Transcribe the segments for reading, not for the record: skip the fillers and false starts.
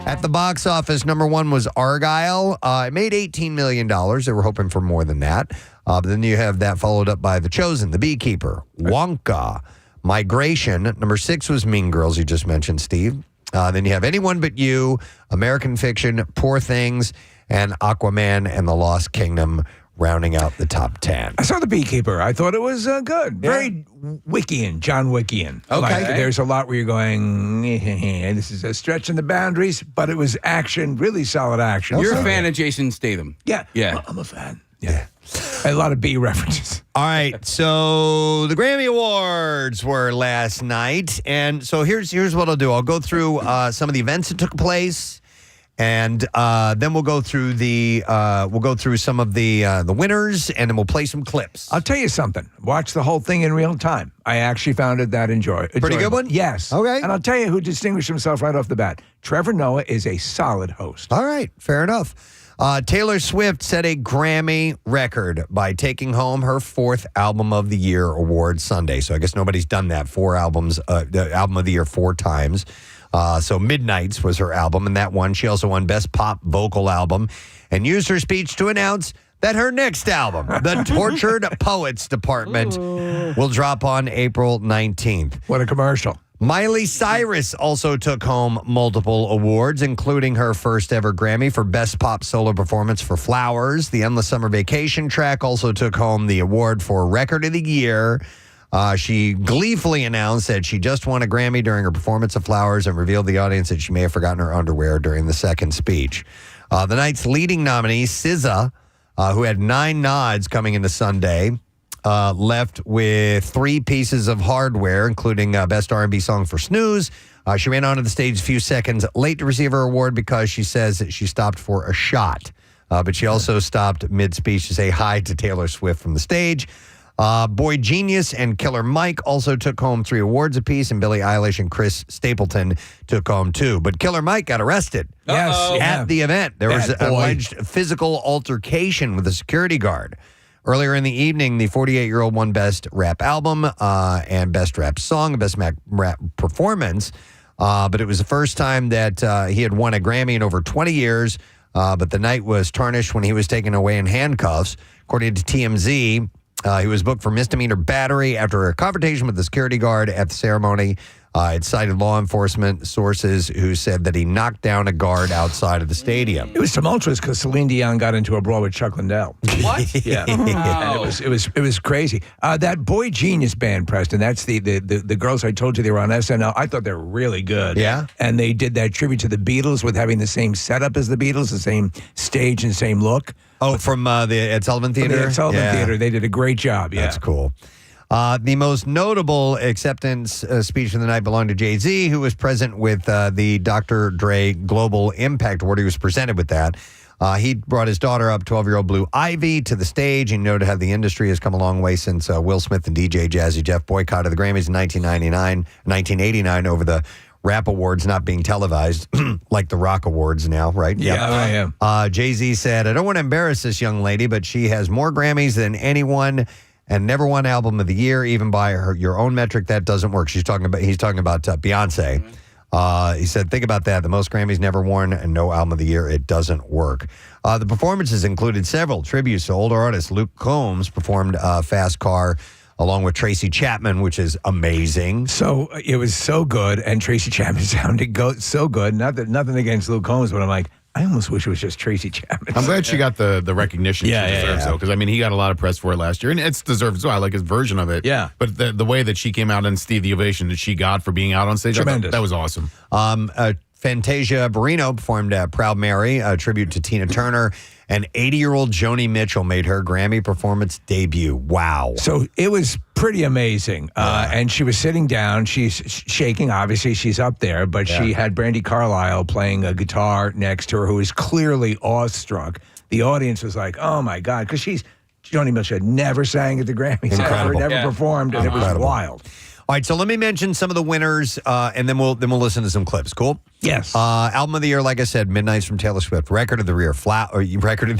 At the box office, number one was Argyle. It made $18 million. They were hoping for more than that. But then you have that followed up by The Chosen, The Beekeeper, Wonka, Migration. Number 6 was Mean Girls, you just mentioned, Steve. Then you have Anyone But You, American Fiction, Poor Things, and Aquaman and the Lost Kingdom, rounding out the top 10. I saw The Beekeeper. I thought it was good. Yeah. Very Wickian, John Wickian. Okay. Like, there's a lot where you're going, this is a stretch in the boundaries, but it was action, really solid action. You're a fan of Jason Statham. Yeah. Yeah. I'm a fan. Yeah. A lot of B references. All right, so the Grammy Awards were last night, and so here's what I'll do. I'll go through some of the events that took place, and then we'll go through some of the winners, and then we'll play some clips. I'll tell you something. Watch the whole thing in real time. I actually found it that enjoyable. Pretty good one? Yes. Okay. And I'll tell you who distinguished himself right off the bat. Trevor Noah is a solid host. All right, fair enough. Taylor Swift set a Grammy record by taking home her 4th Album of the Year award Sunday. So I guess nobody's done that. 4 albums, the Album of the Year 4 times. So Midnights was her album, and that won. She also won Best Pop Vocal Album and used her speech to announce that her next album, The Tortured Poets Department, will drop on April 19th. What a commercial. Miley Cyrus also took home multiple awards, including her first ever Grammy for Best Pop Solo Performance for Flowers. The Endless Summer Vacation track also took home the award for Record of the Year. She gleefully announced that she just won a Grammy during her performance of Flowers and revealed to the audience that she may have forgotten her underwear during the second speech. The night's leading nominee, SZA, who had 9 nods coming into Sunday, left with 3 pieces of hardware, including Best R&B Song for Snooze. She ran onto the stage a few seconds late to receive her award because she says that she stopped for a shot. But she also stopped mid-speech to say hi to Taylor Swift from the stage. Boy Genius and Killer Mike also took home 3 awards apiece, and Billie Eilish and Chris Stapleton took home 2. But Killer Mike got arrested at the event. There was an alleged physical altercation with a security guard. Earlier in the evening, the 48-year-old won Best Rap Album and Best Rap Song, Best Rap Performance. But it was the first time that he had won a Grammy in over 20 years. But the night was tarnished when he was taken away in handcuffs. According to TMZ, he was booked for misdemeanor battery after a confrontation with the security guard at the ceremony. It cited law enforcement sources who said that he knocked down a guard outside of the stadium. It was tumultuous because Celine Dion got into a brawl with Chuck Liddell. What? Yeah, Wow. and it was crazy. That Boy Genius band, Preston. That's the girls I told you they were on SNL. I thought they were really good. Yeah, and they did that tribute to the Beatles with having the same setup as the Beatles, the same stage and same look. Oh, from the Ed Sullivan Theater? From the Ed Sullivan Theater. They did a great job. Yeah, that's cool. The most notable acceptance speech of the night belonged to Jay-Z, who was present with the Dr. Dre Global Impact Award. He was presented with that. He brought his daughter up, 12-year-old Blue Ivy, to the stage. He noted how the industry has come a long way since Will Smith and DJ Jazzy Jeff boycotted the Grammys in 1989 over the rap awards not being televised, like the rock awards now, right? Yeah. Jay-Z said, "I don't want to embarrass this young lady, but she has more Grammys than anyone and never won Album of the Year, even by your own metric. That doesn't work." He's talking about Beyonce. He said, "Think about that. The most Grammys never won and no Album of the Year. It doesn't work." The performances included several tributes to older artists. Luke Combs performed Fast Car along with Tracy Chapman, which is amazing. So it was so good, and Tracy Chapman sounded so good. Nothing against Luke Combs, but I'm like, I almost wish it was just Tracy Chapman. I'm glad she got the recognition she deserves, though, because, I mean, he got a lot of press for it last year, and it's deserved as well. I like his version of it. Yeah. But the way that she came out and the ovation that she got for being out on stage, Tremendous. That was awesome. Fantasia Barrino performed Proud Mary, a tribute to Tina Turner, and 80-year-old Joni Mitchell made her Grammy performance debut. Wow. So it was pretty amazing. And she was sitting down. She's shaking. Obviously, she's up there. But she had Brandi Carlile playing a guitar next to her, who was clearly awestruck. The audience was like, oh, my God. Because Joni Mitchell had never sang at the Grammys. Incredible. Never performed. And it was wild. All right, so let me mention some of the winners, and then we'll listen to some clips. Cool? Yes. Album of the Year, like I said, Midnights from Taylor Swift. Record of the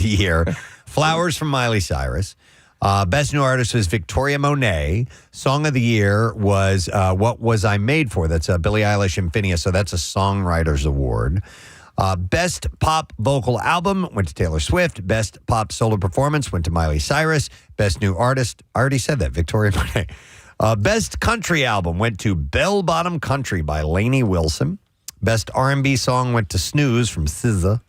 Year, Flowers from Miley Cyrus. Best New Artist was Victoria Monet. Song of the Year was What Was I Made For? That's Billie Eilish and Phineas, so that's a Songwriters Award. Best pop vocal album went to Taylor Swift. Best pop solo performance went to Miley Cyrus. Best new artist, I already said that, Victoria Monet. Best country album went to Bell Bottom Country by Lainey Wilson. Best R&B song went to Snooze from SZA.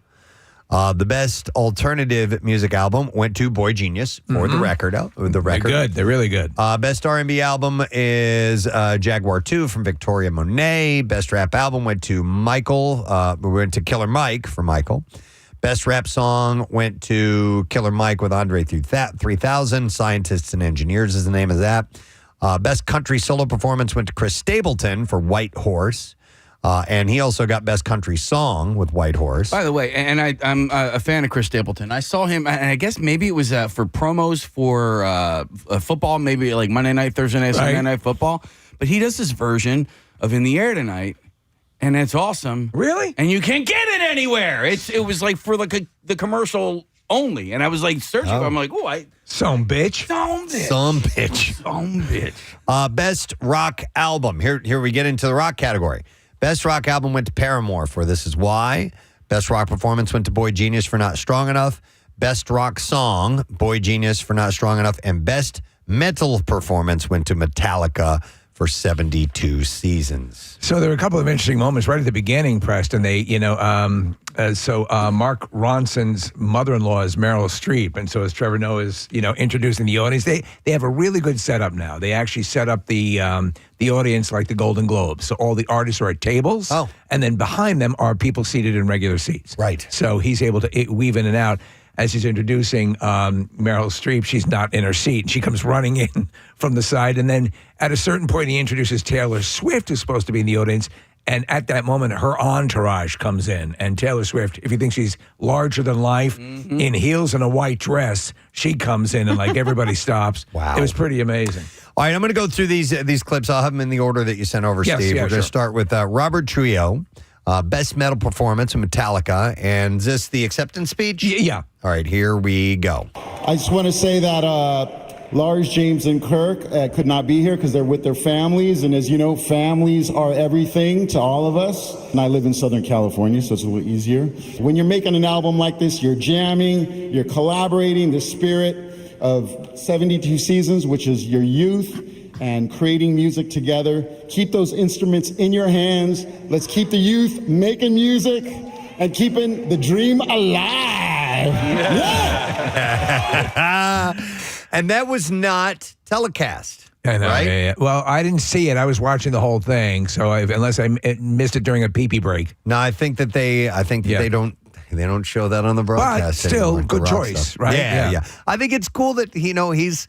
The best alternative music album went to Boy Genius for the record. They're good. They're really good. Best R&B album is Jaguar 2 from Victoria Monet. Best rap album went to went to Killer Mike for Michael. Best rap song went to Killer Mike with Andre 3000. Scientists and Engineers is the name of that. Best country solo performance went to Chris Stapleton for White Horse. And he also got Best Country Song with White Horse. By the way, and I'm a fan of Chris Stapleton. I saw him, and I guess maybe it was for promos for football, maybe like Monday night, Thursday night, Sunday night football. But he does this version of In the Air Tonight, and it's awesome. Really? And you can't get it anywhere. It was like for like the commercial only, and I was like searching. I'm like, Some bitch. Some bitch. Best rock album. Here we get into the rock category. Best rock album went to Paramore for This Is Why. Best rock performance went to Boy Genius for Not Strong Enough. Best rock song, Boy Genius for Not Strong Enough. And best metal performance went to Metallica for 72 Seasons. So there were a couple of interesting moments right at the beginning, Preston. They, Mark Ronson's mother-in-law is Meryl Streep, and so as Trevor Noah is, introducing the audience, they have a really good setup now. They actually set up the audience like the Golden Globes. So all the artists are at tables, and then behind them are people seated in regular seats. Right. So he's able to weave in and out. As he's introducing Meryl Streep, she's not in her seat. She comes running in from the side. And then at a certain point, he introduces Taylor Swift, who's supposed to be in the audience. And at that moment, her entourage comes in. And Taylor Swift, if you think she's larger than life, in heels and a white dress, she comes in and like everybody stops. Wow. It was pretty amazing. All right, I'm going to go through these clips. I'll have them in the order that you sent over, Steve. We're going to start with Robert Trujillo. Best metal performance in Metallica. And is this the acceptance speech? Yeah. All right, here we go. I just want to say that Lars, James, and Kirk could not be here because they're with their families. And as you know, families are everything to all of us. And I live in Southern California, so it's a little easier. When you're making an album like this, you're jamming, you're collaborating, the spirit of 72 Seasons, which is your youth, and creating music together. Keep those instruments in your hands. Let's keep the youth making music and keeping the dream alive. Yeah. And that was not telecast. I know, right? yeah. Well, I didn't see it. I was watching the whole thing, so unless I missed it during a pee-pee break. No, I think that they don't show that on the broadcast. But still, anymore, good choice, stuff. right? Yeah. I think it's cool that he's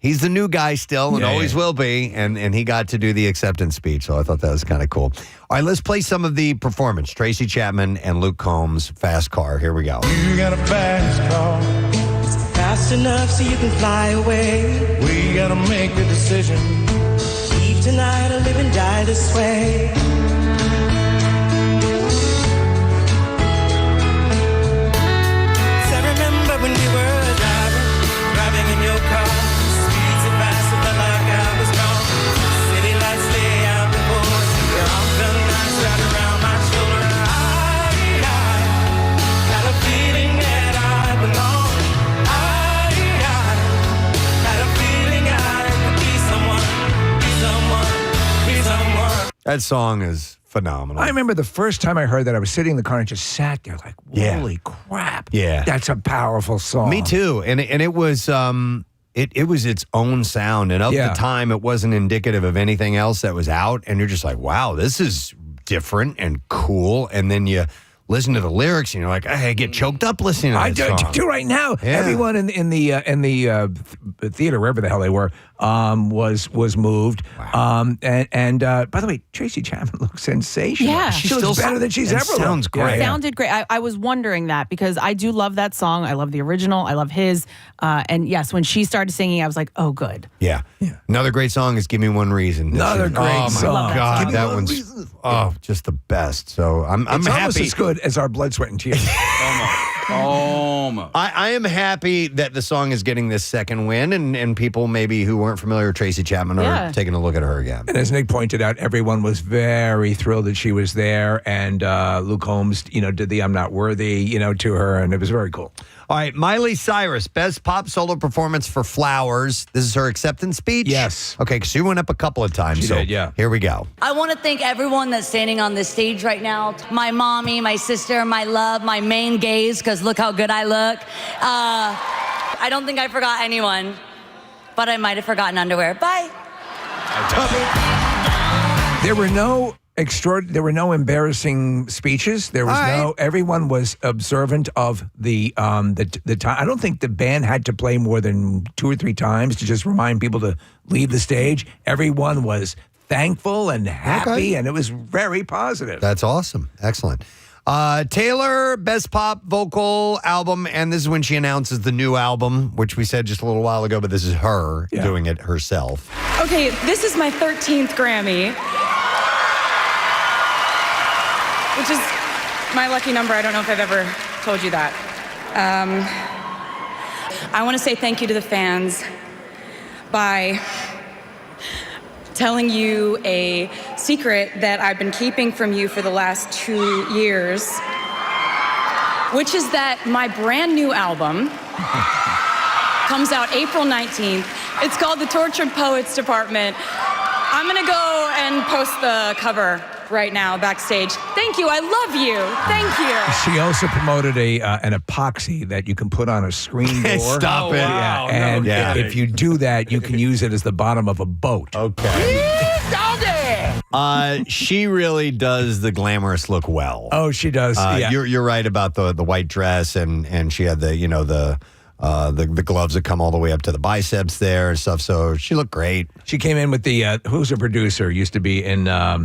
the new guy still and always will be, and he got to do the acceptance speech, so I thought that was kind of cool. All right, let's play some of the performance. Tracy Chapman and Luke Combs, Fast Car. Here we go. You got a fast car. Fast enough so you can fly away. We gotta make a decision. Leave tonight or live and die this way. So I remember when we were driving in your car. Speed so fast, it felt like I was gone. City lights lay out before us. Your arm felt nice wrapped around my shoulder. I had a feeling that I belonged. That song is phenomenal. I remember the first time I heard that, I was sitting in the car and just sat there like, holy crap. Yeah. That's a powerful song. Me too. And it was it was its own sound. And of the time, it wasn't indicative of anything else that was out. And you're just like, wow, this is different and cool. And then you listen to the lyrics and you're like, I get choked up listening to that song. I do right now. Yeah. Everyone in the theater, wherever the hell they were, was moved. Wow. And by the way, Tracy Chapman looks sensational. Yeah. She looks better than she's ever looked. Sounds great. It sounded great. I was wondering that because I do love that song. I love the original. I love his. And yes, when she started singing, I was like, oh, good. Yeah. Another great song is Give Me One Reason. Another great song. song. Oh, my God. Give Me That One one's Reason. just the best. So I'm It's almost happy. as good as our Blood, Sweat, and Tears. Almost. I am happy that the song is getting this second win, and people maybe who weren't familiar with Tracy Chapman are taking a look at her again. And as Nick pointed out, everyone was very thrilled that she was there, and Luke Holmes, did the "I'm Not Worthy," to her, and it was very cool. All right, Miley Cyrus, best pop solo performance for Flowers. This is her acceptance speech? Yes. Okay, because she went up a couple of times. She did, yeah. Here we go. I want to thank everyone that's standing on this stage right now. My mommy, my sister, my love, my main gaze, because look how good I look. I don't think I forgot anyone, but I might have forgotten underwear. Bye. There were no embarrassing speeches. There was everyone was observant of the time. I don't think the band had to play more than 2 or 3 times to just remind people to leave the stage. Everyone was thankful and happy, and it was very positive. That's awesome. Excellent. Taylor, best pop vocal album, and this is when she announces the new album, which we said just a little while ago, but this is her doing it herself. Okay, this is my 13th Grammy, which is my lucky number. I don't know if I've ever told you that. I want to say thank you to the fans by telling you a secret that I've been keeping from you for the last 2 years, which is that my brand new album comes out April 19th. It's called The Tortured Poets Department. I'm gonna go and post the cover right now backstage. Thank you. I love you. Thank you. She also promoted an epoxy that you can put on a screen door. Stop it. Yeah, and if you do that, you can use it as the bottom of a boat. Okay. She really does the glamorous look well. Oh, she does. You're right about the white dress, and she had the gloves that come all the way up to the biceps there and stuff. So she looked great. She came in with the who's her producer? Used to be in Jack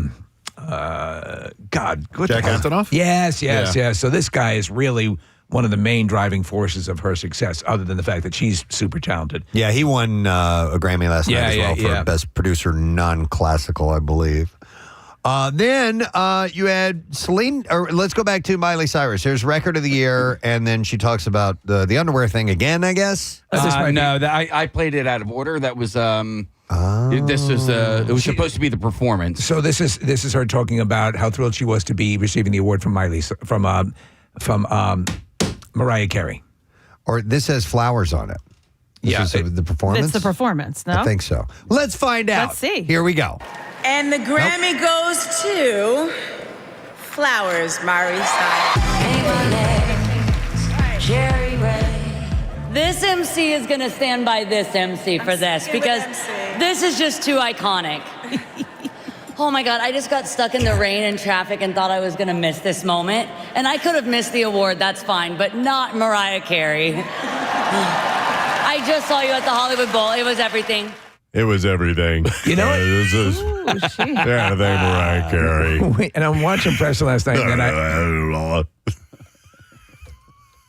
Antonoff? Yes. So this guy is really one of the main driving forces of her success, other than the fact that she's super talented. Yeah, he won a Grammy last night as well for Best Producer Non-Classical, I believe. Then you had Celine, or let's go back to Miley Cyrus. Here's Record of the Year, and then she talks about the underwear thing again, I guess. I played it out of order. That was this was it was supposed to be the performance. So this is her talking about how thrilled she was to be receiving the award from Mariah Carey. Or this has flowers on it. This is the performance? It's the performance, no? I think so. Let's find out. Let's see. Here we go. And the Grammy goes to Flowers, Miley Cyrus. This MC is going to stand by this MC for this because this is just too iconic. Oh my God, I just got stuck in the rain and traffic and thought I was going to miss this moment. And I could have missed the award, that's fine, but not Mariah Carey. I just saw you at the Hollywood Bowl. It was everything. It was everything. You know what? This is Mariah Carey. Wait, and I'm watching Preston last night, and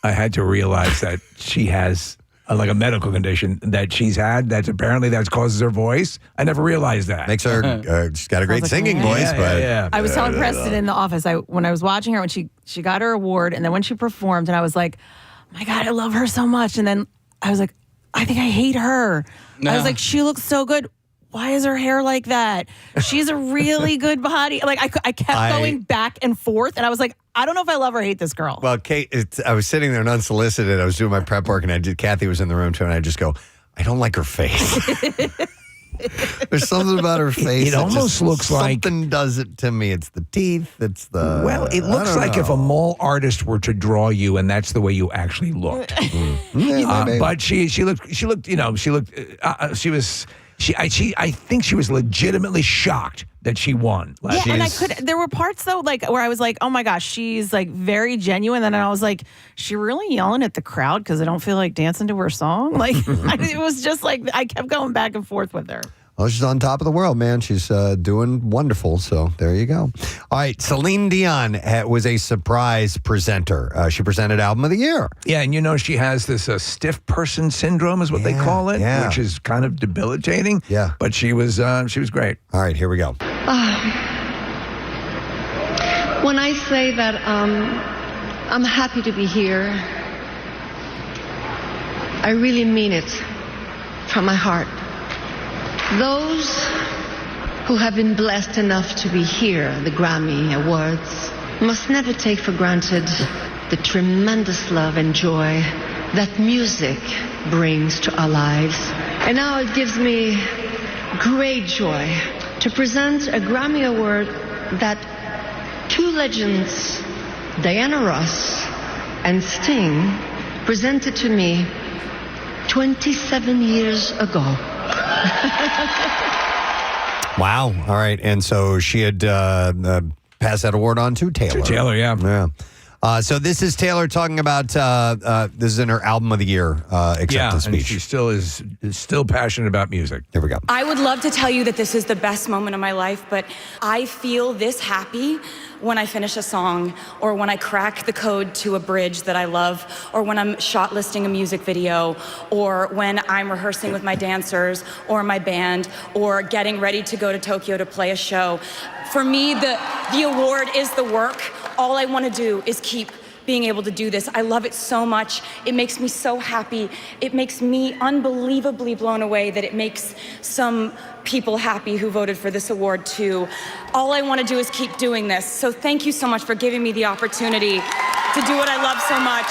I had to realize that she has like a medical condition that she's had that causes her voice. I never realized that. Makes her, she's got a great singing voice. I was telling Preston in the office, when I was watching her, when she got her award, and then when she performed, and I was like, my God, I love her so much. And then I was like, I think I hate her. No. I was like, she looks so good. Why is her hair like that? She's a really good body. Like I kept going back and forth, and I was like, I don't know if I love or hate this girl. Well, Kate, I was sitting there unsolicited. I was doing my prep work, and Kathy was in the room too, and I just go, I don't like her face. There's something about her face. It almost looks like something does it to me. It's the teeth. It's the it looks like if a mole artist were to draw you, and that's the way you actually looked. But she I think she was legitimately shocked that she won. And there were parts though, like where I was like, oh my gosh, she's like very genuine. And then I was like, she really yelling at the crowd because I don't feel like dancing to her song. Like it was just like I kept going back and forth with her. Well, she's on top of the world, man. She's doing wonderful. So there you go. All right. Celine Dion was a surprise presenter. She presented Album of the Year. Yeah. And she has this stiff person syndrome is what they call it, which is kind of debilitating. Yeah. But she was great. All right. Here we go. When I say that I'm happy to be here, I really mean it from my heart. Those who have been blessed enough to be here at the Grammy Awards must never take for granted the tremendous love and joy that music brings to our lives. And now it gives me great joy to present a Grammy Award that two legends, Diana Ross and Sting, presented to me 27 years ago. Wow. All right. And so she had passed that award on to Taylor. To Taylor, yeah. Yeah. So this is Taylor talking about, this is in her album of the year acceptance and speech. she still is still passionate about music. Here we go. I would love to tell you that this is the best moment of my life, but I feel this happy when I finish a song, or when I crack the code to a bridge that I love, or when I'm shot listing a music video, or when I'm rehearsing with my dancers or my band, or getting ready to go to Tokyo to play a show. For me, the award is the work. All I want to do is keep being able to do this. I love it so much. It makes me so happy. It makes me unbelievably blown away that it makes some people happy who voted for this award too. All I want to do is keep doing this. So thank you so much for giving me the opportunity to do what I love so much.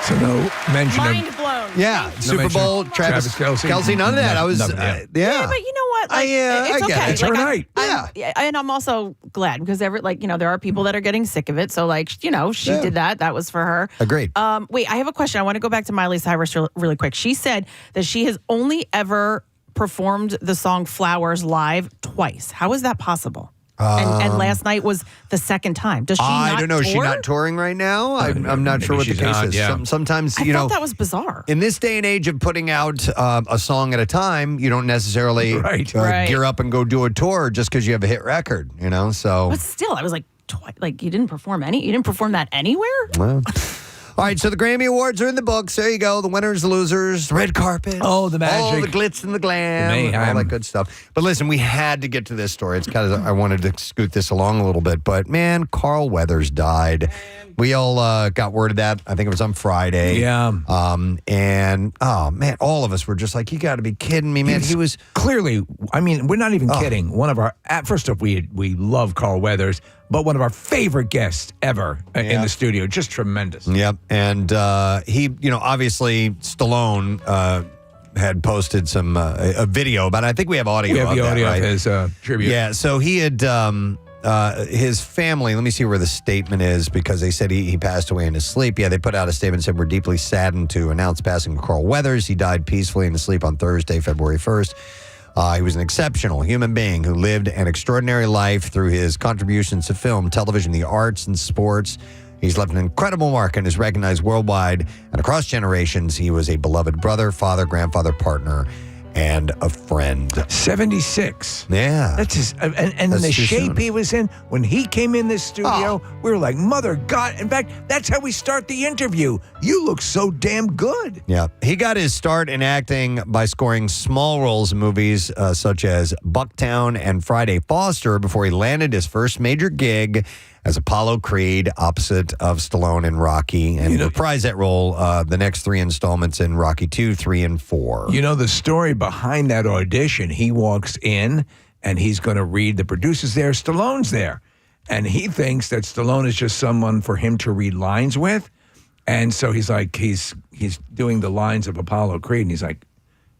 So no mention Mind of... blown. Yeah, Super Bowl, Travis Kelce. None of that. I was, yeah. Yeah, but you know what? Like, I it's get okay. it. It's her night. Yeah. And I'm also glad because there are people that are getting sick of it. So she did that. That was for her. Agreed. Wait, I have a question. I want to go back to Miley Cyrus really quick. She said that she has only ever performed the song Flowers live twice. How is that possible? And last night was the second time. Does she not I don't know. tour? Is she not touring right now? I'm not sure what the she's case not, is. yeah. Sometimes, I thought that was bizarre. in this day and age of putting out a song at a time, you don't necessarily Right. gear up and go do a tour just because you have a hit record, So, But still, I was like, you didn't perform that anywhere? well. All right, so the Grammy Awards are in the books. There you go. The winners, the losers, the red carpet. Oh, the magic. All the glitz and the glam. The mayhem. All that good stuff. But listen, we had to get to this story. It's kind of, I wanted to scoot this along a little bit. But man, Carl Weathers died. We all got word of that. I think it was on Friday. Yeah. And, oh, man, all of us were just like, you got to be kidding me, man. He was Clearly, I mean, we're not even kidding. One of our, first off, we love Carl Weathers, but one of our favorite guests ever in the studio. Just tremendous. Yep. And he, obviously Stallone had posted some a video about it. I think we have audio. We have of the that, audio right? of his tribute. Yeah. So he had his family. Let me see where the statement is because they said he passed away in his sleep. Yeah, they put out a statement and said we're deeply saddened to announce passing of Carl Weathers. He died peacefully in his sleep on Thursday, February 1st. He was an exceptional human being who lived an extraordinary life through his contributions to film, television, the arts, and sports. He's left an incredible mark and is recognized worldwide and across generations. He was a beloved brother, father, grandfather, partner, and a friend. 76. Yeah. That's his, and That's the too shape soon. he was in when he came in this studio, we were like, Mother God. In fact, that's how we start the interview. You look so damn good. Yeah. He got his start in acting by scoring small roles in movies such as Bucktown and Friday Foster before he landed his first major gig as Apollo Creed opposite of Stallone in Rocky, and reprised that role the next three installments in Rocky 2, 3, and 4. You know the story behind that audition. He walks in and he's going to read. The producer's there, Stallone's there. And he thinks that Stallone is just someone for him to read lines with. And so he's like, he's doing the lines of Apollo Creed. And he's like,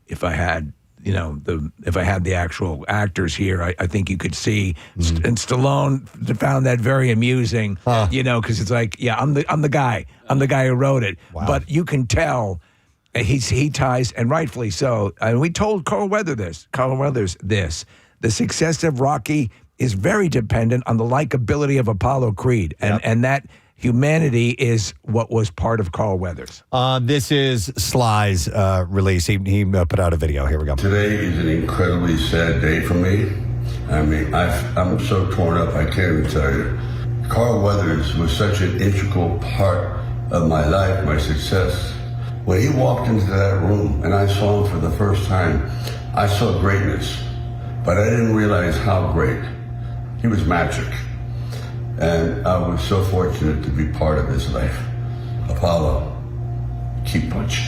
if I had the actual actors here, I think you could see. And Stallone found that very amusing, because it's like, yeah, I'm the guy. I'm the guy who wrote it. Wow. But you can tell he ties, and rightfully so. And we told Carl Weathers this. The success of Rocky is very dependent on the likability of Apollo Creed. And that humanity is what was part of Carl Weathers. This is Sly's release. He put out a video. Here we go. Today is an incredibly sad day for me. I mean, I'm so torn up, I can't even tell you. Carl Weathers was such an integral part of my life, my success. When he walked into that room and I saw him for the first time, I saw greatness, but I didn't realize how great. He was magic. And I was so fortunate to be part of his life. Apollo, keep punching.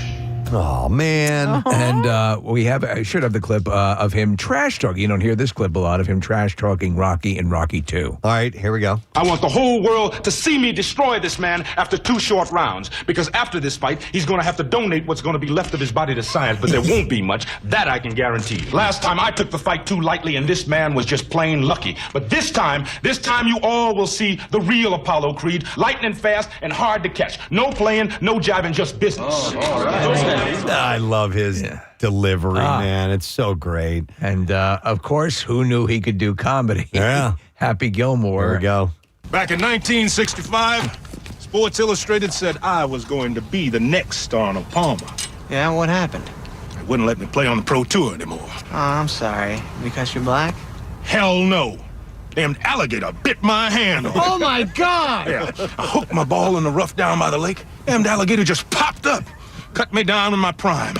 Oh, man. And I should have the clip of him trash talking. You don't hear this clip a lot of him trash talking Rocky in Rocky 2. All right, here we go. I want the whole world to see me destroy this man after 2 short rounds. Because after this fight, he's going to have to donate what's going to be left of his body to science, but there won't be much. That I can guarantee. Last time I took the fight too lightly, and this man was just plain lucky. But this time you all will see the real Apollo Creed, lightning fast and hard to catch. No playing, no jiving, just business. All right. I love his delivery, man. It's so great. And, of course, who knew he could do comedy? Yeah. Happy Gilmore. There we go. Back in 1965, Sports Illustrated said I was going to be the next star on Palmer. Yeah, what happened? They wouldn't let me play on the Pro Tour anymore. Oh, I'm sorry. Because you're black? Hell no. Damn alligator bit my hand off. Oh, my God! Yeah, I hooked my ball in the rough down by the lake. Damn alligator just popped up. Cut me down in my prime.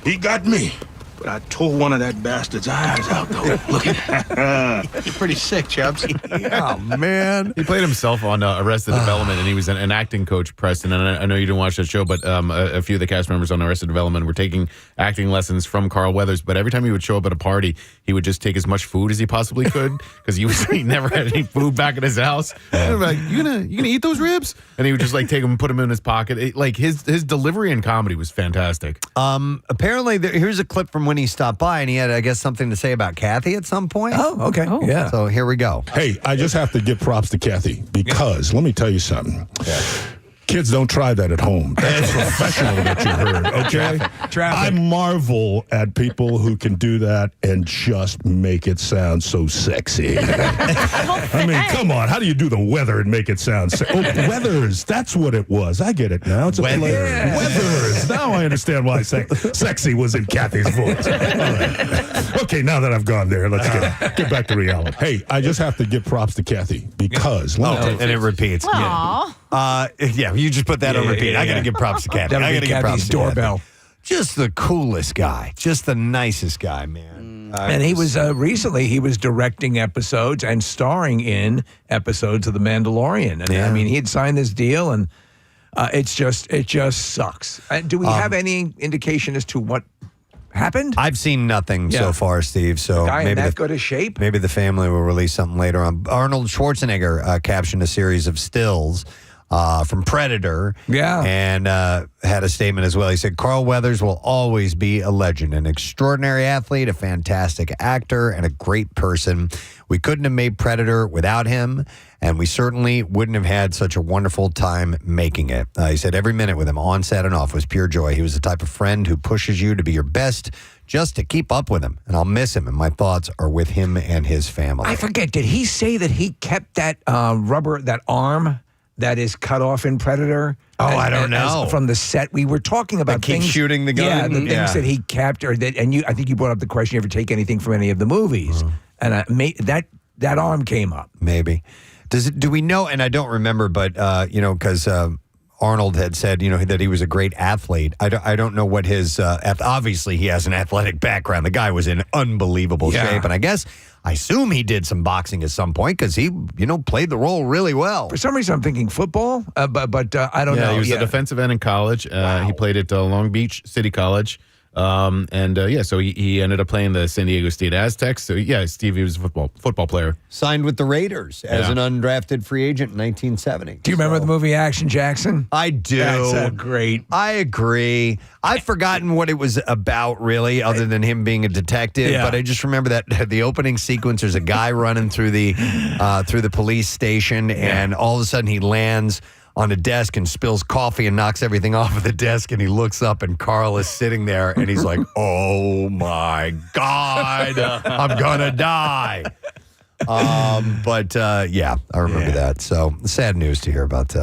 He got me. But I tore one of that bastard's eyes out, though. Look at You're pretty sick, Chubbs. Oh, man. He played himself on Arrested Development, and he was an acting coach, Preston. And I know you didn't watch that show, but a few of the cast members on Arrested Development were taking acting lessons from Carl Weathers. But every time he would show up at a party, he would just take as much food as he possibly could because he never had any food back at his house. And I'm like, you gonna eat those ribs? And he would just like take them and put them in his pocket. His delivery and comedy was fantastic. Apparently, here's a clip from when he stopped by, and he had, I guess, something to say about Kathy at some point. Oh, okay. Oh. Yeah. So here we go. Hey, I just have to give props to Kathy because let me tell you something. Kids don't try that at home. That's professional that you heard, okay? Traffic. I marvel at people who can do that and just make it sound so sexy. I mean, come on. How do you do the weather and make it sound sexy? Oh, Weathers. That's what it was. I get it now. It's a play. Weathers. Now I understand why sexy was in Kathy's voice. All right. Okay, now that I've gone there, let's get back to reality. Hey, I just have to give props to Kathy because... and it repeats. Aww. Yeah, you just put that on repeat. I got to give props to Kathy. That'll I got be to give props Kathy's to doorbell. Kathy. Just the coolest guy. Just the nicest guy, man. And he was recently he was directing episodes and starring in episodes of The Mandalorian. And I mean, he had signed this deal, and it just sucks. Do we have any indication as to what happened? I've seen nothing so far, Steve. So guy maybe in that good a shape. Maybe the family will release something later on. Arnold Schwarzenegger captioned a series of stills from Predator. Yeah. And had a statement as well. He said, Carl Weathers will always be a legend, an extraordinary athlete, a fantastic actor, and a great person. We couldn't have made Predator without him, and we certainly wouldn't have had such a wonderful time making it. He said every minute with him, on set and off, was pure joy. He was the type of friend who pushes you to be your best just to keep up with him, and I'll miss him, and my thoughts are with him and his family. I forget, did he say that he kept that that arm that is cut off in Predator? Oh, I don't know. From the set, we were talking about keep things, shooting the gun? Yeah, the things that he kept, or that, and I think you brought up the question: you ever take anything from any of the movies? And that arm came up. Maybe. Do we know? And I don't remember, but because Arnold had said that he was a great athlete. I don't know what his. Obviously, he has an athletic background. The guy was in unbelievable shape, and I assume he did some boxing at some point because he, played the role really well. For some reason, I'm thinking football, but I don't know. He was a defensive end in college. He played at Long Beach City College. So he ended up playing the San Diego State Aztecs. So, Steve, he was a football player. Signed with the Raiders as an undrafted free agent in 1970. Do you remember the movie Action Jackson? I do. That's great. I agree. I've forgotten what it was about, really, other than him being a detective. Yeah. But I just remember that the opening sequence, there's a guy running through the police station, and all of a sudden he lands on a desk and spills coffee and knocks everything off of the desk, and he looks up and Carl is sitting there and he's like, oh my God, I'm gonna die. I remember that. So sad news to hear about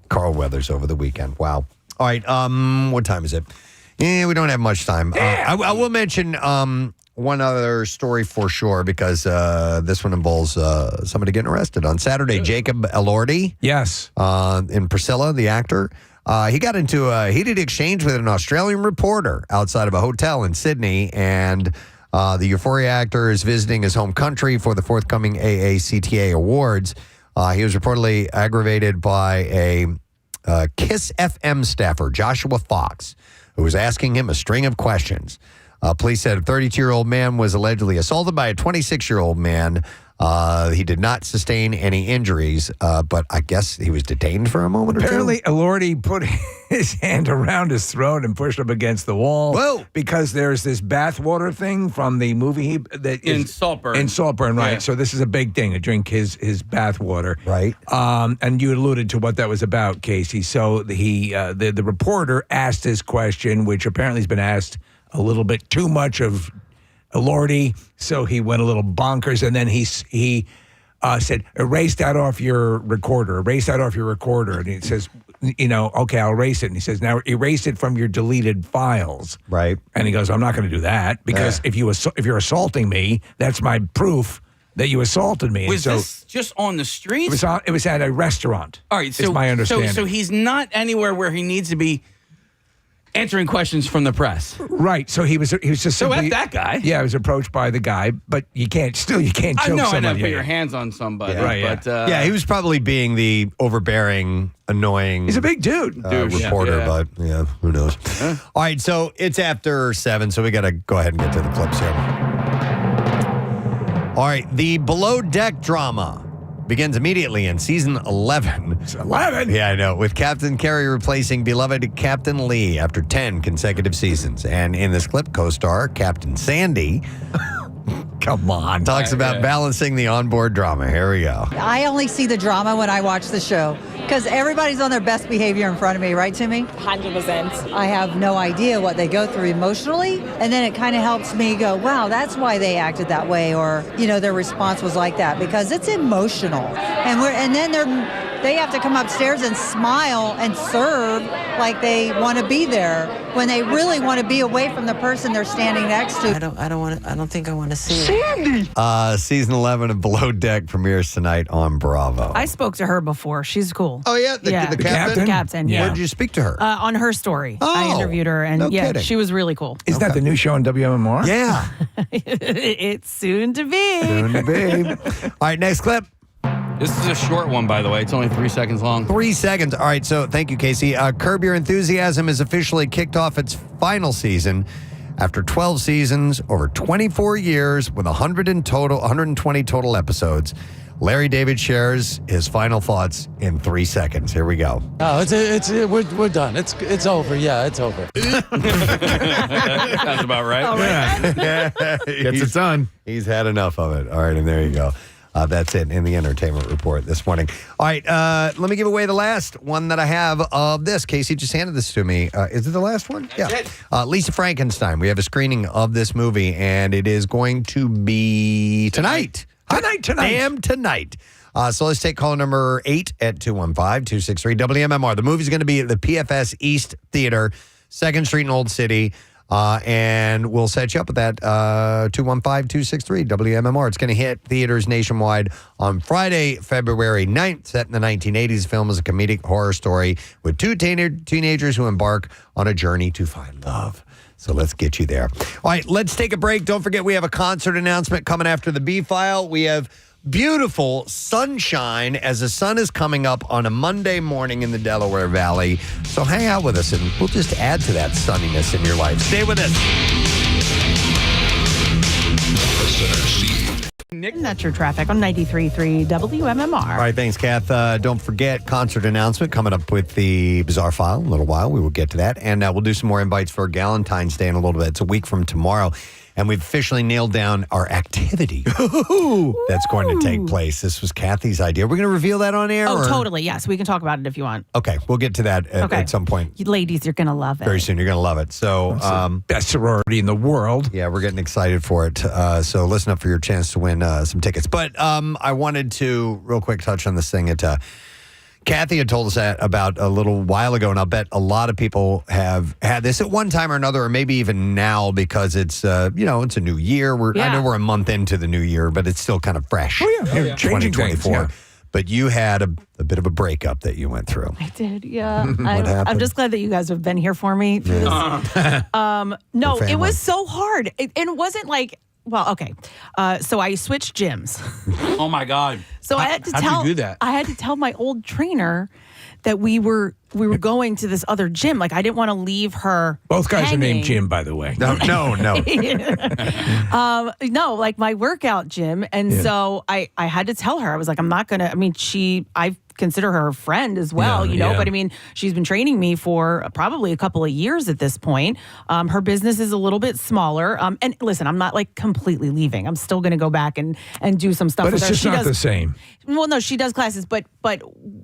Carl Weathers over the weekend. Wow. All right, what time is it? Yeah, we don't have much time. I will mention one other story for sure, because this one involves somebody getting arrested. On Saturday, Jacob Elordi. Yes. In Priscilla, the actor. He got into a heated exchange with an Australian reporter outside of a hotel in Sydney, and the Euphoria actor is visiting his home country for the forthcoming AACTA Awards. He was reportedly aggravated by KISS FM staffer Joshua Fox, who was asking him a string of questions. Police said a 32-year-old man was allegedly assaulted by a 26-year-old man. He did not sustain any injuries, but I guess he was detained for a moment Apparently, or two. Elordi put his hand around his throat and pushed him against the wall. Whoa. Because there's this bathwater thing from the movie that In is Saltburn. In Saltburn, right. Yeah. So this is a big thing, to drink his bathwater. Right. And you alluded to what that was about, Casey. So the reporter asked his question, which apparently has been asked a little bit too much of Elordi, so he went a little bonkers, and then he said, erase that off your recorder, and he says, okay, I'll erase it, and he says, now erase it from your deleted files. Right. And he goes, I'm not going to do that, because if you're assaulting me, that's my proof that you assaulted me. Was this just on the street? It was at a restaurant. All right, so is my understanding. So he's not anywhere where he needs to be answering questions from the press. Right. So he was just So simply, at that guy. Yeah, he was approached by the guy, but you can't choke somebody. I know, put your hands on somebody. Yeah. Right, But, Yeah, he was probably being the overbearing, annoying. He's a big dude. Reporter, Yeah. but yeah, who knows? All right, so it's after 7, so we got to go ahead and get to the clips here. All right, the Below Deck drama begins immediately in season 11. It's 11? Yeah, I know. With Captain Carey replacing beloved Captain Lee after 10 consecutive seasons. And in this clip, co-star Captain Sandy Come on. talks about balancing the onboard drama. Here we go. I only see the drama when I watch the show because everybody's on their best behavior in front of me, right, Timmy? 100%. I have no idea what they go through emotionally, and then it kind of helps me go, wow, that's why they acted that way, or, their response was like that, because it's emotional. And then they have to come upstairs and smile and serve like they want to be there when they really want to be away from the person they're standing next to. I don't think I want to see it. Season 11 of Below Deck premieres tonight on Bravo. I spoke to her before. She's cool. Oh, yeah? The captain? The captain, yeah. Where did you speak to her? On her story. I interviewed her, and no kidding. she was really cool. Is that the new show on WMMR? Yeah. It's soon to be. Soon to be. All right, next clip. This is a short one, by the way. It's only 3 seconds long. 3 seconds. All right, so thank you, Casey. Curb Your Enthusiasm is officially kicked off its final season after 12 seasons, over 24 years, with 120 total episodes. Larry David shares his final thoughts in 3 seconds. Here we go. Oh, we're done. It's over. Yeah, it's over. Sounds about right. Gets it done. He's had enough of it. All right, and there you go. That's it in the entertainment report this morning. All right, let me give away the last one that I have of this. Casey just handed this to me. Is it the last one? That's it. Lisa Frankenstein. We have a screening of this movie, and it is going to be tonight. Damn, tonight. So let's take call number 8 at 215-263-WMMR. The movie's going to be at the PFS East Theater, 2nd Street in Old City. And we'll set you up with that 215-263-WMMR. It's going to hit theaters nationwide on Friday, February 9th. Set in the 1980s, the film is a comedic horror story with two teenagers who embark on a journey to find love. So let's get you there. All right, let's take a break. Don't forget we have a concert announcement coming after the B-File. We have beautiful sunshine as the sun is coming up on a Monday morning in the Delaware Valley. So hang out with us and we'll just add to that sunniness in your life. Stay with us. Metro traffic on 93.3 WMMR. All right, thanks, Kath. Don't forget, concert announcement coming up with the Bizarre File in a little while. We will get to that. And we'll do some more invites for Galentine's Day in a little bit. It's a week from tomorrow. And we've officially nailed down our activity that's going to take place. This was Kathy's idea. We're going to reveal that on air? Oh, or? totally. Yes, we can talk about it if you want. Okay, we'll get to that at some point. You ladies, you're going to love it. Very soon. You're going to love it. So, best sorority in the world. Yeah, we're getting excited for it. So listen up for your chance to win some tickets. But I wanted to real quick touch on this thing. Kathy had told us that about a little while ago, and I'll bet a lot of people have had this at one time or another, or maybe even now, because it's it's a new year. I know we're a month into the new year, but it's still kind of fresh. Oh, yeah. 2024. Yeah. But you had a bit of a breakup that you went through. I did, yeah. What happened? I'm just glad that you guys have been here for me through this. No, it was so hard. It wasn't like, well, okay. So I switched gyms. Oh my God. So I had to How'd you do that? I had to tell my old trainer that we were going to this other gym. Like I didn't want to leave her. Both guys hanging. are named Jim, by the way. No. No, like my workout gym. And so I had to tell her, I was like, I'm not going to, I mean, I consider her a friend as well, but I mean, she's been training me for probably a couple of years at this point. Her business is a little bit smaller. And listen, I'm not like completely leaving. I'm still going to go back and do some stuff But with it's her. just not the same. Well, no, she does classes, but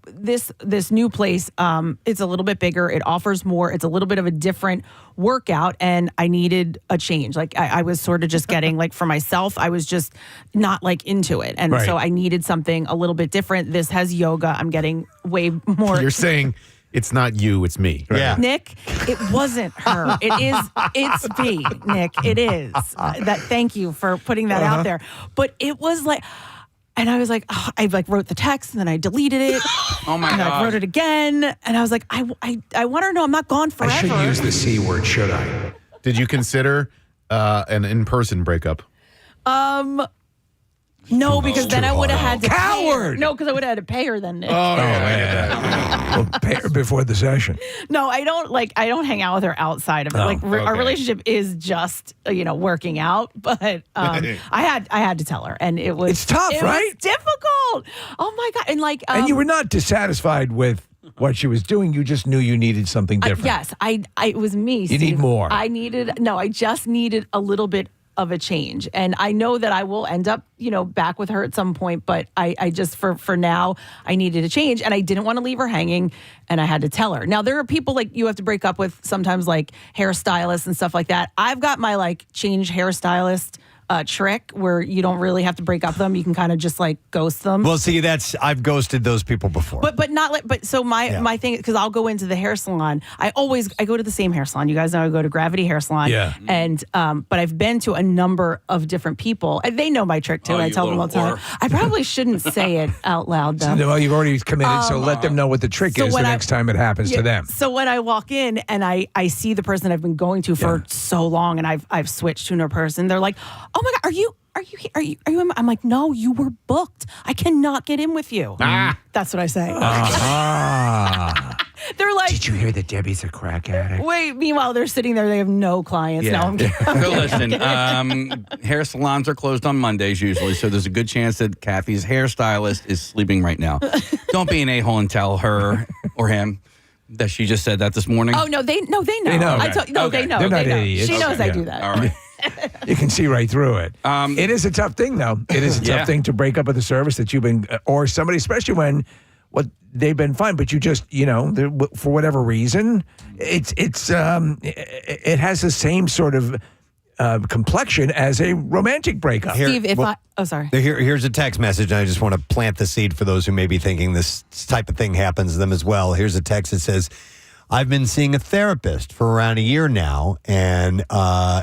this new place, it's a little bit bigger. It offers more. It's a little bit of a different workout, and I needed a change. Like I was sort of just getting like for myself, I was just not like into it, and so I needed something a little bit different. This has yoga. I'm getting way more. You're saying it's not you, it's me. Right? Yeah, Nick, it wasn't her. It's me, Nick. It is. Thank you for putting that out there. But it was like. And I was like, I like wrote the text and then I deleted it. Oh my God. And I wrote it again. And I was like, I want her to know I'm not gone forever. I shouldn't use the C word, should I? Did you consider an in-person breakup? No, because then I would have had to pay her. Coward! No, because I would have had to pay her then, Nick. Well, pay her before the session. No, I don't hang out with her outside of it. Our relationship is just working out, but I had to tell her, and it was It's tough, right? Was difficult. Oh my God, and and you were not dissatisfied with what she was doing. You just knew you needed something different. Yes, it was me. You need more. I just needed a little bit of a change, and I know that I will end up back with her at some point, but I just for now I needed a change, and I didn't want to leave her hanging, and I had to tell her. Now there are people like you have to break up with sometimes, like hairstylists and stuff like that. I've got my like change hairstylist trick where you don't really have to break up with them. You can kind of just like ghost them. Well, see, I've ghosted those people before. But not like, but so my thing, because I'll go into the hair salon. I go to the same hair salon. You guys know I go to Gravity Hair Salon. Yeah. And, but I've been to a number of different people. And they know my trick too. I tell them all the time. I probably shouldn't say it out loud though. Well, you've already committed, so let them know what the trick is the next time it happens to them. So when I walk in and I see the person I've been going to for so long, and I've switched to another person, they're like, "Oh my God, are you in?" I'm like, "No, you were booked. I cannot get in with you." That's what I say. They're like, "Did you hear that Debbie's a crack addict?" Wait, meanwhile, they're sitting there. They have no clients. Yeah. No, I'm kidding. So listen, hair salons are closed on Mondays usually, so there's a good chance that Kathy's hairstylist is sleeping right now. Don't be an a-hole and tell her or him that she just said that this morning. Oh, no, they know. They know. They know. They're not They know. idiots. She knows I Yeah. do that. All right. You can see right through it. It is a tough thing, though. It is a tough thing to break up with a service that you've been, or somebody, especially when they've been fine, but you just, for whatever reason, it has the same sort of complexion as a romantic breakup. Steve, sorry. Here's a text message, and I just want to plant the seed for those who may be thinking this type of thing happens to them as well. Here's a text that says, I've been seeing a therapist for around a year now, and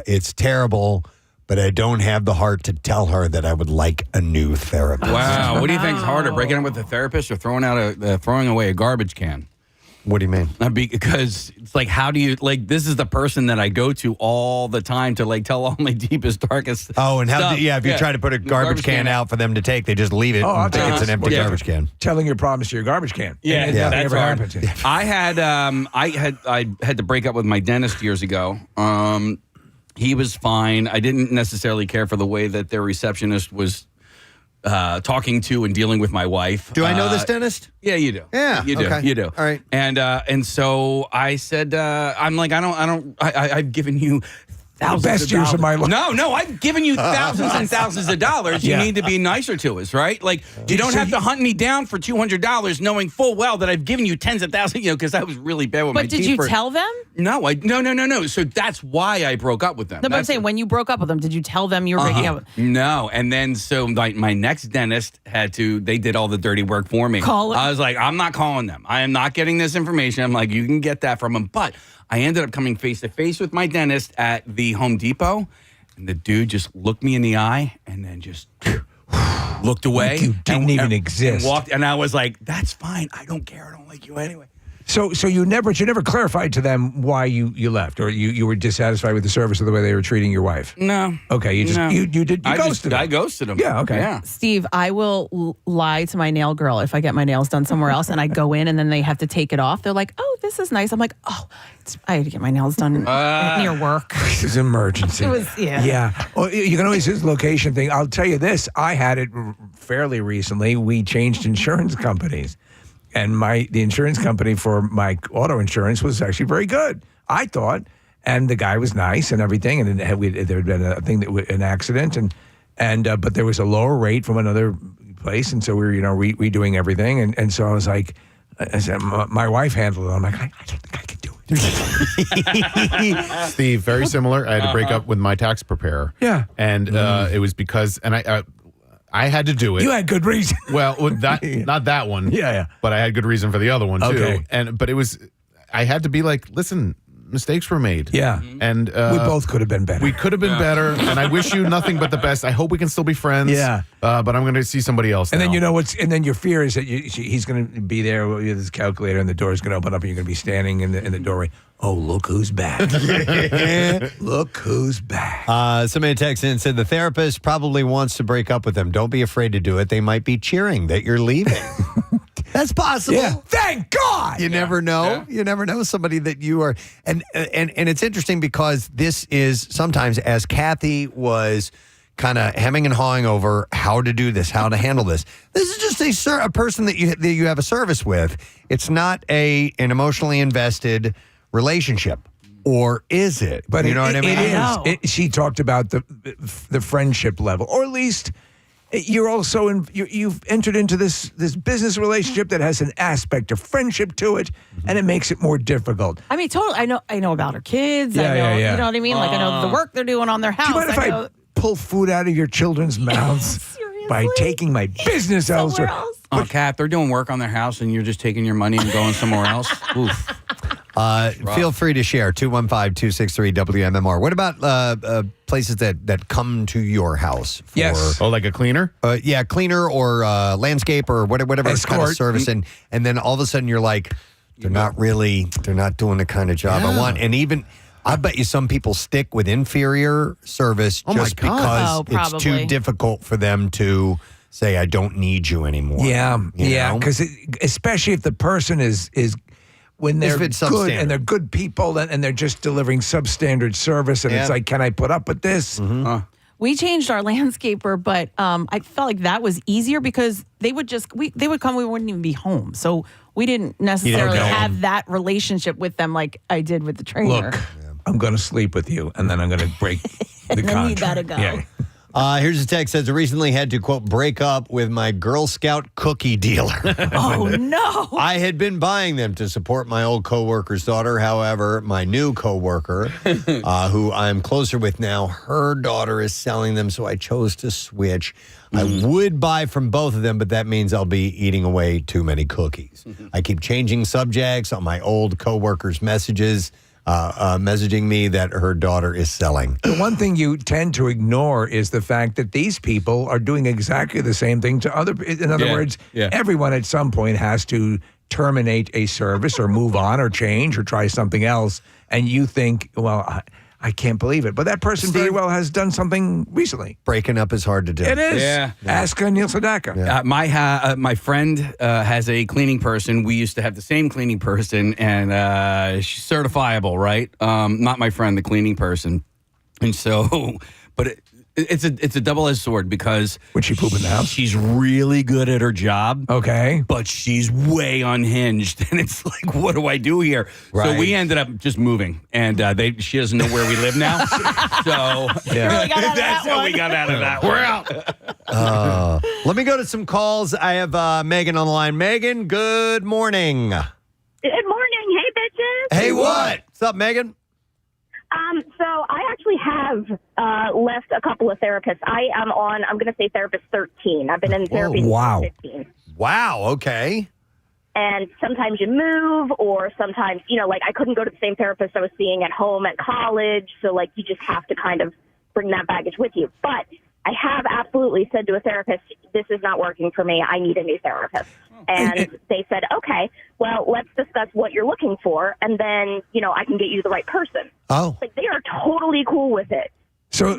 it's terrible, but I don't have the heart to tell her that I would like a new therapist. Wow. What do you think is harder, breaking up with a therapist or throwing away a garbage can? What do you mean? Because it's like, how do you, like, this is the person that I go to all the time to, like, tell all my deepest, darkest Oh, and how? stuff. If you try to put a garbage can out for them to take, they just leave it and think it's an empty garbage can. Telling your problems to your garbage can. Yeah, that that's never hard. happens. I had to break up with my dentist years ago. He was fine. I didn't necessarily care for the way that their receptionist was talking to and dealing with my wife. Do I know this dentist? Yeah, you do. Yeah, you do. okay. You do. All right. And so I said, I'm like, I've given you thousands best of years dollars. of my life. No, I've given you thousands and thousands of dollars. You need to be nicer to us, right? Like, you don't have to hunt me down for $200, knowing full well that I've given you tens of thousands. Because I was really bad with my teeth. But did you tell them? No, no. So that's why I broke up with them. No, but I'm saying, when you broke up with them, did you tell them you were breaking up? No, and then so my next dentist they did all the dirty work for me. I was like, I'm not calling them. I am not getting this information. I'm like, you can get that from them. But I ended up coming face to face with my dentist at the Home Depot, and the dude just looked me in the eye and then just looked away. Like you didn't even exist. And walked, and I was like, that's fine. I don't care. I don't like you anyway. So you never clarified to them why you left, or you were dissatisfied with the service or the way they were treating your wife. No. Okay, you ghosted them. I ghosted them. Yeah. Okay. Yeah. Steve, I will lie to my nail girl if I get my nails done somewhere else and I go in and then they have to take it off. They're like, "Oh, this is nice." I'm like, "Oh, I had to get my nails done near work." It was an emergency. It was, yeah. Yeah. Well, you can always use the location thing. I'll tell you this. I had it fairly recently. We changed insurance companies. And the insurance company for my auto insurance was actually very good, I thought. And the guy was nice and everything. And there had been an accident, but there was a lower rate from another place, and so we were redoing everything. And so I was like, I said, my wife handled it. I'm like, I don't think I could do it. Steve, very similar. I had to break up with my tax preparer. Yeah, and it was because I had to do it. You had good reason. Well, not that one. Yeah. But I had good reason for the other one too. Okay. But I had to be like, listen, mistakes were made. Yeah. And we both could have been better. We could have been better. And I wish you nothing but the best. I hope we can still be friends. Yeah. But I'm going to see somebody else. And now. then and then your fear is that he's going to be there with his calculator, and the door's going to open up, and you're going to be standing in the doorway. Oh, look who's back. Look who's back. Somebody texted in and said the therapist probably wants to break up with them. Don't be afraid to do it. They might be cheering that you're leaving. That's possible. Yeah. Thank God. You never know. Yeah. You never know somebody that you are. And it's interesting because this is sometimes, as Kathy was kind of hemming and hawing over how to do this, how to handle this. This is just a person that you have a service with. It's not an emotionally invested relationship, or is it? But you know what I mean? It is. She talked about the friendship level, or at least you're also you've entered into this business relationship that has an aspect of friendship to it, and it makes it more difficult. I mean, totally. I know about her kids. Yeah, I know, yeah. You know what I mean? Like I know the work they're doing on their house. Do you mind if I pull food out of your children's mouths by taking my business elsewhere? Oh, Kat, they're doing work on their house, and you're just taking your money and going somewhere else. Oof. Feel free to share 215-263-WMMR. What about places that come to your house? For, yes. Oh, like a cleaner? Yeah, cleaner or landscape or whatever kind of Escort. service. And then all of a sudden you're like, they're not doing the kind of job I want. And even, I bet you some people stick with inferior service just because it's too difficult for them to say, I don't need you anymore. Yeah, you know? because especially if the person is when they're If it's good substandard. and they're good people and they're just delivering substandard service, and it's like, can I put up with this? We changed our landscaper, but I felt like that was easier because they would come, we wouldn't even be home. So we didn't necessarily have that relationship with them like I did with the trainer. Look, I'm going to sleep with you, and then I'm going to break the And then contract. you gotta go. Yeah. Here's a text that says, I recently had to, quote, break up with my Girl Scout cookie dealer. Oh, no. I had been buying them to support my old coworker's daughter. However, my new coworker, who I'm closer with now, her daughter is selling them, so I chose to switch. I would buy from both of them, but that means I'll be eating away too many cookies. I keep changing subjects on my old coworker's messages. Messaging me that her daughter is selling. The one thing you tend to ignore is the fact that these people are doing exactly the same thing to other. In other words, everyone at some point has to terminate a service or move on or change or try something else. And you think, well, I can't believe it. But that person very well has done something recently. Breaking up is hard to do. It is. Yeah. Ask Neil Sedaka. My friend has a cleaning person. We used to have the same cleaning person, and she's certifiable, right? Not my friend, the cleaning person. And so, but it's a double-edged sword because would she poop in the house? She's really good at her job. Okay. But she's way unhinged. And it's like, what do I do here? Right. So we ended up just moving. And she doesn't know where we live now. So that's how we got out of that. We're out. Let me go to some calls. I have Megan on the line. Megan, good morning. Good morning. Hey, bitches. Hey, what? What's up, Megan? So I actually have left a couple of therapists. I'm going to say therapist 13. I've been in therapy wow. since 15. Wow, okay. And sometimes you move, or sometimes, like I couldn't go to the same therapist I was seeing at home at college. So like you just have to kind of bring that baggage with you. But I have absolutely said to a therapist, this is not working for me. I need a new therapist. And they said, okay, well, let's discuss what you're looking for, and then, I can get you the right person. Oh. Like, they are totally cool with it. So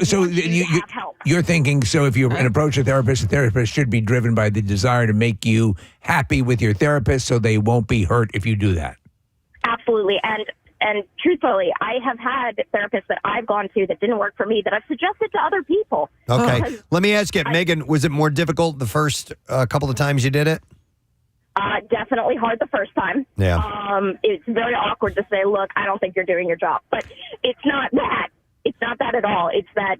you're thinking, so if you're an approach a therapist, the therapist should be driven by the desire to make you happy with your therapist so they won't be hurt if you do that. Absolutely. And truthfully, I have had therapists that I've gone to that didn't work for me that I've suggested to other people. Okay. Because, Let me ask you, Megan, was it more difficult the first couple of times you did it? definitely hard the first time. Yeah. It's very awkward to say, look, I don't think you're doing your job. But it's not that. It's not that at all. It's that,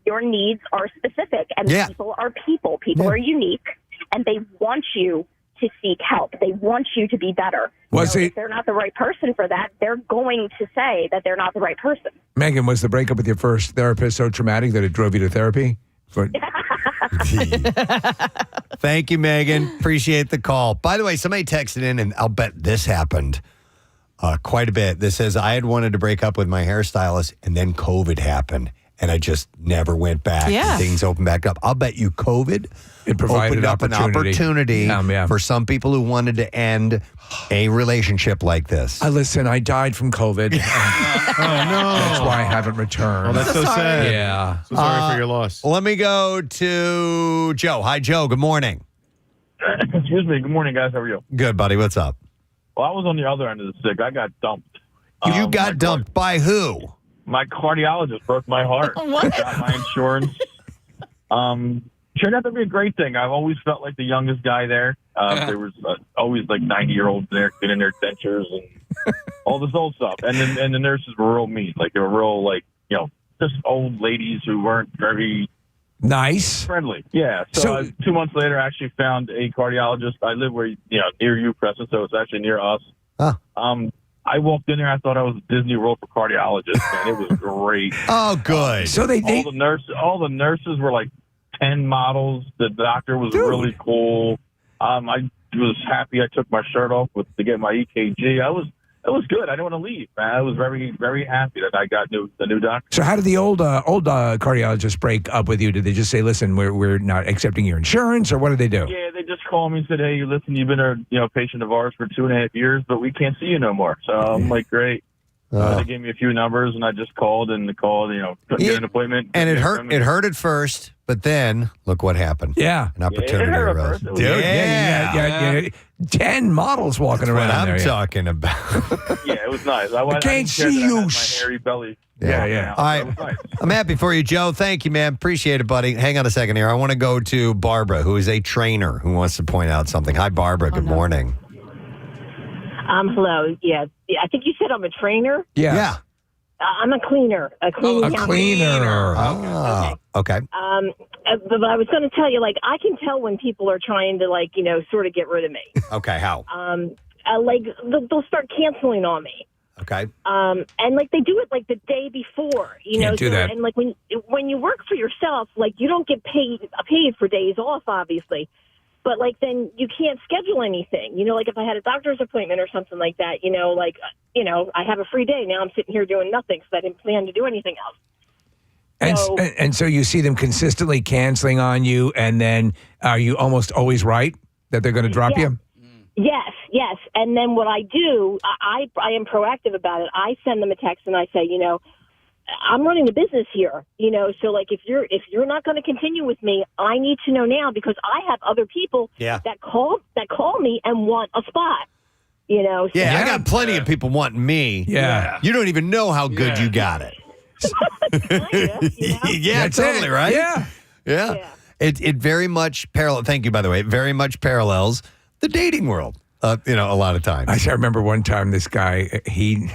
your needs are specific, and people are people. People are unique, and they want you to seek help. They want you to be better. If they're not the right person for that, they're going to say that they're not the right person. Megan, was the breakup with your first therapist so traumatic that it drove you to therapy? Thank you, Megan. Appreciate the call. By the way, somebody texted in, and I'll bet this happened quite a bit. This says, I had wanted to break up with my hairstylist, and then COVID happened, and I just never went back. Yeah. And things opened back up. I'll bet you COVID provided opened up an opportunity for some people who wanted to end a relationship like this. Listen, I died from COVID. Oh, no. That's why I haven't returned. Oh, that's so sad. Yeah. So sorry for your loss. Let me go to Joe. Hi, Joe. Good morning. Excuse me. Good morning, guys. How are you? Good, buddy. What's up? Well, I was on the other end of the stick. I got dumped. You got dumped by who? My cardiologist broke my heart. What? I got my insurance. Turned out to be a great thing. I've always felt like the youngest guy there. There was always like 90-year-olds there getting their dentures and all this old stuff. And the nurses were real mean. Like they were real just old ladies who weren't very nice, friendly. Yeah. So 2 months later, I actually found a cardiologist. I live near you, Preston, so it's actually near us. Huh. I walked in there. I thought I was at Disney World for cardiologists, and it was great. Oh, good. So all the nurses were like 10 models. The doctor was really cool. I was happy. I took my shirt off to get my EKG. It was good. I didn't want to leave, man. I was very, very happy that I got the new doctor. So how did the old cardiologist break up with you? Did they just say, listen, we're not accepting your insurance, or what did they do? Yeah, they just called me and said, hey, listen, you've been a patient of ours for 2.5 years, but we can't see you no more. So I'm like, great. They gave me a few numbers, and I just called, couldn't get an appointment. And it hurt at first, but then look what happened. Yeah. An opportunity arose. Dude, yeah. 10 models walking around what there. I'm talking about. Yeah, it was nice. I can't see you. My hairy belly. Yeah. All right. Nice. I'm happy for you, Joe. Thank you, man. Appreciate it, buddy. Hang on a second here. I want to go to Barbara, who is a trainer who wants to point out something. Hi, Barbara. Good morning. Hello. Yeah. I think you said I'm a trainer. Yeah. I'm a cleaner. A cleaner. Okay. But I was going to tell you, I can tell when people are trying to, sort of get rid of me. Okay. How? They'll start canceling on me. Okay. And they do it the day before. Can't do that. And when you work for yourself, you don't get paid for days off, obviously. But then you can't schedule anything. If I had a doctor's appointment or something like that, I have a free day. Now I'm sitting here doing nothing because I didn't plan to do anything else. And so you see them consistently canceling on you, and then are you almost always right that they're going to drop you? Yes. And then what I do, I am proactive about it. I send them a text and I say, I'm running a business here, so if you're not going to continue with me, I need to know now, because I have other people that call me and want a spot, So I got plenty of people wanting me. Yeah. You don't even know how good you got it. Yeah, That's totally, it. right? Yeah. It very much thank you, by the way. It very much parallels the dating world. A lot of times. I remember one time this guy,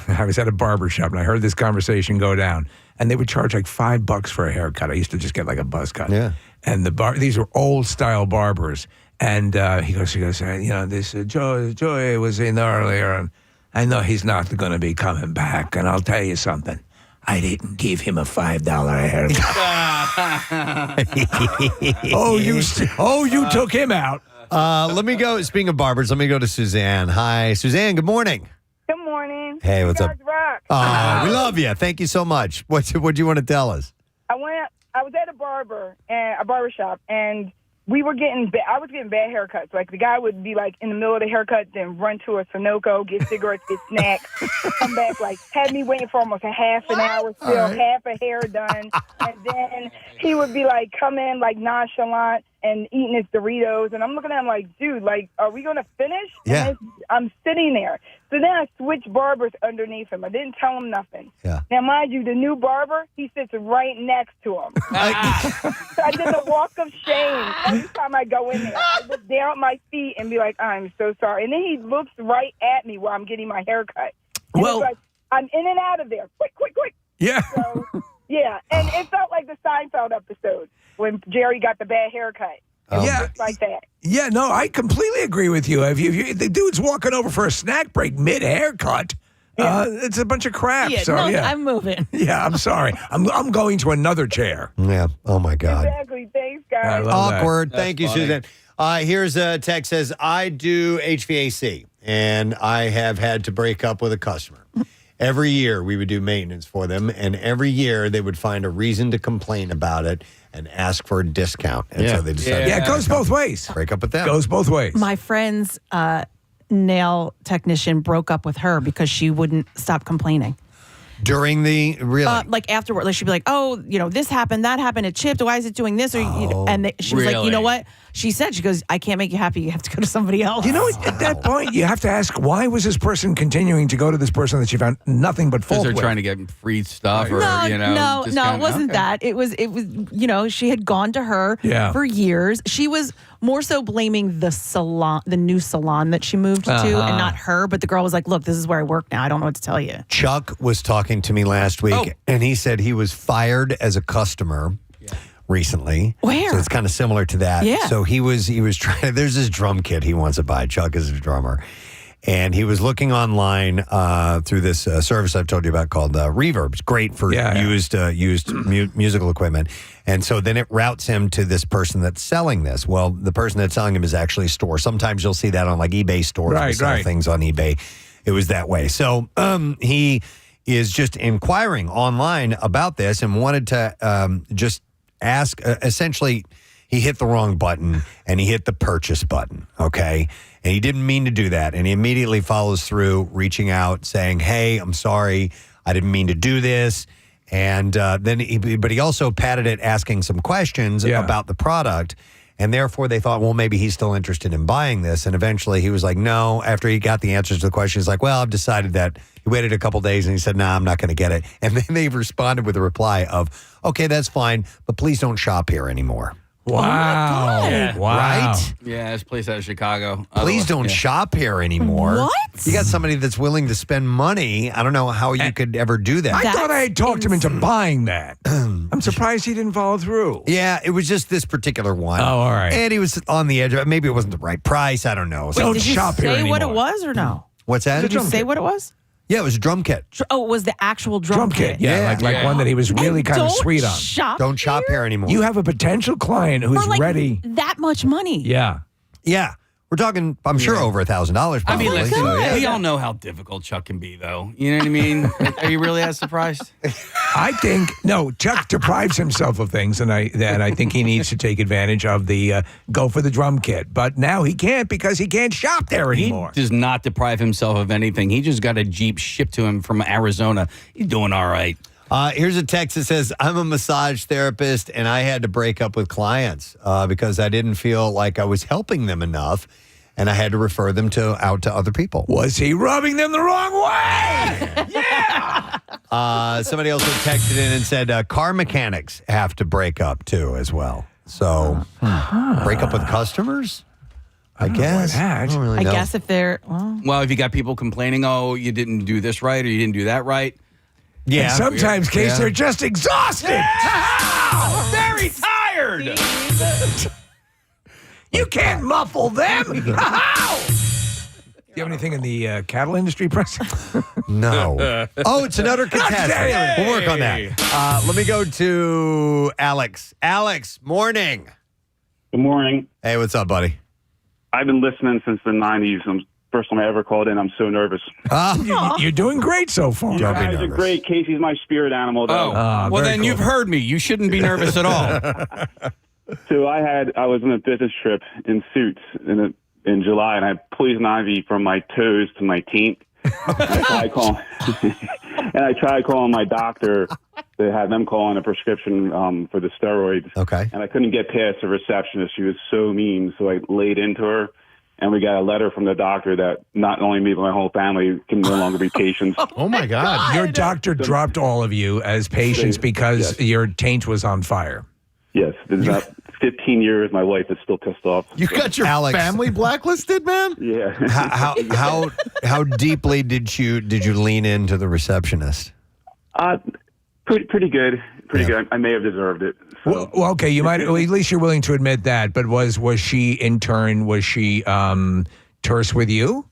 I was at a barber shop and I heard this conversation go down, and they would charge $5 for a haircut. I used to just get a buzz cut. Yeah. And these were old style barbers. And he goes, this Joey was in earlier, and I know he's not going to be coming back. And I'll tell you something. I didn't give him a $5 haircut. You took him out. Let me go. Speaking of barbers, let me go to Suzanne. Hi, Suzanne. Good morning. Good morning. Hey, what's you up? guys rock. Oh, we love you. Thank you so much. What do you want to tell us? I went I was at a barber shop, and I was getting bad haircuts. Like the guy would be like in the middle of the haircut, then run to a Sunoco, get cigarettes, get snacks, come back, like had me waiting for almost a half an hour, still half a hair done, and then he would be like come in like nonchalant and eating his Doritos, and I'm looking at him like, dude, like, are we gonna finish? Yeah. And I'm sitting there. So then I switched barbers underneath him. I didn't tell him nothing. Yeah. Now, mind you, the new barber, he sits right next to him. So I did the walk of shame every time I go in there. I look down at my feet and be like, I'm so sorry. And then he looks right at me while I'm getting my hair cut. And it's like, I'm in and out of there. Quick, quick, quick. Yeah. So, yeah. And it felt like the Seinfeld episode when Jerry got the bad haircut. Yeah. Just like that. Yeah, no, I completely agree with you. If the dude's walking over for a snack break mid-haircut, it's a bunch of crap. Yeah, so, no, yeah. I'm moving. Yeah, I'm sorry. I'm going to another chair. Yeah. Oh, my God. Exactly. Thanks, guys. I love that. Awkward. That's Thank you, funny. Susan. Here's a text says, I do HVAC, and I have had to break up with a customer. Every year we would do maintenance for them, and every year they would find a reason to complain about it and ask for a discount. And so they decided Yeah, it goes both ways. break up with them. Goes both ways. My friend's nail technician broke up with her because she wouldn't stop complaining. During the, really? Like afterward, like she'd be like, "Oh, this happened, that happened. It chipped. Why is it doing this?" Or and she was like, "You know what?" She said, "She goes, I can't make you happy. You have to go to somebody else." You know, at that point, you have to ask, why was this person continuing to go to this person that she found nothing but fault Because they're with? trying to get free stuff, or No, discount? it wasn't Okay. that. It was. She had gone to her for years. She was more so blaming the new salon that she moved to, and not her. But the girl was like, "Look, this is where I work now. I don't know what to tell you." Chuck was talking to me last week, and he said he was fired as a customer recently. Where? So it's kind of similar to that. Yeah. So he was trying. There's this drum kit he wants to buy. Chuck is a drummer, and he was looking online through this service I've told you about called Reverb. It's great for used musical equipment. And so then it routes him to this person that's selling this. Well, the person that's selling him is actually a store. Sometimes you'll see that on like eBay stores. Right, that sell right. things on eBay. It was that way. So he is just inquiring online about this and wanted to just ask. Essentially, he hit the wrong button and he hit the purchase button. Okay. And he didn't mean to do that. And he immediately follows through, reaching out, saying, "Hey, I'm sorry. I didn't mean to do this." And but he also patted it, asking some questions about the product. And therefore, they thought, well, maybe he's still interested in buying this. And eventually, he was like, no. After he got the answers to the questions, he's like, well, I've decided that. He waited a couple days and he said, I'm not going to get it. And then they responded with a reply of, okay, that's fine, but please don't shop here anymore. Wow. Yeah. Wow. Right? Yeah, this place out of Chicago. Please don't shop here anymore. What? You got somebody that's willing to spend money. I don't know how you could ever do that. I thought I had talked him into buying that. I'm surprised he didn't follow through. Yeah, it was just this particular one. Oh, all right. And he was on the edge of it. Maybe it wasn't the right price. I don't know. Wait, Don't did you shop here say what it anymore. was or no? What's that? Did you say what it was? Yeah, it was a drum kit. Oh, it was the actual drum kit. Yeah, like one that he was really kind of Don't sweet on. shop Don't shop here anymore. You have a potential client who's For like ready. that much money. Yeah. Yeah. We're talking, I'm sure, over $1,000. I Probably. mean, listen, God. we all know how difficult Chuck can be, though. You know what I mean? Are you really that surprised? I think no. Chuck deprives himself of things, and I think he needs to take advantage of the go for the drum kit. But now he can't because he can't shop there anymore. He does not deprive himself of anything. He just got a Jeep shipped to him from Arizona. He's doing all right. Here's a text that says, I'm a massage therapist, and I had to break up with clients because I didn't feel like I was helping them enough, and I had to refer them out to other people. Was he rubbing them the wrong way? Yeah. Somebody also texted in and said car mechanics have to break up too as well. So break up with customers? I guess. I don't really know. I guess if they're Well, if you got people complaining, oh, you didn't do this right or you didn't do that right. Yeah. And sometimes, Case, they're just exhausted. Very tired. You can't muffle them. Do you have anything in the cattle industry, Preston? No. Oh, it's another contestant. We'll work on that. Let me go to Alex. Alex, morning. Good morning. Hey, what's up, buddy? I've been listening since the 90s. I'm first time I ever called in. I'm so nervous. You're doing great so far. You guys are great. Casey's my spirit animal, though. Well, then you've heard me. You shouldn't be nervous at all. So I was on a business trip in suits in July, and I had poison ivy from my toes to my taint. I tried calling my doctor to have them call on a prescription for the steroids. Okay. And I couldn't get past the receptionist. She was so mean. So I laid into her, and we got a letter from the doctor that not only me, but my whole family can no longer be patients. Oh, my God. Your doctor dropped all of you as patients because your taint was on fire. Yes. There's about 15 years. My wife is still pissed off. You got your family blacklisted, man? Yeah. How deeply did you lean into the receptionist? Pretty good. Pretty good. I may have deserved it. So. Well, okay, you might. Well, at least you're willing to admit that. But was she in turn? Was she terse with you?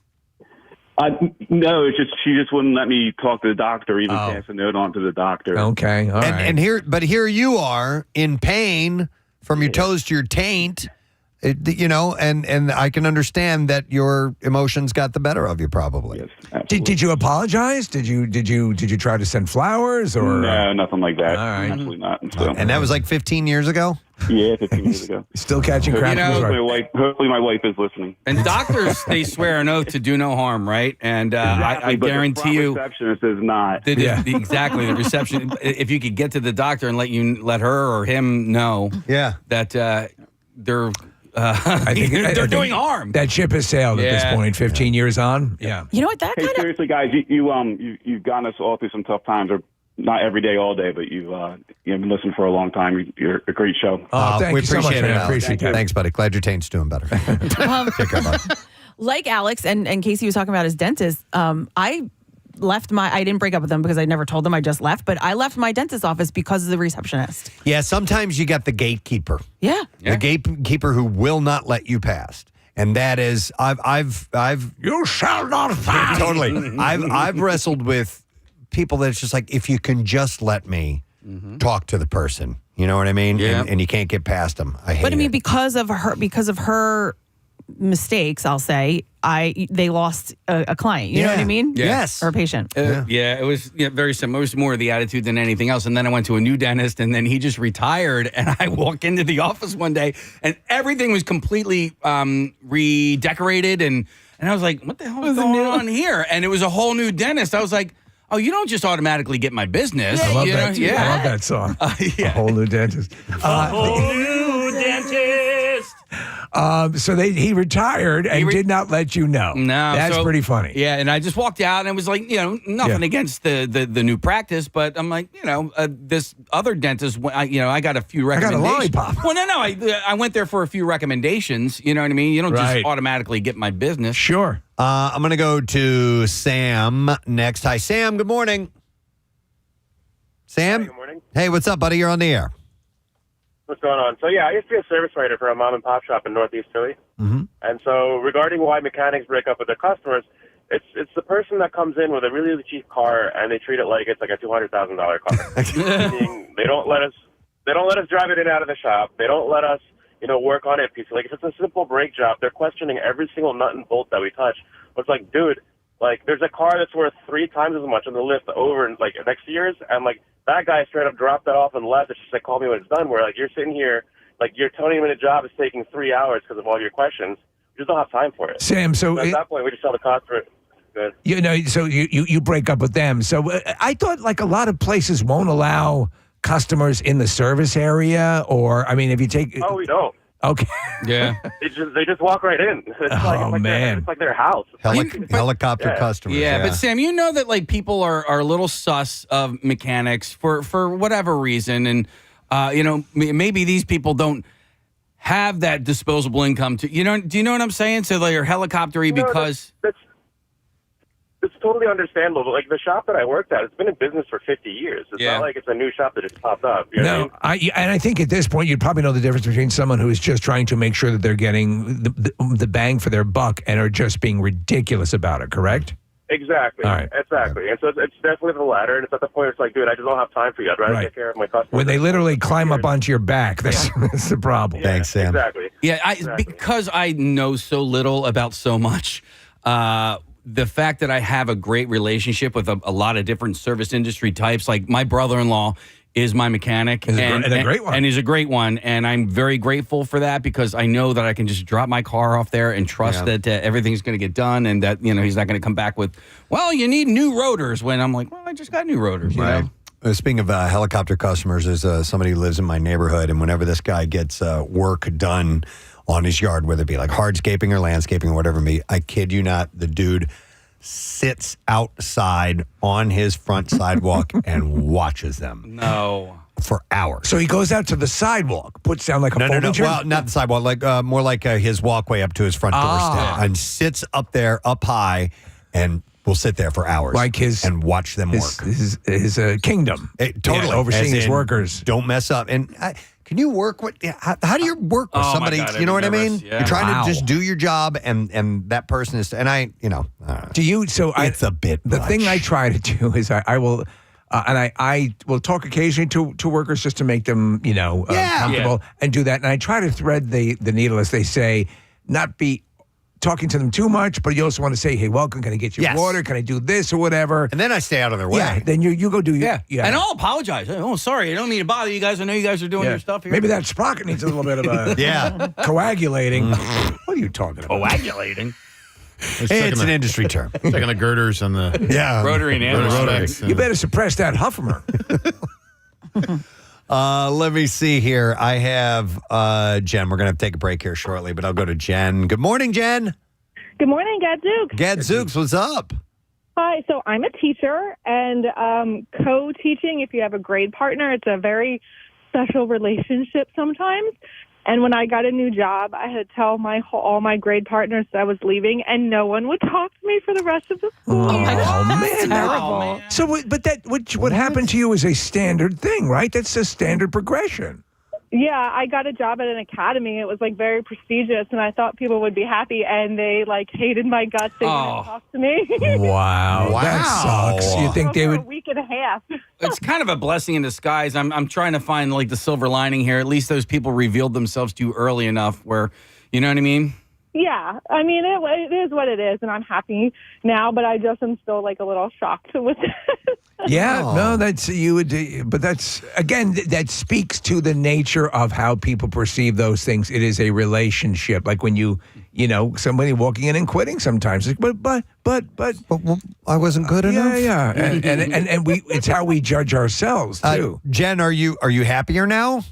No, it's just she just wouldn't let me talk to the doctor, even pass a note on to the doctor. Okay, all right. And here you are in pain from your toes to your taint. And I can understand that your emotions got the better of you, probably. Yes, did you apologize? Did you try to send flowers or no, nothing like that? All right. Absolutely not. So. And that was like 15 years ago? Yeah, 15 years ago. Still catching crap. Hopefully my wife is listening. And doctors, they swear an oath to do no harm, right? And I guarantee you, the receptionist is not. Exactly, the reception. If you could get to the doctor and let her or him know, that they're. I think they're doing harm. That ship has sailed at this point. 15 years on. Yeah. You know what? That hey, seriously, guys, you've gotten us all through some tough times. Or not every day, all day, but you've been listening for a long time. You're a great show. Thank we you so much, appreciate it. man. Alex. Appreciate that. Thanks, buddy. Glad your taint's doing better. Take care, bud. Like Alex and Casey was talking about his dentist, I didn't break up with them because I never told them, I just left, but I left my dentist's office because of the receptionist. Yeah, sometimes you got the gatekeeper. Yeah. The gatekeeper who will not let you past. And that is, I've you shall not pass. Totally. I've wrestled with people that's just like, if you can just let me talk to the person, you know what I mean? Yeah. And you can't get past them. I hate But I mean, it. because of her mistakes, I'll say, they lost a client. You know what I mean? Yeah. Yes. Or a patient. Yeah, it was very similar. It was more of the attitude than anything else. And then I went to a new dentist, and then he just retired. And I walk into the office one day, and everything was completely redecorated. And I was like, what the hell is going on here? And it was a whole new dentist. I was like, oh, you don't just automatically get my business. I love you that. know? I love that song. A whole new dentist. A whole new dentist. So he retired and did not let you know. No, that's so- pretty funny. Yeah, and I just walked out and it was like, nothing against the new practice, but I'm like, this other dentist, I got a few I got a recommendations. lollipop. Well, no, I went there for a few recommendations. You know what I mean? You don't Right. just automatically get my business. Sure. I'm going to go to Sam next. Hi, Sam. Good morning. Sam? Hi, good morning. Hey, what's up, buddy? You're on the air. What's going on? So, I used to be a service writer for a mom and pop shop in Northeast Philly. Mm-hmm. And so regarding why mechanics break up with their customers, it's the person that comes in with a really, really cheap car and they treat it like it's like a $200,000 car. Meaning they don't let us drive it in and out of the shop. They don't let us, work on it piece. Like if it's a simple brake job, they're questioning every single nut and bolt that we touch. But it's like, dude, like there's a car that's worth 3 times as much on the list over in like next to yours, and like that guy straight up dropped that off and left. It's just like, call me when it's done. Where like you're sitting here, like your 20-minute job is taking 3 hours because of all your questions. We just don't have time for it. Sam, so at that point, we just sell the cost for it. Good. So you break up with them. So I thought like a lot of places won't allow customers in the service area, or I mean, if you take. Oh, we don't. Okay. Yeah. They just walk right in. It's like their house. Helicopter customers. Yeah, but Sam, you know that like people are a little sus of mechanics for whatever reason, and maybe these people don't have that disposable income to do you know what I'm saying? So they're helicoptery because it's totally understandable. But like the shop that I worked at, it's been in business for 50 years. It's not like it's a new shop that just popped up. You know what I mean? And I think at this point you'd probably know the difference between someone who is just trying to make sure that they're getting the bang for their buck and are just being ridiculous about it. Correct? Exactly. All right. Exactly. And so it's definitely the latter. And it's at the point it's like, dude, I just don't have time for you. I'd rather take care of my customers. When they literally climb up onto your back, that's the problem. Thanks, Sam. Exactly. because I know so little about so much. The fact that I have a great relationship with a lot of different service industry types, like my brother-in-law is my mechanic. And a great one. And he's a great one. And I'm very grateful for that because I know that I can just drop my car off there and trust that everything's going to get done and that, he's not going to come back with, well, you need new rotors when I'm like, well, I just got new rotors. You know? Speaking of helicopter customers, there's somebody who lives in my neighborhood, and whenever this guy gets work done on his yard, whether it be like hardscaping or landscaping or whatever it may be, I kid you not, the dude sits outside on his front sidewalk and watches them. No. For hours. So he goes out to the sidewalk, puts down like a folding chair? Well, not the sidewalk, like more like his walkway up to his front doorstep, and sits up there, up high, and will sit there for hours, like and watch them work. His kingdom, totally overseeing his workers. Don't mess up. And can you work with? How do you work with somebody? God, You know what nervous. I mean? Yeah. You're trying to just do your job, and that person is. And I, do you? So it's a bit. The much. thing I try to do is I will. And I will talk occasionally to workers just to make them, comfortable and do that. And I try to thread the needle, as they say, not be talking to them too much, but you also want to say, hey, welcome, can I get you water? Can I do this or whatever? And then I stay out of their way. Yeah, then you go do your... Yeah. And I'll apologize. Oh, sorry, I don't mean to bother you guys. I know you guys are doing your stuff here. Maybe that sprocket needs a little bit of a... coagulating. What are you talking about? Coagulating? It's an industry term. Checking the girders on the rotary and rotary. You better suppress that Huffermer. Let me see here. I have Jen. We're going to have to take a break here shortly, but I'll go to Jen. Good morning, Jen. Good morning, Gadzooks. Gadzooks, what's up? Hi. So I'm a teacher and co-teaching. If you have a grade partner, it's a very special relationship sometimes. And when I got a new job, I had to tell all my grade partners that I was leaving, and no one would talk to me for the rest of the school year. Man, terrible. So, but what happened to you is a standard thing, right? That's a standard progression. Yeah, I got a job at an academy. It was like very prestigious, and I thought people would be happy, and they like hated my guts. They didn't talk to me. Wow, that sucks. You think they For would? a week and a half. It's kind of a blessing in disguise. I'm trying to find like the silver lining here. At least those people revealed themselves to you early enough where, you know what I mean? Yeah, I mean, it is what it is, and I'm happy now, but I just am still like a little shocked with it. Yeah, no, that's you would, but that's again that speaks to the nature of how people perceive those things. It is a relationship, like when somebody walking in and quitting sometimes. Like, but I wasn't good enough. Yeah, and we it's how we judge ourselves too. Jen, are you happier now?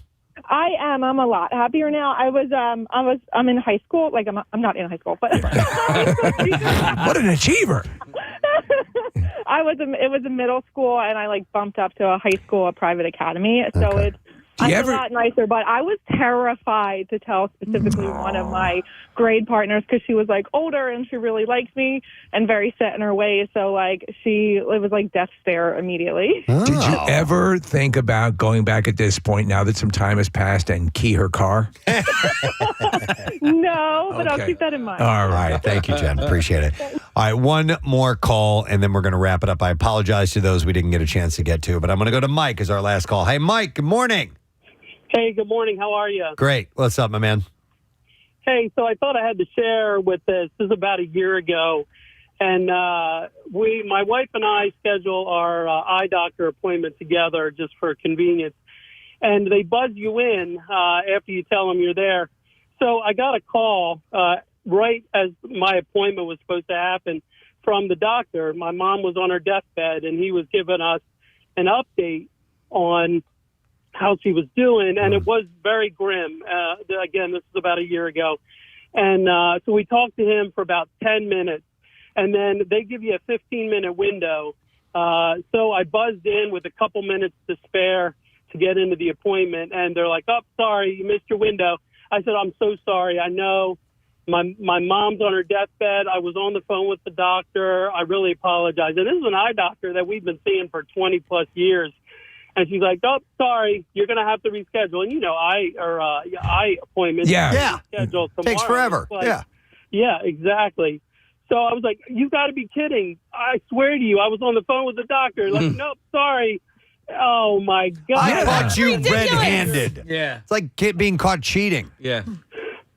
I am. I'm a lot happier now. I'm in high school. Like I'm not in high school, but what an achiever. It was a middle school, and I like bumped up to a high school, a private academy. So I'm a lot nicer, but I was terrified to tell specifically one of my grade partners because she was like older and she really liked me and very set in her ways. So like it was like death stare immediately. Did you ever think about going back at this point now that some time has passed and key her car? No, but Okay. I'll keep that in mind. All right. Thank you, Jen. Appreciate it. All right. One more call, and then we're going to wrap it up. I apologize to those we didn't get a chance to get to, but I'm going to go to Mike as our last call. Hey, Mike. Good morning. Hey, good morning. How are you? Great. What's up, my man? Hey, so I thought I had to share with this. This is about a year ago. And my wife and I schedule our eye doctor appointment together just for convenience. And they buzz you in after you tell them you're there. So I got a call right as my appointment was supposed to happen from the doctor. My mom was on her deathbed, and he was giving us an update on how she was doing, and it was very grim. Again, this was about a year ago. And so we talked to him for about 10 minutes, and then they give you a 15-minute window. So I buzzed in with a couple minutes to spare to get into the appointment, and they're like, oh, sorry, you missed your window. I said, I'm so sorry. I know my mom's on her deathbed. I was on the phone with the doctor. I really apologize. And this is an eye doctor that we've been seeing for 20-plus years. And she's like, oh, sorry, you're going to have to reschedule. And, eye appointments. Yeah. Schedule tomorrow. Takes forever. Like, yeah, exactly. So I was like, you got to be kidding. I swear to you, I was on the phone with the doctor. Like, nope, sorry. Oh, my God. I caught you red-handed. Yeah. It's like being caught cheating. Yeah.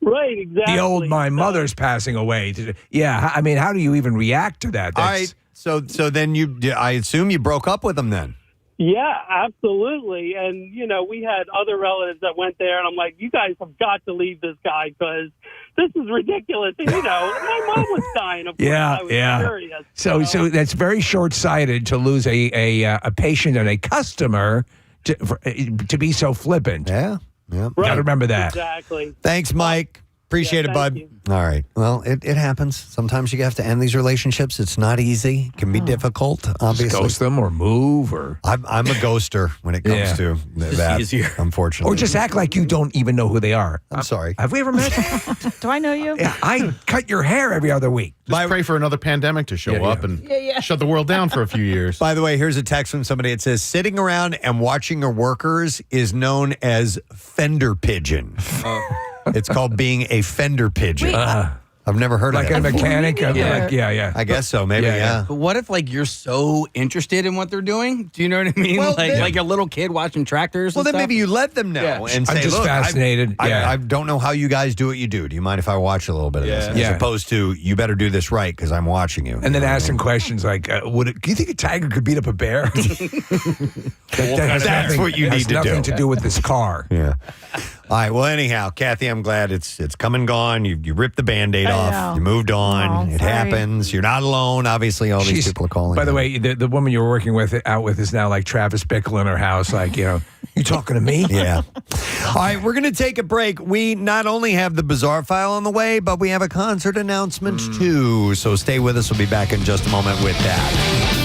Right, exactly. The old my mother's passing away. Yeah, I mean, how do you even react to that? All right. So then I assume you broke up with him then. Yeah, absolutely. And, we had other relatives that went there, and I'm like, you guys have got to leave this guy because this is ridiculous. And, my mom was dying. Of course, I was furious. So that's very short-sighted to lose a patient and a customer to be so flippant. Yeah. Got to remember that. Exactly. Thanks, Mike. Appreciate it, bud. you. All right. Well, it happens. Sometimes you have to end these relationships. It's not easy. It can be difficult, obviously. Just ghost them or move or... I'm a ghoster when it comes to that, easier. unfortunately. Or just act like you don't even know who they are. I'm sorry. Have we ever met? Do I know you? Yeah, I cut your hair every other week. Just pray for another pandemic to show up and shut the world down for a few years. By the way, here's a text from somebody. It says, sitting around and watching your workers is known as fender pigeon. It's called being a fender pigeon. I've never heard like of that. Like a mechanic? Yeah. I guess so. Maybe, yeah. But what if, you're so interested in what they're doing? Do you know what I mean? Well, like a little kid watching tractors Well, and then stuff? maybe you let them know and say, I'm just look, fascinated. I don't know how you guys do what you do. Do you mind if I watch a little bit of this? As opposed to, you better do this right because I'm watching you. And then asking questions like, do you think a tiger could beat up a bear? That's what you need to do. Nothing to do with this car. Yeah. All right. Well, anyhow, Kathy, I'm glad it's come and gone. You ripped the Band-Aid off. You moved on. It happens. You're not alone. Obviously, all these people are calling. By the way, the woman you were working out with is now like Travis Bickle in her house. Like, you talking to me? Yeah. All right. We're going to take a break. We not only have the Bizarre File on the way, but we have a concert announcement too. So stay with us. We'll be back in just a moment with that.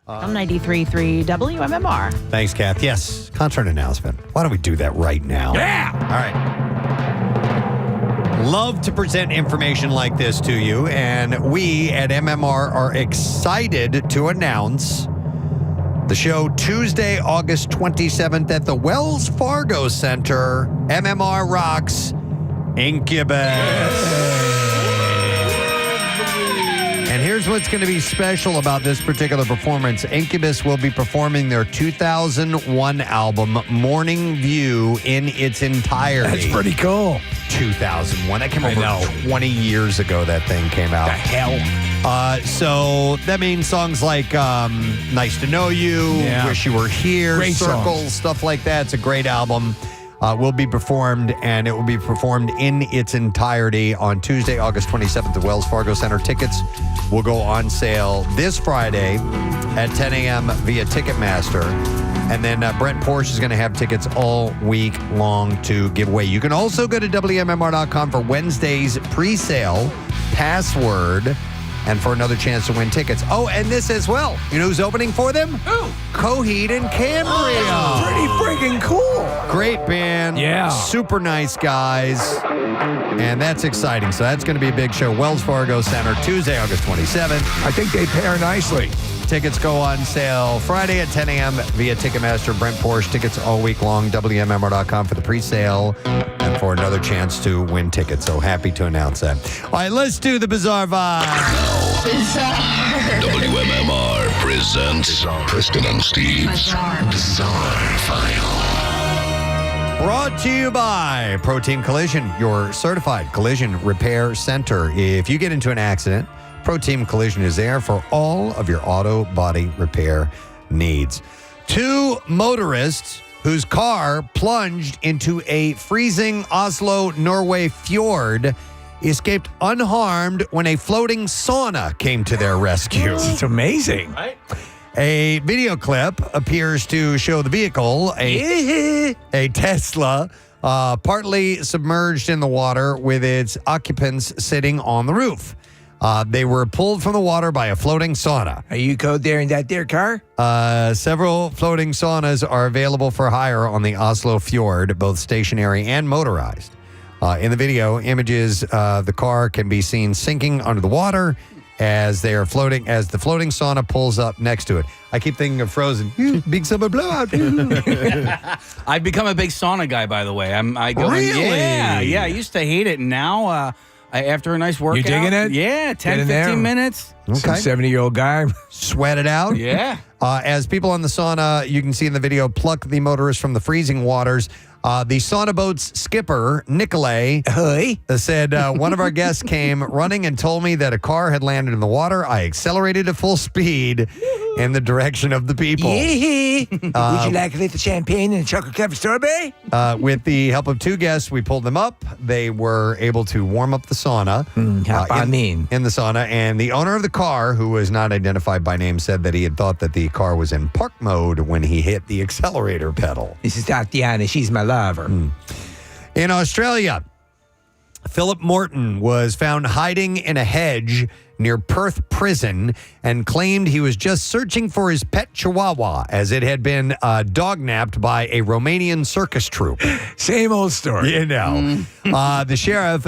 I'm 93.3 WMMR. Thanks, Kath. Yes, concert announcement. Why don't we do that right now? Yeah. All right. Love to present information like this to you, and we at MMR are excited to announce the show Tuesday, August 27th at the Wells Fargo Center. MMR rocks Incubus. And here's what's going to be special about this particular performance. Incubus will be performing their 2001 album, Morning View, in its entirety. That's pretty cool. 2001. That came over 20 years ago, that thing came out. The hell? So that means songs like Nice to Know You, Wish You Were Here, Great Circles, songs. stuff like that. It's a great album. Will be performed, and it will be performed in its entirety on Tuesday, August 27th at Wells Fargo Center. Tickets will go on sale this Friday at 10 a.m. via Ticketmaster. And then Brent Porsche is going to have tickets all week long to give away. You can also go to WMMR.com for Wednesday's pre-sale password and for another chance to win tickets. Oh, and this as well. You know who's opening for them? Who? Coheed and Cambria. Oh, pretty freaking cool. Great band. Yeah. Super nice guys. And that's exciting. So that's going to be a big show. Wells Fargo Center, Tuesday, August 27th. I think they pair nicely. Tickets go on sale Friday at 10 a.m. via Ticketmaster. Brent Porsche. Tickets all week long. WMMR.com for the pre-sale and for another chance to win tickets. So happy to announce that. All right, let's do the Bizarre Vibe. WMMR presents Preston and Steve's Bizarre File. Brought to you by Pro Team Collision, your certified collision repair center. If you get into an accident, Pro Team Collision is there for all of your auto body repair needs. Two motorists whose car plunged into a freezing Oslo, Norway fjord escaped unharmed when a floating sauna came to their rescue. It's amazing. Right? A video clip appears to show the vehicle, a Tesla, partly submerged in the water with its occupants sitting on the roof. They were pulled from the water by a floating sauna. Are you go there in that there car? Several floating saunas are available for hire on the Oslo fjord, both stationary and motorized. In the video, images the car can be seen sinking under the water as they are floating, as the floating sauna pulls up next to it. I keep thinking of Frozen. Big summer blowout. I've become a big sauna guy, by the way. I go Really? Yeah. I used to hate it, and now After a nice workout. You digging it? Yeah, 10, 15 minutes. Some 70-year-old guy. Sweat it out. Yeah. As people in the sauna, you can see in the video, pluck the motorist from the freezing waters. The sauna boat's skipper, Nicolay, said, one of our guests came running and told me that a car had landed in the water. I accelerated at full speed in the direction of the people. Would you like a little champagne and a chocolate-covered strawberry? With the help of 2 guests, we pulled them up. They were able to warm up the sauna. In the sauna. And the owner of the car, who was not identified by name, said that he had thought that the car was in park mode when he hit the accelerator pedal. This is Tatiana. She's my lover. In Australia, Philip Morton was found hiding in a hedge near Perth Prison and claimed he was just searching for his pet chihuahua as it had been dog-napped by a Romanian circus troupe. Same old story. You know. The sheriff,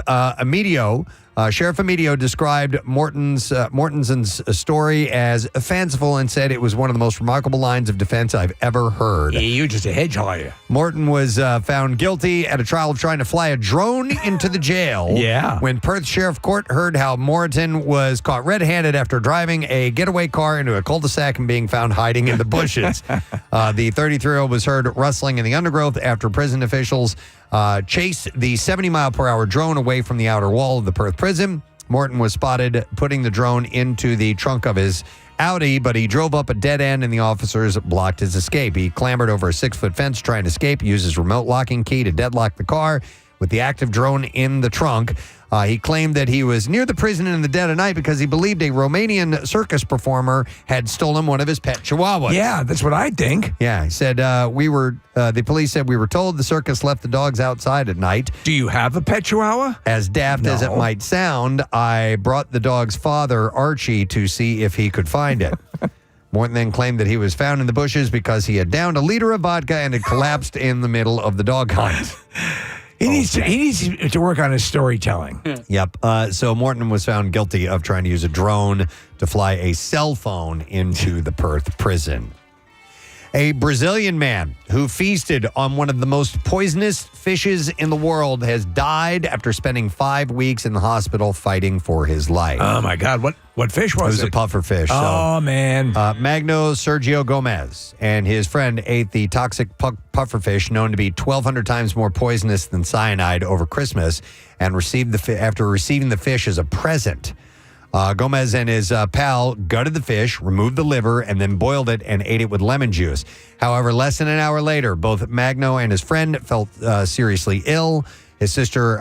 Sheriff Amidio described Morton's story as fanciful and said it was one of the most remarkable lines of defense I've ever heard. Yeah, you're just a hedge hogger. Morton was found guilty at a trial of trying to fly a drone into the jail. Yeah. When Perth Sheriff Court heard how Morton was caught red-handed after driving a getaway car into a cul-de-sac and being found hiding in the bushes. The 33-year-old was heard rustling in the undergrowth after prison officials chased the 70-mile-per-hour drone away from the outer wall of the Perth prison. Morton was spotted putting the drone into the trunk of his Audi, but he drove up a dead end and the officers blocked his escape. He clambered over a 6-foot fence trying to escape, used his remote locking key to deadlock the car with the active drone in the trunk. He claimed that he was near the prison in the dead of night because he believed a Romanian circus performer had stolen one of his pet chihuahuas. Yeah, that's what I think. Yeah, he said, the police said we were told the circus left the dogs outside at night. Do you have a pet chihuahua? As daft as it might sound, I brought the dog's father, Archie, to see if he could find it. Morton then claimed that he was found in the bushes because he had downed a liter of vodka and had collapsed in the middle of the dog hunt. He needs to work on his storytelling. Yep. So Morton was found guilty of trying to use a drone to fly a cell phone into the Perth prison. A Brazilian man who feasted on one of the most poisonous fishes in the world has died after spending 5 weeks in the hospital fighting for his life. Oh, my God. What fish was it? It was a puffer fish. Oh, man. Magno Sergio Gomez and his friend ate the toxic puffer fish known to be 1,200 times more poisonous than cyanide over Christmas and after receiving the fish as a present. Gomez and his pal gutted the fish, removed the liver, and then boiled it and ate it with lemon juice. However, less than an hour later, both Magno and his friend felt seriously ill. His sister,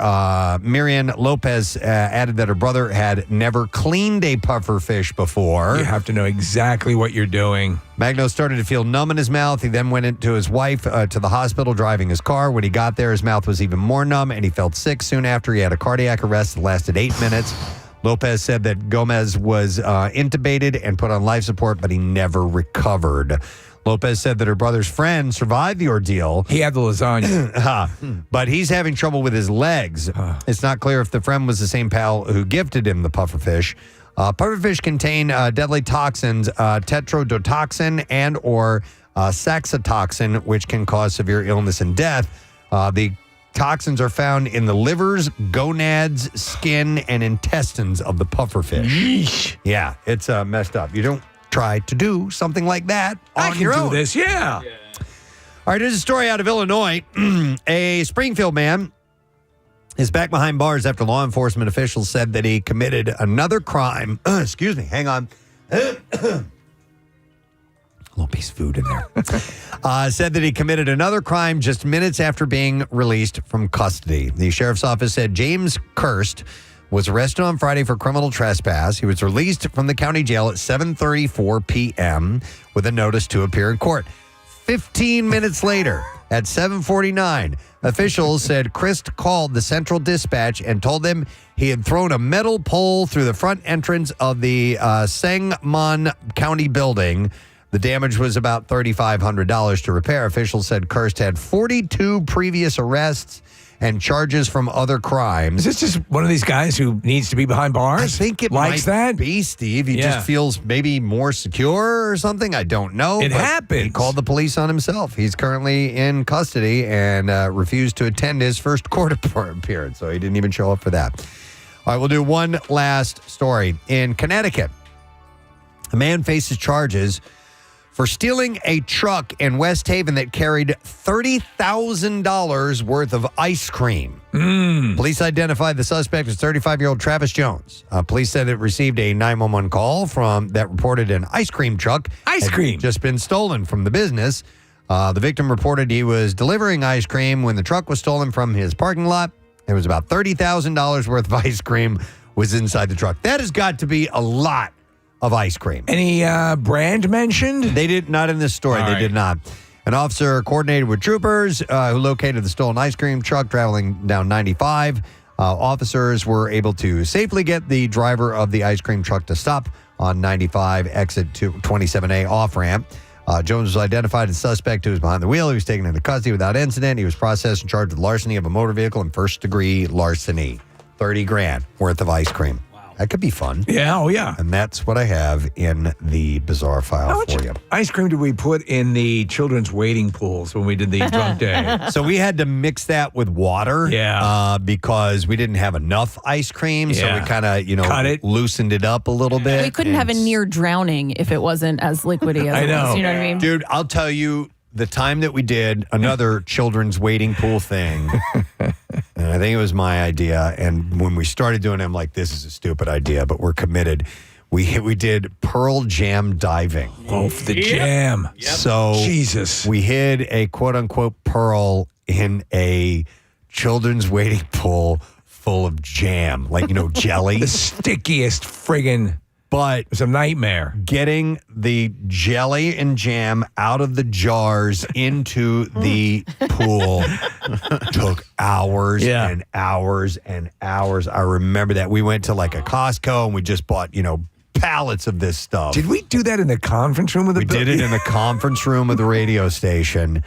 Miriam Lopez, added that her brother had never cleaned a puffer fish before. You have to know exactly what you're doing. Magno started to feel numb in his mouth. He then went into his wife to the hospital driving his car. When he got there, his mouth was even more numb, and he felt sick. Soon after, he had a cardiac arrest that lasted 8 minutes. Lopez said that Gomez was intubated and put on life support, but he never recovered. Lopez said that her brother's friend survived the ordeal. He had the lasagna. But he's having trouble with his legs. It's not clear if the friend was the same pal who gifted him the pufferfish. Pufferfish contain deadly toxins, tetrodotoxin and or saxitoxin, which can cause severe illness and death. The toxins are found in the livers, gonads, skin, and intestines of the pufferfish. Yeesh. Yeah, it's messed up. You don't try to do something like that on your own. I can do this, yeah. All right, here's a story out of Illinois. A Springfield man is back behind bars after law enforcement officials said that he committed another crime. Excuse me, hang on. A little piece of food in there. Said that he committed another crime just minutes after being released from custody. The sheriff's office said James Kirst was arrested on Friday for criminal trespass. He was released from the county jail at 7:34 p.m. with a notice to appear in court. 15 minutes later, at 7:49, officials said Kirst called the Central Dispatch and told them he had thrown a metal pole through the front entrance of the Sangamon County building. The damage was about $3,500 to repair. Officials said Kirst had 42 previous arrests and charges from other crimes. Is this just one of these guys who needs to be behind bars? I think it likes might that? be, Steve. He just feels maybe more secure or something. I don't know. It but happens. He called the police on himself. He's currently in custody and refused to attend his first court appearance, so he didn't even show up for that. All right, we'll do one last story. In Connecticut, a man faces charges for stealing a truck in West Haven that carried $30,000 worth of ice cream. Police identified the suspect as 35-year-old Travis Jones. Police said it received a 911 call that reported an ice cream truck had just been stolen from the business. The victim reported he was delivering ice cream when the truck was stolen from his parking lot. There was about $30,000 worth of ice cream was inside the truck. That has got to be a lot of ice cream. Any brand mentioned? They did not in this story. They did not. An officer coordinated with troopers who located the stolen ice cream truck traveling down 95. Officers were able to safely get the driver of the ice cream truck to stop on 95 exit to 27A off ramp. Jones was identified as suspect who was behind the wheel. He was taken into custody without incident. He was processed and charged with larceny of a motor vehicle and first-degree larceny. $30,000 worth of ice cream. That could be fun. Yeah, oh yeah. And that's what I have in the bizarre file for you. Ice cream did we put in the children's wading pools when we did the drunk day? So we had to mix that with water. Because we didn't have enough ice cream. So we kind of, Cut it. loosened it up a little bit. We couldn't have a near drowning if it wasn't as liquidy as it was. You know what I mean? Dude, I'll tell you, the time that we did another children's wading pool thing, and I think it was my idea, and when we started doing it, I'm like, this is a stupid idea, but we're committed. We did pearl jam diving. Oh, for the jam. So Jesus. We hid a quote-unquote pearl in a children's wading pool full of jam, like, jelly. The stickiest friggin'. But it was a nightmare. Getting the jelly and jam out of the jars into the pool took hours and hours and hours. I remember that. We went to like a Costco and we just bought, pallets of this stuff. Did we do that in the conference room of the building? We did it in the conference room of the radio station.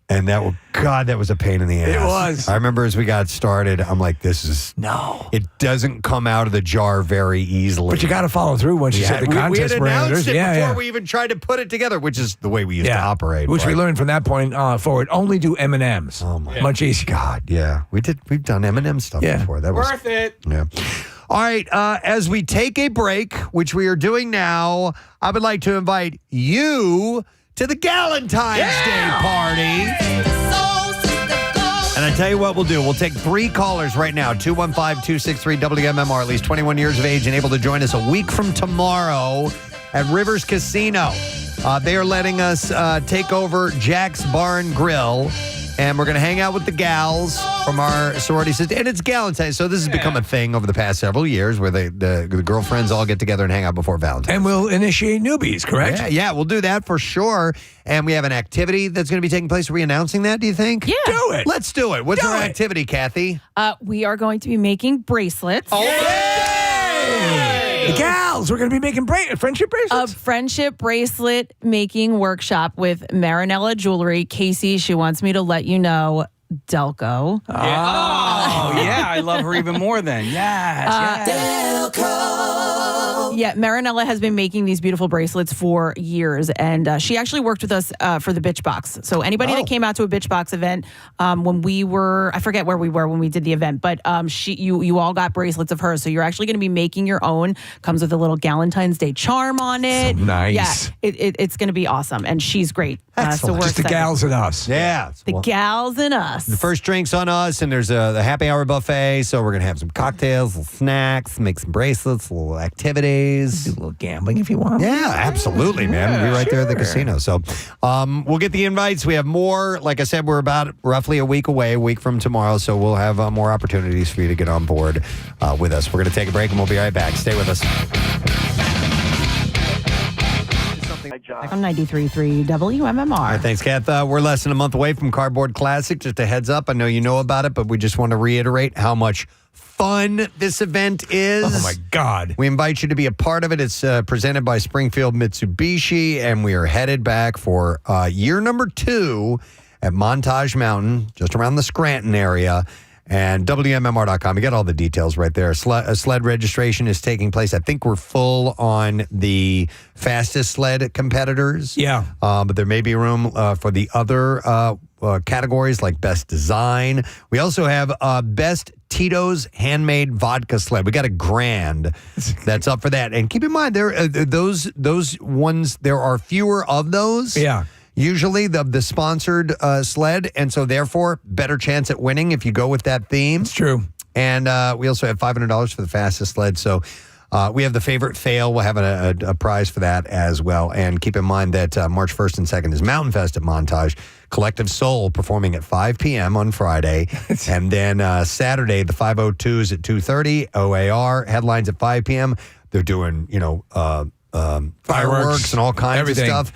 And that was a pain in the ass. It was. I remember as we got started, I'm like, it doesn't come out of the jar very easily. But you got to follow through once you set the contest we had announced parameters. it before we even tried to put it together, which is the way we used to operate. Which we learned from that point forward. Only do M&Ms. Oh my Much easier. God, yeah. We've done M&M stuff before. That was worth it. Yeah. All right, as we take a break, which we are doing now, I would like to invite you to the Galentine's Day party. And I tell you what we'll do. We'll take 3 callers right now, 215-263-WMMR, at least 21 years of age and able to join us a week from tomorrow at Rivers Casino. They are letting us take over Jack's Bar and Grill. And we're going to hang out with the gals from our sorority system. And it's Galentine's, so this has become a thing over the past several years where the girlfriends all get together and hang out before Valentine's. And we'll initiate newbies, correct? Yeah, we'll do that for sure. And we have an activity that's going to be taking place. Are we announcing that, do you think? Yeah. Do it. Let's do it. What's our activity, Kathy? We are going to be making bracelets. The gals, we're going to be making friendship bracelets. A friendship bracelet making workshop with Marinella Jewelry. Casey, she wants me to let you know, Delco. I love her even more then. Yes. Yeah, Marinella has been making these beautiful bracelets for years, and she actually worked with us for the Bitch Box. So anybody that came out to a Bitch Box event when we were, I forget where we were when we did the event, but you all got bracelets of hers. So you're actually going to be making your own. Comes with a little Galentine's Day charm on it. So nice. Yeah, it's going to be awesome, and she's great. Excellent. So we're Just the excited. gals and us. Yeah. The gals and us. The first drink's on us, and there's the happy hour buffet. So we're going to have some cocktails, little snacks, make some bracelets, little activities. Do a little gambling if you want. Yeah, absolutely, man. We'll be right there at the casino. So we'll get the invites. We have more. Like I said, we're about roughly a week away, a week from tomorrow. So we'll have more opportunities for you to get on board with us. We're going to take a break, and we'll be right back. Stay with us. On 93.3 WMMR. All right, thanks, Kath. We're less than a month away from Cardboard Classic. Just a heads up. I know you know about it, but we just want to reiterate how much fun this event is. Oh, my God. We invite you to be a part of it. It's presented by Springfield Mitsubishi, and we are headed back for year number 2 at Montage Mountain, just around the Scranton area. And WMMR.com. You get all the details right there. Sled registration is taking place. I think we're full on the fastest sled competitors. Yeah. But there may be room for the other categories like best design. We also have best Tito's handmade vodka sled. We got $1,000 that's up for that. And keep in mind, there those ones. There are fewer of those. Yeah. Usually the sponsored sled, and so therefore better chance at winning if you go with that theme. It's true. And we also have $500 for the fastest sled. So we have the favorite fail. We'll have a prize for that as well. And keep in mind that March 1st and 2nd is Mountain Fest at Montage. Collective Soul performing at 5 p.m. on Friday. And then Saturday, the 502s at 2:30. OAR headlines at 5 p.m. They're doing, fireworks and all kinds of stuff.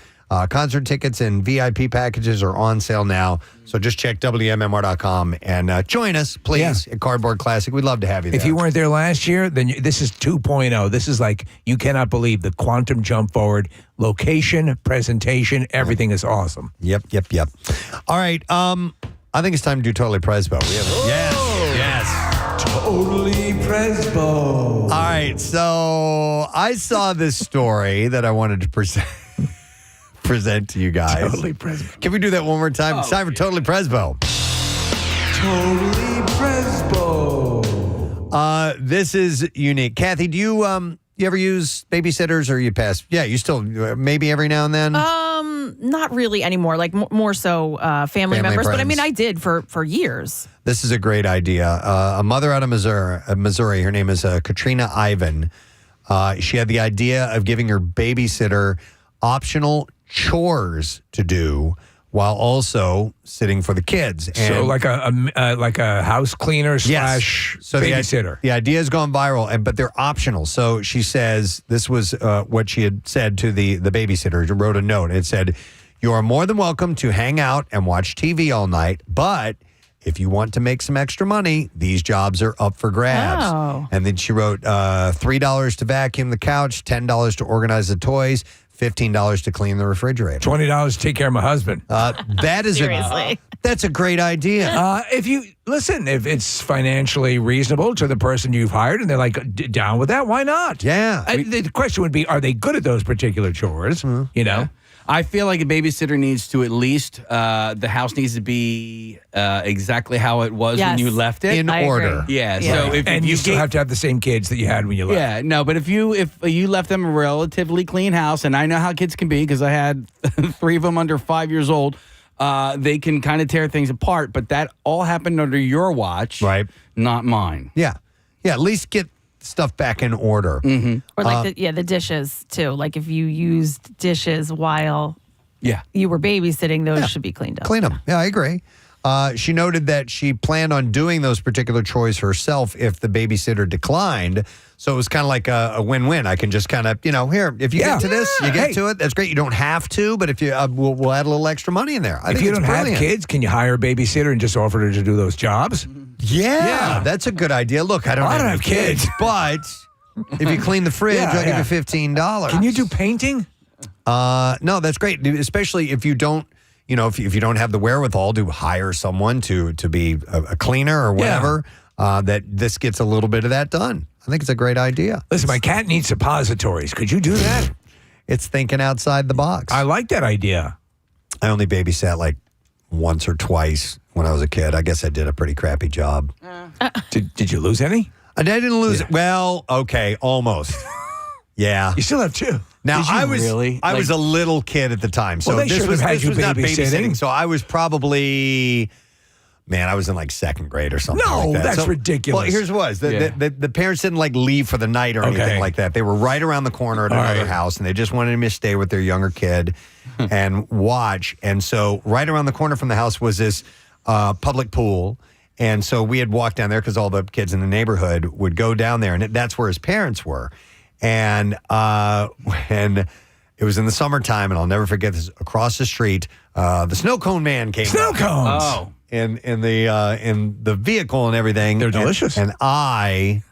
Concert tickets and VIP packages are on sale now. So just check WMMR.com and join us, please, at Cardboard Classic. We'd love to have you there. If you weren't there last year, then this is 2.0. This is like, you cannot believe the quantum jump forward. Location, presentation, everything is awesome. Yep. All right. I think it's time to do Totally Presbo. Yes. Totally Presbo. All right. So I saw this story that I wanted to present to you guys. Totally Presbo. Can we do that one more time? It's time for Totally Presbo. Totally Presbo. This is unique. Kathy, do you ever use babysitters or you pass? Yeah, you still maybe every now and then? Not really anymore. Like more so family members. But I mean, friends. I did for years. This is a great idea. A mother out of Missouri, her name is Katrina Ivan. She had the idea of giving her babysitter optional chores to do while also sitting for the kids. And So like a house cleaner slash babysitter. The idea has gone viral, but they're optional. So she says this was what she had said to the babysitter. She wrote a note. It said, "You are more than welcome to hang out and watch TV all night, but if you want to make some extra money, these jobs are up for grabs." Oh. And then she wrote $3 to vacuum the couch, $10 to organize the toys, $15 to clean the refrigerator. $20 to take care of my husband. That is that's a great idea. If it's financially reasonable to the person you've hired and they're like down with that, why not? Yeah. The question would be, are they good at those particular chores? You know? I feel like a babysitter needs to at least, the house needs to be exactly how it was when you left it. In order. Yeah. Yeah. So if you still have to have the same kids that you had when you left. Yeah, no, but if you left them a relatively clean house, and I know how kids can be because I had 3 of them under 5 years old, they can kind of tear things apart. But that all happened under your watch, right? Not mine. Yeah. At least get stuff back in order. Mm-hmm. Or like the dishes too. Like if you used dishes while Yeah. you were babysitting, those should be cleaned up. Clean them. Yeah, I agree. She noted that she planned on doing those particular chores herself if the babysitter declined. So it was kind of like a win-win. I can just kind of, here, if you get to this, you get to it. That's great. You don't have to, but if you, we'll add a little extra money in there. I If think you it's don't brilliant. have kids, can you hire a babysitter and just offer her to do those jobs? Yeah, that's a good idea. Look, I don't have kids, but if you clean the fridge, Yeah, I'll yeah. give you $15. Can you do painting? No, that's great. Especially if you don't, if you don't have the wherewithal to hire someone to be a cleaner or whatever, that this gets a little bit of that done. I think it's a great idea. Listen, my cat needs suppositories. Could you do that? It's thinking outside the box. I like that idea. I only babysat like once or twice when I was a kid. I guess I did a pretty crappy job. Did you lose any? I didn't lose it. Well, okay, almost. Yeah. You still have 2. Now, Did you I was really? I was a little kid at the time, so Well, they this should was have had you not babysitting. babysitting. So I was probably, I was in like 2nd grade or something. No, like that. that's So- ridiculous. Well, here's what it was. The parents didn't like leave for the night or anything like that. They were right around the corner at another house, and they just wanted me to stay with their younger kid and watch. And so right around the corner from the house was this public pool. And so we had walked down there because all the kids in the neighborhood would go down there, and that's where his parents were. And when it was in the summertime, and I'll never forget this, across the street, the snow cone man came. Snow up. cones. Oh. In the vehicle and everything. They're delicious. And I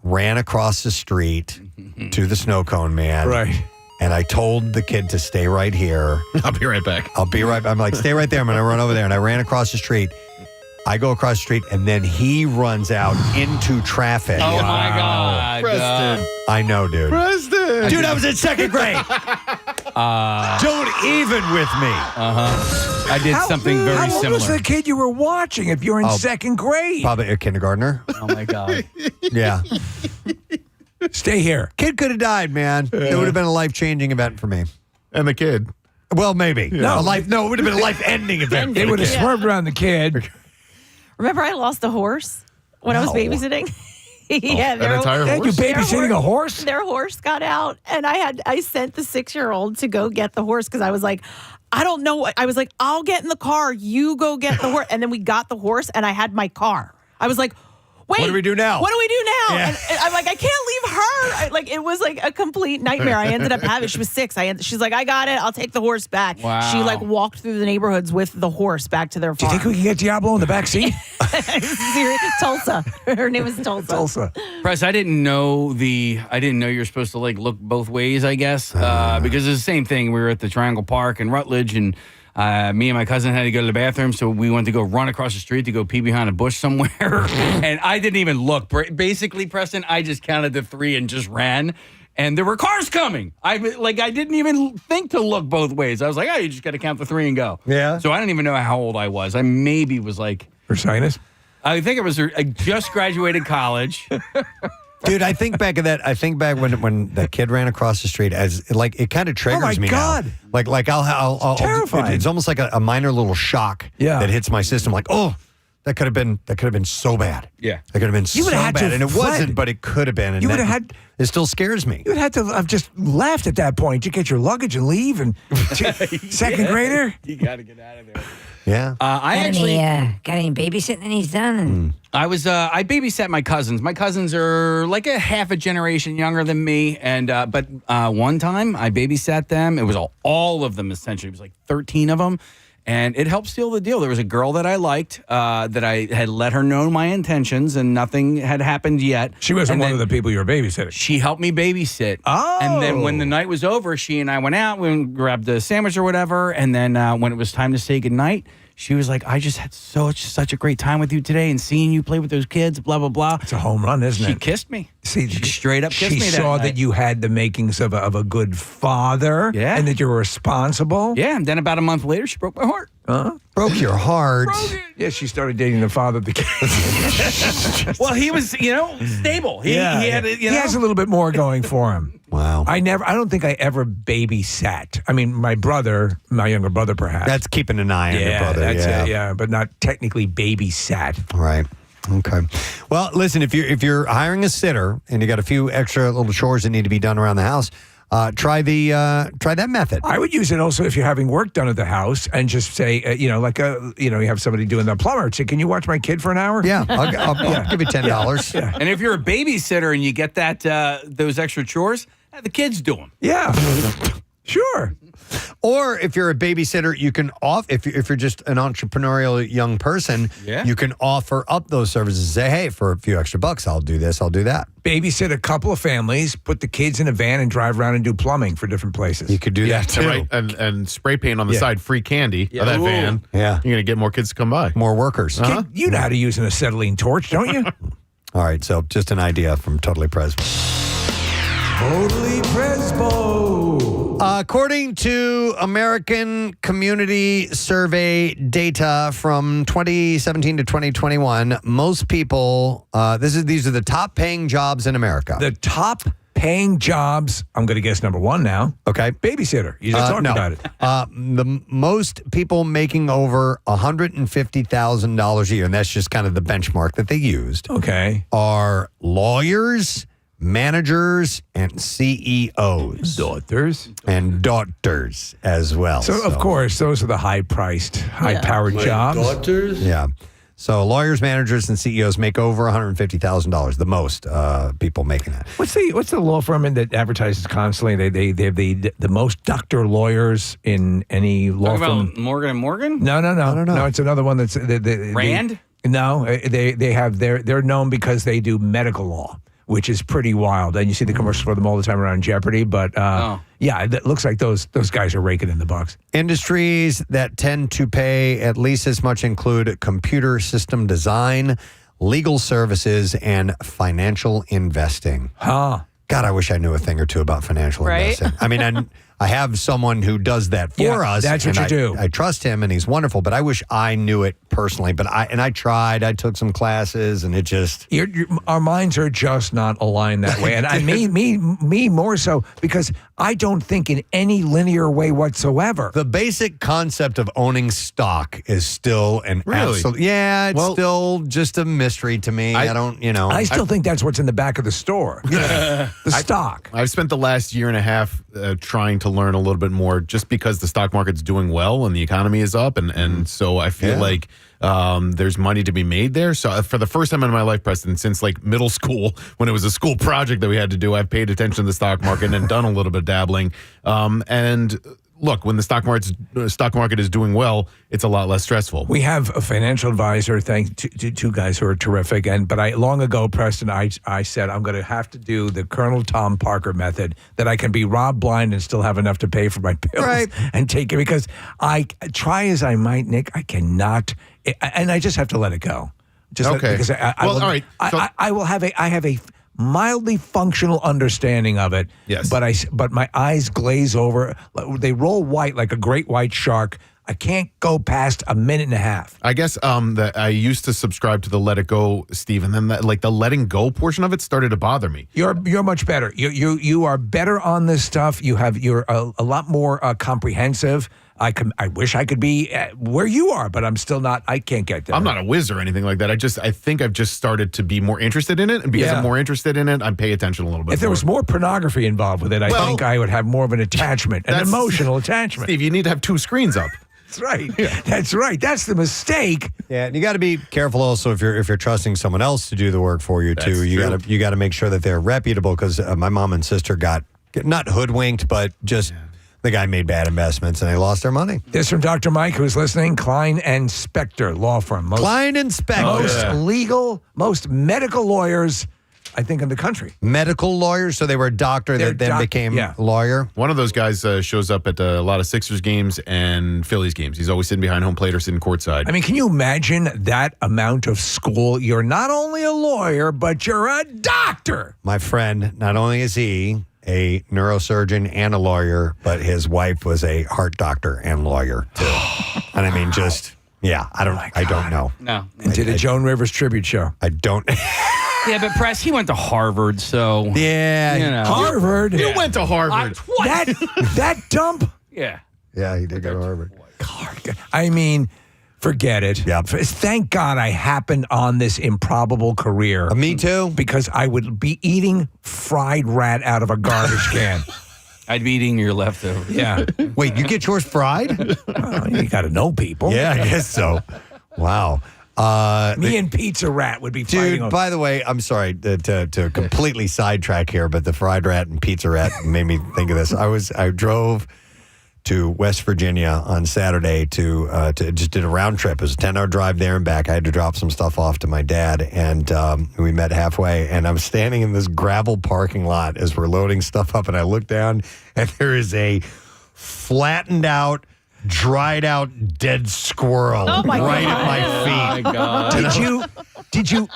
ran across the street to the snow cone man. Right. And I told the kid to stay right here. I'll be right back. I'm like, stay right there. I'm going to run over there. And I ran across the street. I go across the street, and then he runs out into traffic. Oh, my God. Preston. I know, dude. Preston. Dude, I was in 2nd grade. Don't even with me. Uh-huh. I did something very how similar. How old was the kid you were watching if you're in second grade? Probably a kindergartner. Oh, my God. Yeah. Stay here. Kid could have died, man. It would have been a life-changing event for me. And the kid. Well, maybe. No. It would have been a life-ending event. It would have swerved around the kid. Remember, I lost a horse when I was babysitting. Yeah, an entire horse? You babysitting a horse? Their horse got out, and I sent the 6-year-old to go get the horse because I was like, I don't know what. I was like, I'll get in the car. You go get the horse. And then we got the horse, and I had my car. I was like, wait. What do we do now? What do we do now? Yeah. And I'm like, I can't leave her. It was like a complete nightmare. I ended up having. She was 6. She's like, I got it. I'll take the horse back. Wow. She walked through the neighborhoods with the horse back to their Do you farm. think we can get Diablo in the back seat? Tulsa. Her name is Tulsa. Press, I didn't know you were supposed to look both ways, I guess, because it's the same thing. We were at the Triangle Park in Rutledge, and me and my cousin had to go to the bathroom, so we went to go run across the street to go pee behind a bush somewhere, and I didn't even look. Basically, Preston, I just counted to 3 and just ran, and there were cars coming. I didn't even think to look both ways. I was like, oh, you just got to count to 3 and go. Yeah. So I didn't even know how old I was. I maybe was like... Ursinus? I think I just graduated college. Dude, I think back of that. I think back when the kid ran across the street, as it kind of triggers me God. now. I'll terrifying. It's almost like a minor little shock that hits my system. Like, oh, that could have been so bad. Yeah, that could have been so had bad, to and it fled. wasn't, but it could have been. And You would have had. It still scares me. You would have to have just left at that point. You get your luggage and leave. And second grader, you got to get out of there. Yeah. I actually got any babysitting he's done. I babysat my cousins. My cousins are like a half a generation younger than me, and but one time I babysat them. It was all of them essentially. It was like 13 of them, and it helped seal the deal. There was a girl that I liked that I had let her know my intentions, and nothing had happened yet. She wasn't one of the people you were babysitting. She helped me babysit. Oh. And then when the night was over, she and I went out, we grabbed a sandwich or whatever, and then when it was time to say goodnight, she was like, I just had such a great time with you today and seeing you play with those kids, blah, blah, blah. It's a home run, isn't it? She kissed me. See, she straight up kissed me. She saw that you had the makings of a good father, and that you were responsible. Yeah, and then about a month later, she broke my heart. Broke your heart. Yeah, she started dating the father of the kids. Well, he was, stable. He had, he has a little bit more going for him. Wow. I don't think I ever babysat. I mean, my younger brother, perhaps. That's keeping an eye on your brother. That's it, but not technically babysat. Right. Okay. Well, listen, if you're hiring a sitter and you got a few extra little chores that need to be done around the house, try that method. I would use it also if you're having work done at the house and just say, you have somebody doing the plumber. Say, can you watch my kid for an hour? Yeah, I'll give you $10. Yeah. And if you're a babysitter and you get those extra chores, have the kids do them. Yeah. Sure. Or if you're a babysitter, you can if you're just an entrepreneurial young person, you can offer up those services. Say, hey, for a few extra bucks, I'll do this, I'll do that. Babysit a couple of families, put the kids in a van, and drive around and do plumbing for different places. You could do that too. Right. And spray paint on the side, free candy of that van. Yeah. You're going to get more kids to come by. More workers. Kid, you know how to use an acetylene torch, don't you? All right, so just an idea from Totally Presbo. Totally Presbo. According to American Community Survey data from 2017 to 2021, most people, these are the top paying jobs in America. The top paying jobs, I'm going to guess number 1 now. Okay. Babysitter. You just talked about it. The most people making over $150,000 a year, and that's just kind of the benchmark that they used, are lawyers, managers, and CEOs. Daughters as well. So, of course, those are the high-priced, high-powered jobs. Daughters? Yeah. So lawyers, managers, and CEOs make over $150,000, the most people making that. What's the law firm that advertises constantly? They have the most doctor lawyers in any law firm. About Morgan & Morgan? No. I don't know. No, it's another one that's... Rand? They're known because they do medical law, which is pretty wild. And you see the commercials for them all the time around Jeopardy. But it looks like those guys are raking in the bucks. Industries that tend to pay at least as much include computer system design, legal services, and financial investing. Huh. God, I wish I knew a thing or two about financial investing. I mean, I have someone who does that for us. That's what and you do. I trust him, and he's wonderful. But I wish I knew it personally. But I tried. I took some classes, and it just our minds are just not aligned that way. And me more so because I don't think in any linear way whatsoever. The basic concept of owning stock is still an absolute. Yeah, it's still just a mystery to me. I don't. I still think that's what's in the back of the store. The stock. I've spent the last year and a half trying to learn a little bit more just because the stock market's doing well and the economy is up. And so I feel like there's money to be made there. So for the first time in my life, Preston, since like middle school, when it was a school project that we had to do, I've paid attention to the stock market and done a little bit of dabbling. And look, when the stock market is doing well, it's a lot less stressful. We have a financial advisor, thanks to two guys who are terrific. But long ago, Preston, I said I'm going to have to do the Colonel Tom Parker method, that I can be robbed blind and still have enough to pay for my bills and take it. Because I try as I might, Nick, I cannot, and I just have to let it go. Because all right. I have a mildly functional understanding of it. Yes. But my eyes glaze over. They roll white like a great white shark. I can't go past a minute and a half. I guess that I used to subscribe to the let it go, Steve, and then the letting go portion of it started to bother me. You're much better. You are better on this stuff. You're a lot more comprehensive. I wish I could be where you are, but I'm still not. I can't get there. I'm not a whiz or anything like that. I think I've just started to be more interested in it, and because I'm more interested in it, I pay attention a little bit. If there was more pornography involved with it, I think I would have more of an attachment, an emotional attachment. Steve, you need to have 2 screens up. That's right. Yeah. That's right. That's the mistake. Yeah, and you got to be careful also if you're trusting someone else to do the work for you too. You got to make sure that they're reputable, because my mom and sister got not hoodwinked, but just. The guy made bad investments and they lost their money. This from Dr. Mike, who's listening. Klein and Spector law firm. Klein and Spector. Most legal, most medical lawyers, I think, in the country. Medical lawyers? So they were a doctor that then became a lawyer? One of those guys shows up at a lot of Sixers games and Phillies games. He's always sitting behind home plate or sitting courtside. I mean, can you imagine that amount of school? You're not only a lawyer, but you're a doctor. My friend, not only is he a neurosurgeon and a lawyer, but his wife was a heart doctor and lawyer too. And I mean, I don't know. No. And did a Joan Rivers tribute show. I don't. Yeah, but Press, he went to Harvard, so Harvard. You went to Harvard. That dump. Yeah. Yeah, he did go to Harvard. I mean, forget it. Yep. Thank God I happened on this improbable career. Me too. Because I would be eating fried rat out of a garbage can. I'd be eating your leftovers. Yeah. Wait, you get yours fried? You got to know people. Yeah, I guess so. Wow. Me and Pizza Rat would be fighting. Dude, by the way, I'm sorry to completely sidetrack here, but the fried rat and Pizza Rat made me think of this. I drove to West Virginia on Saturday to just did a round trip. It was a 10-hour drive there and back. I had to drop some stuff off to my dad, and we met halfway. And I'm standing in this gravel parking lot as we're loading stuff up, and I look down, and there is a flattened out, dried out dead squirrel at my feet. Oh my God. Did you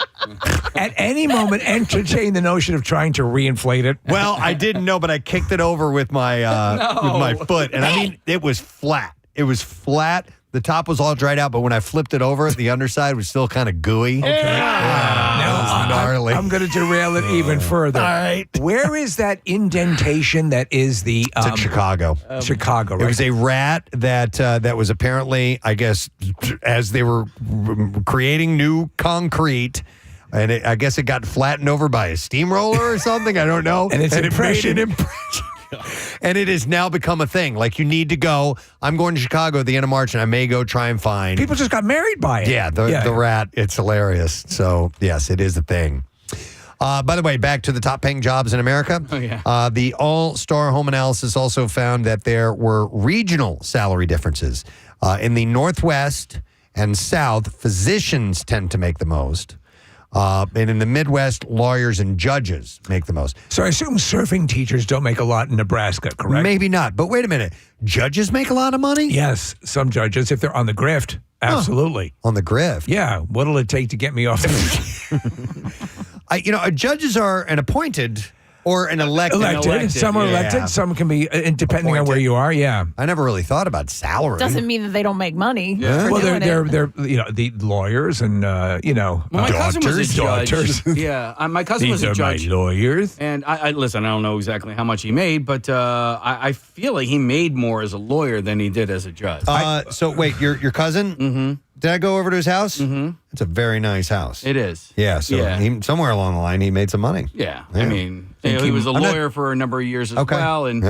at any moment entertain the notion of trying to reinflate it? Well, I didn't know, but I kicked it over with my with my foot, and I mean, it was flat. It was flat. The top was all dried out, but when I flipped it over, the underside was still kind of gooey. Okay. Now, gnarly. I'm going to derail it even further. All right. Where is that indentation that is the... It's in Chicago. Chicago, right? It was a rat that was apparently, I guess, as they were creating new concrete, and I guess it got flattened over by a steamroller or something. I don't know. And it made an impression. And it has now become a thing. Like, you need to go. I'm going to Chicago at the end of March, and I may go try and find. People just got married by it. Yeah, the rat. It's hilarious. So, yes, it is a thing. By the way, back to the top paying jobs in America. Oh, yeah. The All-Star Home Analysis also found that there were regional salary differences. In the Northwest and South, physicians tend to make the most. And in the Midwest, lawyers and judges make the most. So I assume surfing teachers don't make a lot in Nebraska, correct? Maybe not. But wait a minute. Judges make a lot of money? Yes, some judges, if they're on the grift. Absolutely. On the grift? Yeah. What'll it take to get me off the judges are an appointed Or an elected. Some are elected. Some can be, depending on where you are. Yeah. I never really thought about salary. Doesn't mean that they don't make money. Yeah. Well, they're the lawyers and Well, my cousin was a judge. daughters. Yeah, my cousin was a These are judge. my lawyers. And I listen. I don't know exactly how much he made, but I feel like he made more as a lawyer than he did as a judge. So wait, your cousin? Mm-hmm. Did I go over to his house? Mm-hmm. It's a very nice house. It is. Yeah. So somewhere along the line, he made some money. Yeah. I mean, he was a lawyer for a number of years as well, and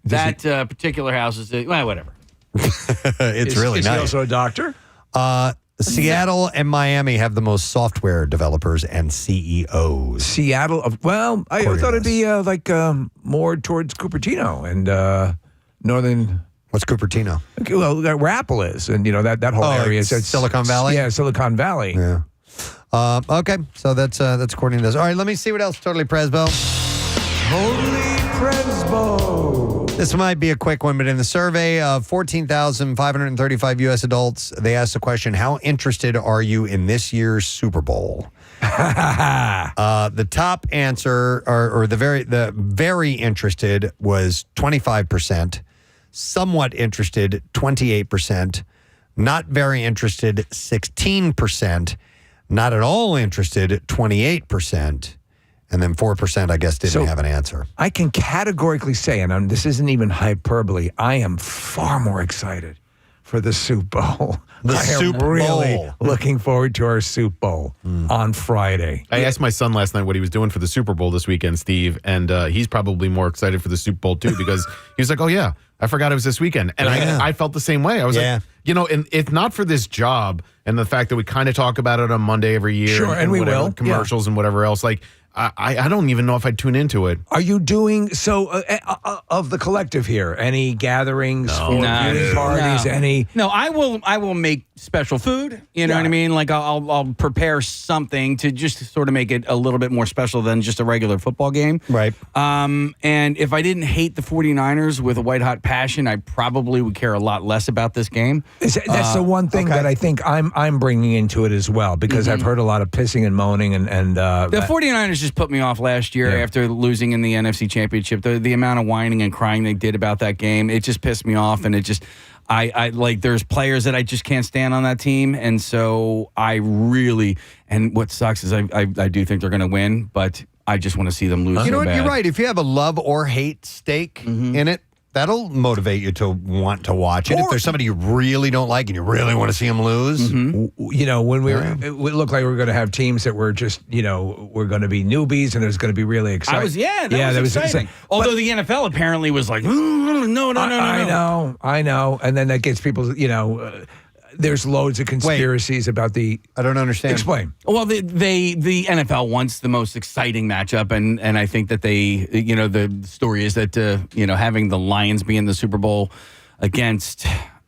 that particular house is whatever. It's really is nice. He also a doctor? Seattle and Miami have the most software developers and CEOs. Seattle, I thought it'd be more towards Cupertino and northern. What's Cupertino? Well, where Apple is, and that whole area. So it's Silicon Valley. Yeah, Silicon Valley. Yeah. Okay, so that's according to this. All right, let me see what else. Totally Presbo. Totally Presbo. This might be a quick one, but in the survey of 14,535 U.S. adults, they asked the question, how interested are you in this year's Super Bowl? The top answer, or the very interested, was 25%, somewhat interested, 28%, not very interested, 16%, not at all interested, 28%. And then 4%, I guess, didn't have an answer. I can categorically say, and this isn't even hyperbole, I am far more excited for the Super Bowl. I am really looking forward to our Super Bowl on Friday. I asked my son last night what he was doing for the Super Bowl this weekend, Steve, and he's probably more excited for the Super Bowl, too, because he was like, oh, yeah, I forgot it was this weekend. And I felt the same way. I was like, and if not for this job and the fact that we kind of talk about it on Monday every year. Sure, and we will. Commercials and whatever else, like, I don't even know if I'd tune into it. Are you doing of the collective here? Any gatherings for viewing parties? Any? No, I will make special food. You know what I mean? Like I'll prepare something to just sort of make it a little bit more special than just a regular football game. Right. And if I didn't hate the 49ers with a white hot passion, I probably would care a lot less about this game. That's the one thing that I think I'm bringing into it as well, because I've heard a lot of pissing and moaning and the 49ers just put me off last year after losing in the NFC Championship. The amount of whining and crying they did about that game, it just pissed me off, and it just I like there's players that I just can't stand on that team, and so I really, and what sucks is I do think they're going to win, but I just want to see them lose. You know so what? bad. You're right. If you have a love or hate stake in it, that'll motivate you to want to watch it. If there's somebody you really don't like and you really want to see them lose. You know, when it looked like we were going to have teams that were just, we're going to be newbies and it was going to be really exciting. That was exciting. Although the NFL apparently was like, no. I know. And then that gets people, there's loads of conspiracies about the. I don't understand. Explain. Well, the NFL wants the most exciting matchup, and I think that they, the story is that having the Lions be in the Super Bowl against,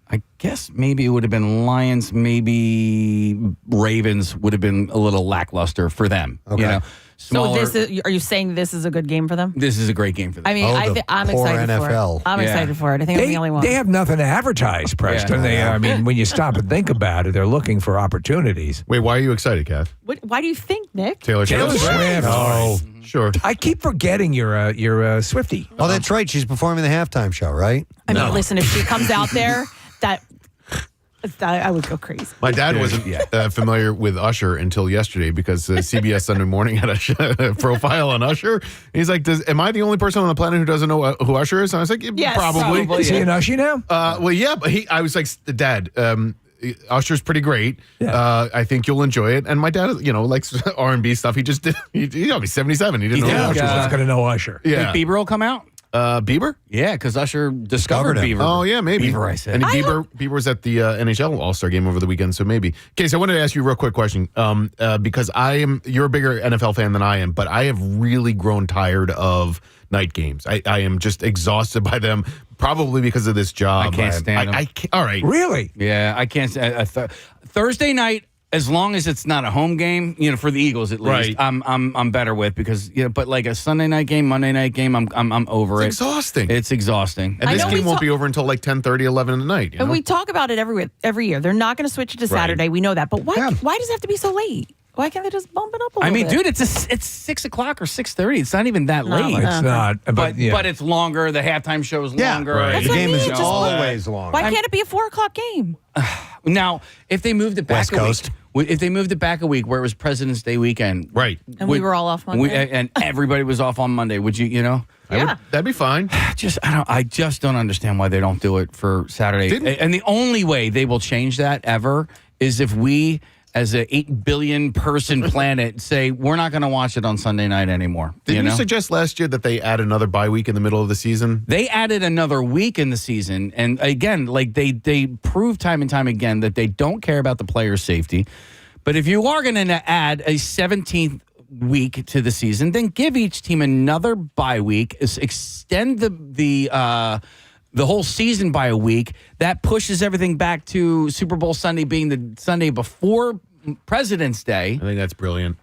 I guess maybe it would have been Lions, maybe Ravens would have been a little lackluster for them. Okay. Smaller. So are you saying this is a good game for them? This is a great game for them. I mean, I'm excited NFL. for it. I'm excited for it. I think I'm the only one. They have nothing to advertise, Preston. I mean, when you stop and think about it, they're looking for opportunities. Wait, why are you excited, Kath? Why do you think, Nick? Taylor Swift. Oh, sure. I keep forgetting you're a Swiftie. Oh, that's right. She's performing the halftime show, right? I mean, listen, if she comes out there, I would go crazy. My dad wasn't familiar with Usher until yesterday because CBS Sunday Morning had a profile on Usher. He's like, am I the only person on the planet who doesn't know who Usher is? And I was like, yes, probably. Is he an Usher now? Well, yeah, but I was like, Dad, Usher's pretty great. Yeah. I think you'll enjoy it. And my dad, likes R&B stuff. He just did. He's 77. He didn't know Usher. Usher. He's going to know Usher. Think Bieber will come out? Bieber? Yeah, because Usher discovered him. Bieber. Oh, yeah, maybe. Bieber, I said. And Bieber was at the NHL All-Star Game over the weekend, so maybe. Okay, so I wanted to ask you a real quick question, because you're a bigger NFL fan than I am, but I have really grown tired of night games. I am just exhausted by them, probably because of this job. I can't stand them. I can't, all right. Really? Yeah, I can't. Thursday night, as long as it's not a home game, for the Eagles at least, Right. I'm better with because but like a Sunday night game, Monday night game, I'm over It's exhausting. It's exhausting. And this game won't be over until like 10:30, 11 at night. And we talk about it every year. They're not going to switch it to Saturday. We know that. But why does it have to be so late? Why can't they just bump it up a little I mean, bit? dude, it's 6 o'clock or 6:30. It's not even that No, late. It's not. But yeah. it's longer. The halftime show is Yeah, longer. right. That's The what I game mean, is just always long. Why can't it be a 4:00 game? Now, if they moved it back West Coast. if they moved it back a week where it was President's Day weekend, Right. And we were all off Monday. and everybody was off on Monday, would you? Yeah. That'd be fine. I just don't understand why they don't do it for Saturday. And the only way they will change that ever is if we, as a 8 billion person planet, say we're not going to watch it on Sunday night anymore. Didn't you suggest last year that they add another bye week in the middle of the season? They added another week in the season, and again, like they prove time and time again that they don't care about the players' safety. But if you are going to add a 17th week to the season, then give each team another bye week. Extend the whole season by a week. That pushes everything back to Super Bowl Sunday being the Sunday before President's Day. I think that's brilliant.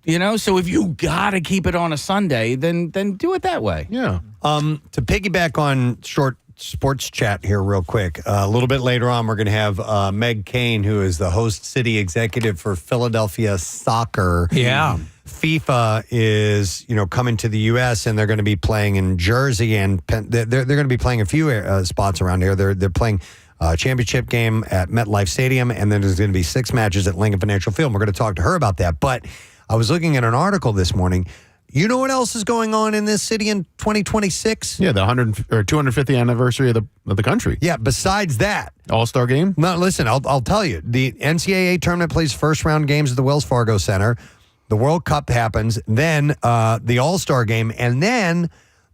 So if you got to keep it on a Sunday, then do it that way. Yeah. To piggyback on short sports chat here real quick, a little bit later on, we're going to have Meg Kane, who is the host city executive for Philadelphia Soccer. Yeah. FIFA is, coming to the U.S. and they're going to be playing in Jersey and they're going to be playing a few spots around here. They're playing a championship game at MetLife Stadium, and then there's going to be 6 matches at Lincoln Financial Field. We're going to talk to her about that. But I was looking at an article this morning. You know what else is going on in this city in 2026? Yeah, the 250th anniversary of the country. Yeah, besides that. All-Star game? No, listen, I'll tell you. The NCAA tournament plays first round games at the Wells Fargo Center. The World Cup happens, then the All-Star game, and then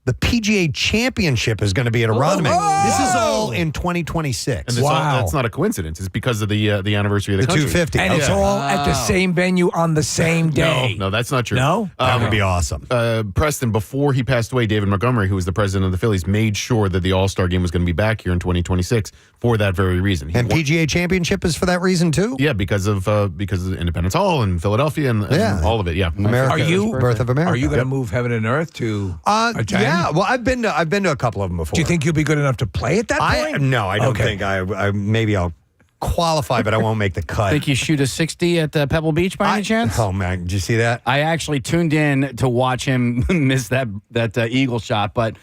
the PGA Championship is going to be at Aronimink. This is all in 2026. And that's not a coincidence. It's because of the anniversary of the country. 250. And it's all at the same venue on the same day. No, that's not true. No? That would be awesome. Preston, before he passed away, David Montgomery, who was the president of the Phillies, made sure that the All-Star game was going to be back here in 2026 for that very reason. And PGA Championship is for that reason, too? Yeah, because of Independence Hall and Philadelphia and all of it, yeah. America, birth of America. Are you going to move heaven and earth to attend? Yeah, well, I've been to a couple of them before. Do you think you'll be good enough to play at that point? No, I don't think I maybe I'll qualify, but I won't make the cut. Think you shoot a 60 at Pebble Beach by any chance? Oh, man, did you see that? I actually tuned in to watch him miss that eagle shot, but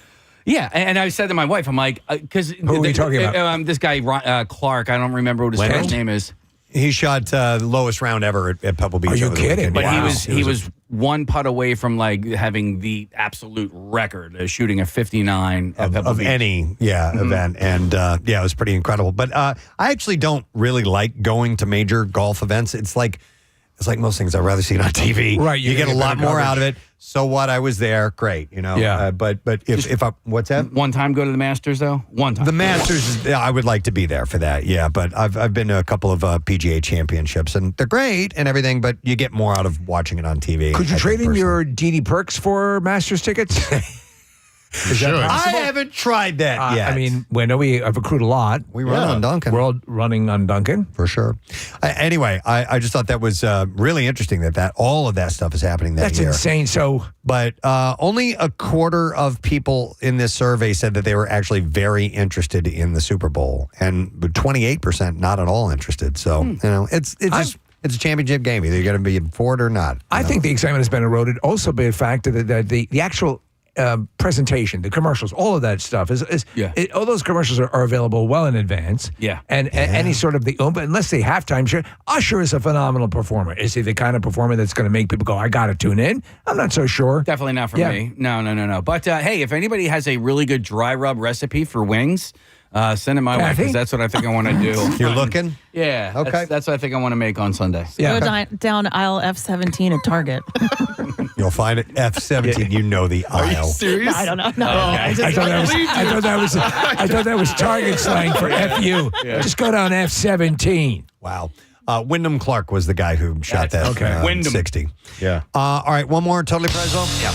yeah, and I said to my wife, I'm like, because who are we talking about? This guy Clark, I don't remember what his first name is. He shot the lowest round ever at Pebble Beach. Are you kidding? But wow. he was one putt away from like having the absolute record, shooting a 59 at Pebble of Beach. any event, and it was pretty incredible. But I actually don't really like going to major golf events. It's like most things. I'd rather see it on TV. Right, you get a lot more out of it. So what? I was there. Great. Yeah. But if I what's that? One time go to the Masters though. One time. The Masters. I would like to be there for that. Yeah. But I've been to a couple of PGA championships, and they're great and everything. But you get more out of watching it on TV. Could you trade in your DD Perks for Masters tickets? I haven't tried that yet. I mean, we know we have accrued a lot. We run on Duncan. We're all running on Duncan. For sure. Anyway, I just thought that was really interesting that all of that stuff is happening that year. That's insane. So, but only a quarter of people in this survey said that they were actually very interested in the Super Bowl, and 28% not at all interested. So it's a championship game. Either you're going to be for it or not. I think the excitement has been eroded also by the fact that the actual presentation, the commercials, all of that stuff all those commercials are available well in advance. Yeah. And any sort of unless they halftime show, Usher is a phenomenal performer. Is he the kind of performer that's going to make people go, I got to tune in? I'm not so sure. Definitely not for me. No. But hey, if anybody has a really good dry rub recipe for wings, send it my way, because that's what I think I want to do. You're looking? Yeah. Okay. That's what I think I want to make on Sunday. Go down aisle F17 at Target. You'll find it F17. You know the aisle. Are you serious? No, I don't know. No, I thought that was Target slang for FU. Just go down F17. Wow. Wyndham Clark was the guy who shot that. Okay. Wyndham. 60. Yeah. All right, one more. Totally Presbo? Yeah.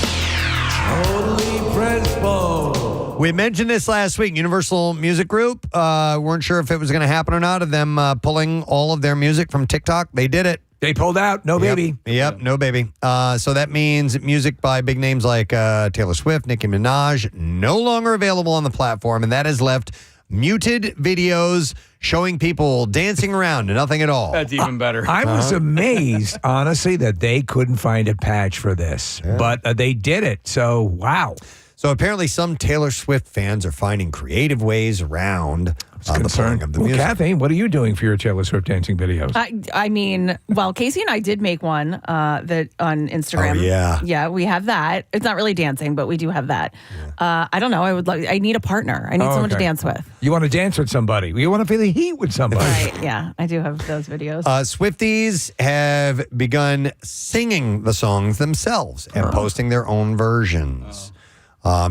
Totally Presbo. We mentioned this last week. Universal Music Group weren't sure if it was going to happen or not, of them pulling all of their music from TikTok. They did it. They pulled out. No baby. Yep, no baby. So that means music by big names like Taylor Swift, Nicki Minaj, no longer available on the platform, and that has left muted videos showing people dancing around and nothing at all. That's even better. I was amazed, honestly, that they couldn't find a patch for this, but they did it. So, wow. So apparently some Taylor Swift fans are finding creative ways around the playing of the music. Kathy, what are you doing for your Taylor Swift dancing videos? I mean, well, Casey and I did make one that on Instagram. Oh, yeah. Yeah, we have that. It's not really dancing, but we do have that. I don't know. I need a partner. I need someone to dance with. You want to dance with somebody. You want to feel the heat with somebody. Right, yeah. I do have those videos. Swifties have begun singing the songs themselves and posting their own versions.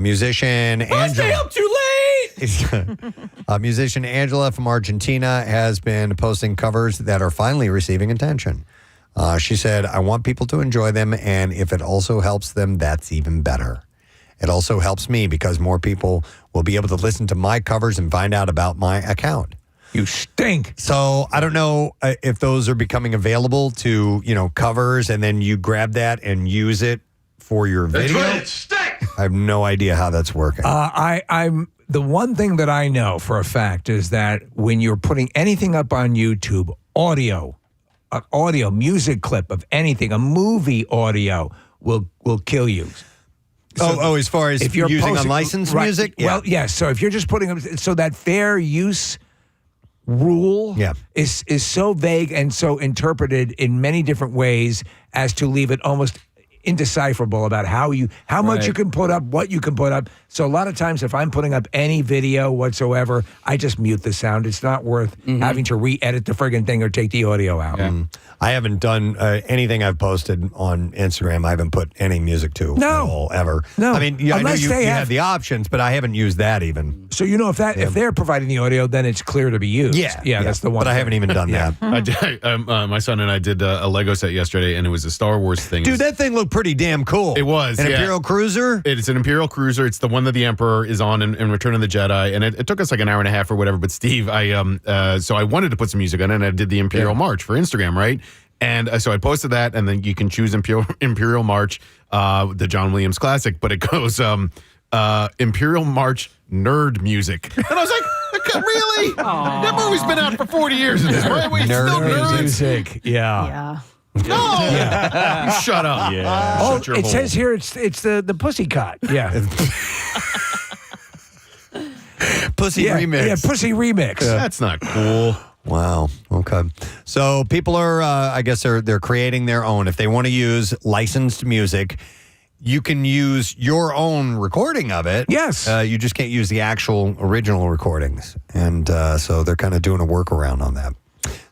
Musician Angela. Stay up too late. Musician Angela from Argentina has been posting covers that are finally receiving attention. She said, I want people to enjoy them, and if it also helps them, that's even better. It also helps me because more people will be able to listen to my covers and find out about my account. You stink. So I don't know if those are becoming available to, covers, and then you grab that and use it for your video. That's right, it stinks. I have no idea how that's working. I'm the one thing that I know for a fact is that when you're putting anything up on YouTube, audio, music clip of anything, a movie audio will kill you. So, as far as if you're using unlicensed music? Yeah. Well, yes. So if you're just putting up, so that fair use rule is so vague and so interpreted in many different ways as to leave it almost indecipherable about how much you can put up, what you can put up. So a lot of times if I'm putting up any video whatsoever, I just mute the sound. It's not worth having to re-edit the friggin' thing or take the audio out. Yeah. I haven't done anything I've posted on Instagram. I haven't put any music to at all, ever. No. I mean, I know you have the options, but I haven't used that even. So if they're providing the audio, then it's clear to be used. Yeah, that's the one. But I haven't even done that. My son and I did a Lego set yesterday, and it was a Star Wars thing. Dude, that thing looked pretty damn cool. It was. An Imperial Cruiser? It's an Imperial Cruiser. It's the one that the Emperor is on in Return of the Jedi, and it took us like an hour and a half or whatever. But Steve, so I wanted to put some music on it, and I did the Imperial March for Instagram, right? And so I posted that, and then you can choose Imperial March, the John Williams classic, but it goes Imperial March nerd music. And I was like, really? That movie's been out for 40 years at this point. We still nerds? Music. Yeah. No! You shut up. Yeah. Oh, it says here it's the Pussy Cut. Yeah. Pussy remix. Yeah, Pussy remix. That's not cool. Wow. Okay. So people are, I guess they're creating their own. If they want to use licensed music, you can use your own recording of it. Yes. You just can't use the actual original recordings. And so they're kind of doing a workaround on that.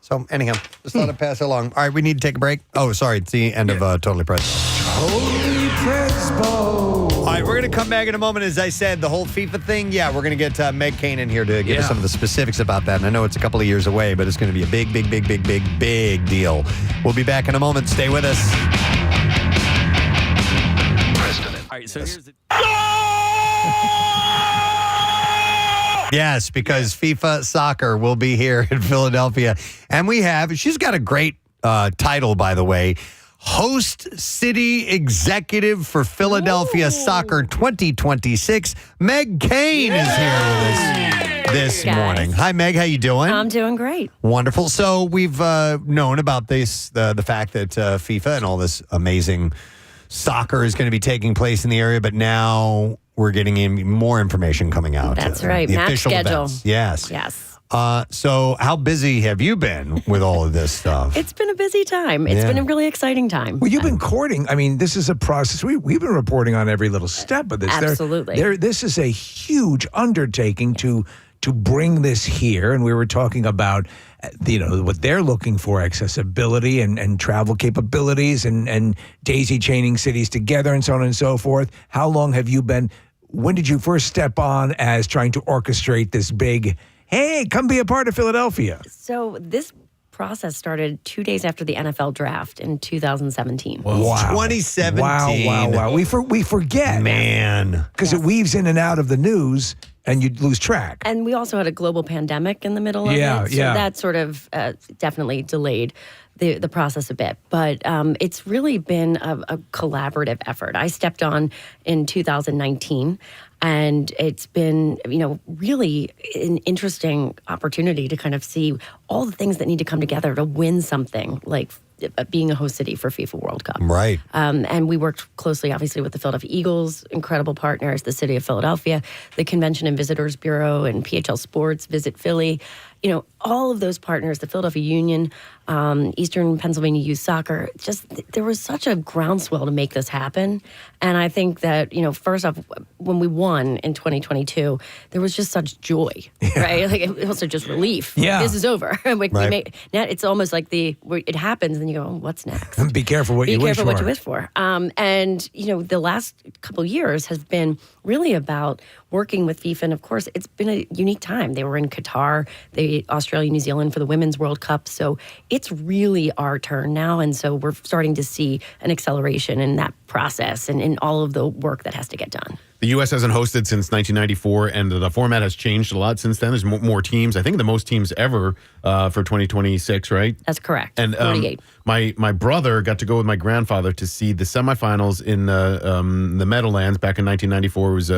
So anyhow, just thought I'd pass it along. All right, we need to take a break. Oh, sorry. It's the end of Totally Presbo. Totally Presbo. All right, we're going to come back in a moment. As I said, the whole FIFA thing, we're going to get Meg Kane in here to give us some of the specifics about that. And I know it's a couple of years away, but it's going to be a big deal. We'll be back in a moment. Stay with us. Preston. All right, so here's the... Yes, because FIFA soccer will be here in Philadelphia. And she's got a great title, by the way. Host City Executive for Philadelphia Soccer 2026. Meg Kane is here with us this morning. Hi, Meg. How you doing? I'm doing great. Wonderful. So we've known about this, the fact that FIFA and all this amazing soccer is going to be taking place in the area, but now we're getting in more information coming out. That's right. The Match official schedule. events. Yes. Yes. So how busy have you been with all of this stuff? It's been a busy time. It's been a really exciting time. Well, you've been courting. I mean, this is a process. We've been reporting on every little step of this. Absolutely. This is a huge undertaking to bring this here. And we were talking about, what they're looking for, accessibility and travel capabilities and daisy chaining cities together and so on and so forth. How long have you been, when did you first step on as trying to orchestrate this big, hey, come be a part of Philadelphia? So this process started 2 days after the NFL draft in 2017. Wow. 2017. Wow. We forget. Man. Because it weaves in and out of the news and you lose track. And we also had a global pandemic in the middle of it. So that sort of definitely delayed the process a bit. But it's really been a collaborative effort. I stepped on in 2019. And it's been, really an interesting opportunity to kind of see all the things that need to come together to win something like being a host city for FIFA World Cup. Right. And we worked closely, obviously, with the Philadelphia Eagles, incredible partners, the City of Philadelphia, the Convention and Visitors Bureau, and PHL Sports, Visit Philly. All of those partners, the Philadelphia Union, Eastern Pennsylvania Youth Soccer, there was such a groundswell to make this happen. And I think that, first off, when we won in 2022, there was just such joy, right? Like, it was just relief. Yeah. This is over. Like, Right. it's almost like it happens, and you go, oh, what's next? Be careful what you wish for. Be careful what you wish for. And, the last couple of years has been really about working with FIFA. And, of course, it's been a unique time. They were in Qatar, Australia, New Zealand for the Women's World Cup. So it's really our turn now. And so we're starting to see an acceleration in that process and in all of the work that has to get done. The U.S. hasn't hosted since 1994, and the format has changed a lot since then. There's more teams. I think the most teams ever for 2026, right? That's correct. And 48. My brother got to go with my grandfather to see the semifinals in the Meadowlands back in 1994. It was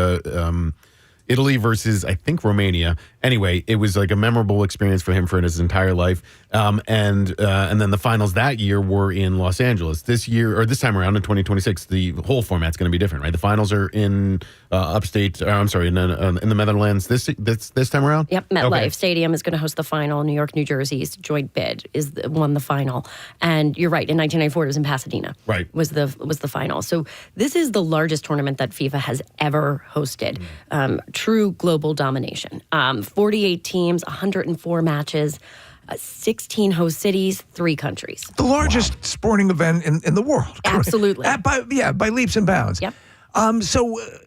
Italy versus, I think, Romania. Anyway, it was like a memorable experience for him for his entire life. And then the finals that year were in Los Angeles. This time around in 2026, the whole format's going to be different, right? The finals are in upstate. In the Meadowlands this time around. Yep, MetLife Okay. Stadium is going to host the final. New York, New Jersey's joint bid won the final. And you're right. In 1994, it was in Pasadena. Right. Was the final. So this is the largest tournament that FIFA has ever hosted. True global domination. 48 teams, 104 matches. 16 host cities, 3 countries. The largest sporting event in the world. Absolutely. By leaps and bounds. Yep. And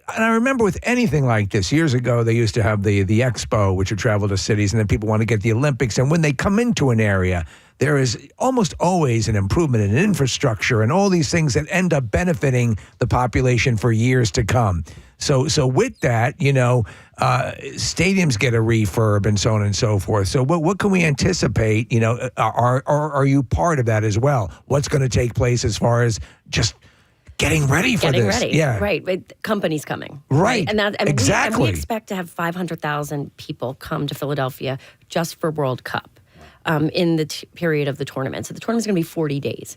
I remember with anything like this, years ago, they used to have the Expo, which would travel to cities, and then people want to get the Olympics. And when they come into an area, there is almost always an improvement in infrastructure and all these things that end up benefiting the population for years to come. So with that, stadiums get a refurb and so on and so forth. So what can we anticipate? Are you part of that as well? What's going to take place as far as just getting ready for this? Getting ready, yeah, right. Companies coming, right, and exactly. We expect to have 500,000 people come to Philadelphia just for World Cup. In the period of the tournament. So the tournament's going to be 40 days.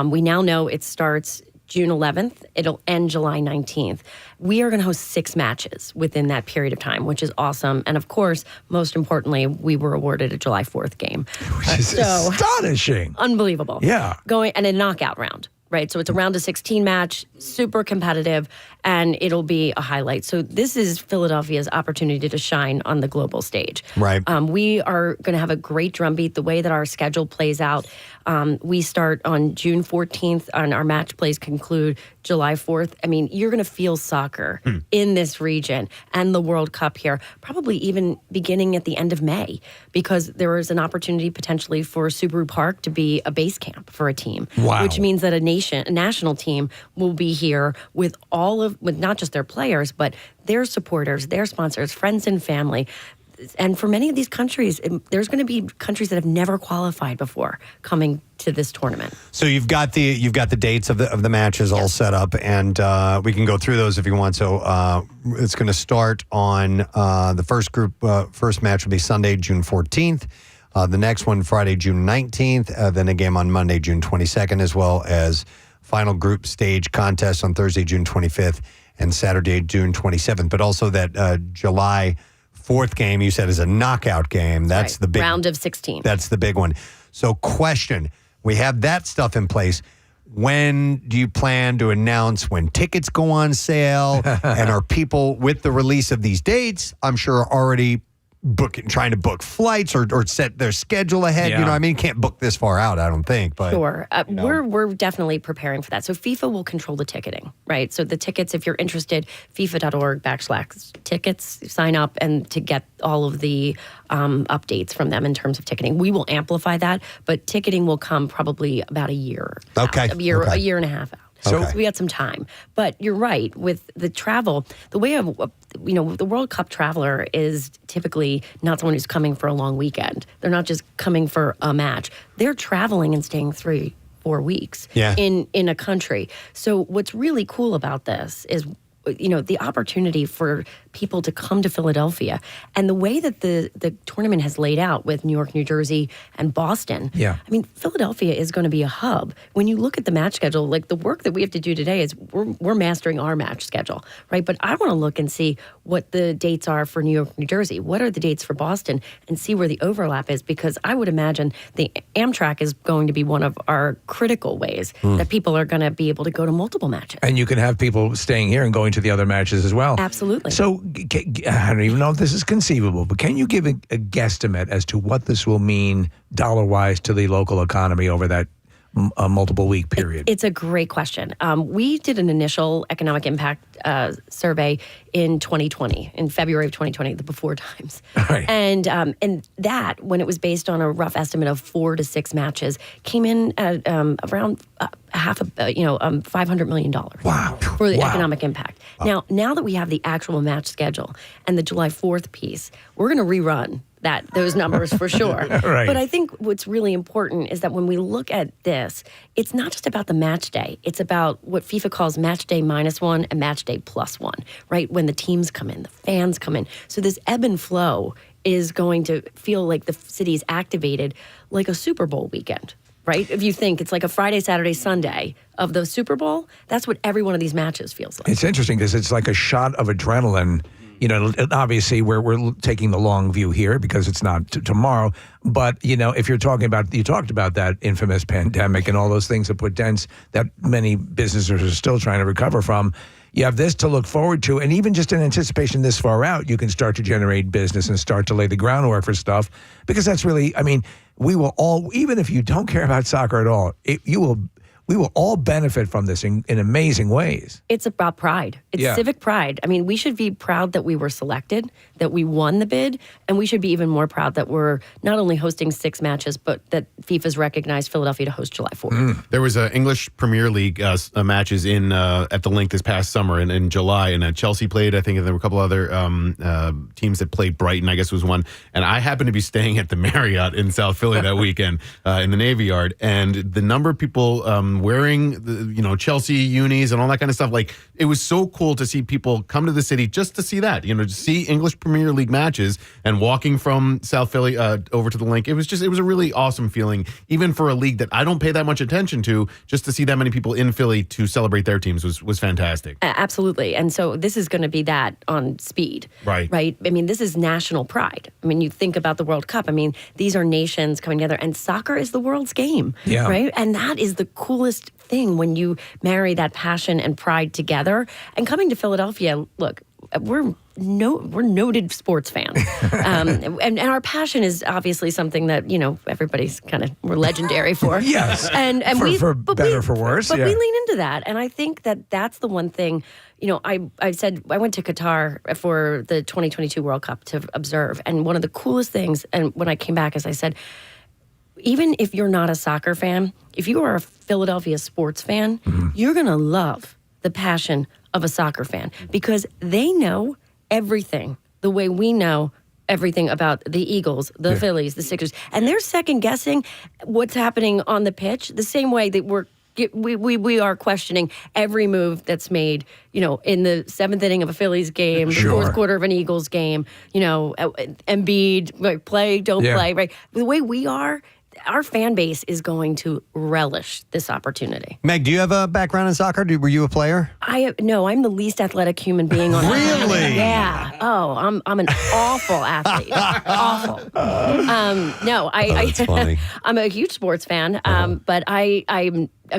We now know it starts June 11th. It'll end July 19th. We are going to host 6 matches within that period of time, which is awesome. And of course, most importantly, we were awarded a July 4th game. Which is astonishing. Unbelievable. Yeah. And a knockout round. Right, so it's a round of 16 match, super competitive, and it'll be a highlight. So this is Philadelphia's opportunity to shine on the global stage. Right. We are going to have a great drumbeat. The way that our schedule plays out, we start on June 14th, and our match plays conclude July 4th. I mean, you're going to feel soccer in this region and the World Cup here, probably even beginning at the end of May, because there is an opportunity potentially for Subaru Park to be a base camp for a team, which means that a national team will be here with with not just their players, but their supporters, their sponsors, friends and family. And for many of these countries, there's going to be countries that have never qualified before coming to this tournament. So you've got the dates of the matches all set up, and we can go through those if you want. So it's going to start on the first group. First match will be Sunday, June 14th. The next one, Friday, June 19th. Then a game on Monday, June 22nd, as well as final group stage contest on Thursday, June 25th, and Saturday, June 27th. But also that July 4th game you said is a knockout game. That's the big round of 16. That's the big one. So question, we have that stuff in place. When do you plan to announce when tickets go on sale? And are people with the release of these dates, I'm sure, are already trying to book flights or set their schedule ahead? Yeah. You know, I mean, can't book this far out, I don't think. But Sure. We're definitely preparing for that. So FIFA will control the ticketing, right? So the tickets, if you're interested, FIFA.org/tickets, sign up and to get all of the updates from them in terms of ticketing. We will amplify that, but ticketing will come probably about a year. Okay. A year and a half out. So we got some time. But you're right, with the travel, the way the World Cup traveler is typically not someone who's coming for a long weekend. They're not just coming for a match. They're traveling and staying 3-4 weeks in a country. So what's really cool about this is the opportunity for people to come to Philadelphia. And the way that the tournament has laid out with New York, New Jersey, and Boston, I mean, Philadelphia is going to be a hub. When you look at the match schedule, like the work that we have to do today is we're mastering our match schedule, right? But I want to look and see what the dates are for New York, New Jersey. What are the dates for Boston? And see where the overlap is, because I would imagine the Amtrak is going to be one of our critical ways that people are going to be able to go to multiple matches. And you can have people staying here and going to the other matches as well. Absolutely. So I don't even know if this is conceivable, but can you give a guesstimate as to what this will mean dollar-wise to the local economy over that multiple week period? It's a great question. We did an initial economic impact survey in 2020, in February of 2020, the before times. Right. And that, when it was based on a rough estimate of 4 to 6 matches, came in at around $500 million. Wow. For the economic impact. Wow. Now that we have the actual match schedule and the July 4th piece, we're going to rerun those numbers for sure. Right. But I think what's really important is that when we look at this, it's not just about the match day. It's about what FIFA calls match day -1 and match day +1, right? When the teams come in, the fans come in. So this ebb and flow is going to feel like the city's activated like a Super Bowl weekend, right? If you think it's like a Friday, Saturday, Sunday of the Super Bowl, that's what every one of these matches feels like. It's interesting because it's like a shot of adrenaline. Obviously, we're taking the long view here because it's not tomorrow. But, if you're talking about, you talked about that infamous pandemic and all those things that put dents that many businesses are still trying to recover from. You have this to look forward to. And even just in anticipation this far out, you can start to generate business and start to lay the groundwork for stuff. Because that's really, we will all, even if you don't care about soccer at all, we will all benefit from this in amazing ways. It's about pride. It's civic pride. We should be proud that we were selected, that we won the bid, and we should be even more proud that we're not only hosting 6 matches, but that FIFA's recognized Philadelphia to host July 4th. There was English Premier League matches in at the Link this past summer in July, and Chelsea played, I think, and there were a couple other teams that played. Brighton, I guess, was one. And I happened to be staying at the Marriott in South Philly that weekend in the Navy Yard, and the number of people wearing the Chelsea unis and all that kind of stuff. Like, it was so cool to see people come to the city just to see that, to see English Premier League matches, and walking from South Philly over to the Link. It was a really awesome feeling, even for a league that I don't pay that much attention to. Just to see that many people in Philly to celebrate their teams was fantastic. Absolutely. And so this is going to be that on speed. Right. This is national pride. You think about the World Cup. These are nations coming together, and soccer is the world's game. Yeah. Right. And that is the coolest thing when you marry that passion and pride together. And coming to Philadelphia, look, we're noted sports fans, and our passion is obviously something that everybody's we're legendary for. Yes, and for better or for worse. But we lean into that, and I think that that's the one thing. I said I went to Qatar for the 2022 World Cup to observe, and one of the coolest things, and when I came back, is I said, even if you're not a soccer fan, if you are a Philadelphia sports fan, you're going to love the passion of a soccer fan, because they know everything the way we know everything about the Eagles, the Phillies, the Sixers, and they're second guessing what's happening on the pitch the same way that we are questioning every move that's made, in the 7th inning of a Phillies game, the 4th quarter of an Eagles game, Embiid, play, don't play, right? The way we are, our fan base is going to relish this opportunity. Meg, do you have a background in soccer? Were you a player? No, I'm the least athletic human being on earth. Really? Yeah. Oh, I'm an awful athlete. Awful. That's funny. I'm a huge sports fan, but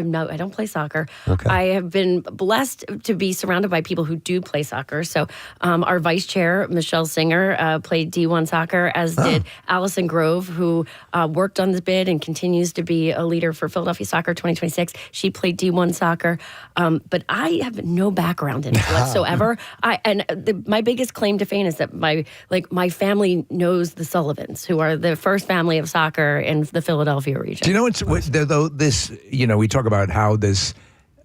no, I don't play soccer. Okay. I have been blessed to be surrounded by people who do play soccer. So our vice chair, Michelle Singer, played D1 soccer, as did Allison Grove, who worked on the bid and continues to be a leader for Philadelphia Soccer 2026. She played D1 soccer. But I have no background in it whatsoever. My biggest claim to fame is that my family knows the Sullivans, who are the first family of soccer in the Philadelphia region. Do you know we talk about how this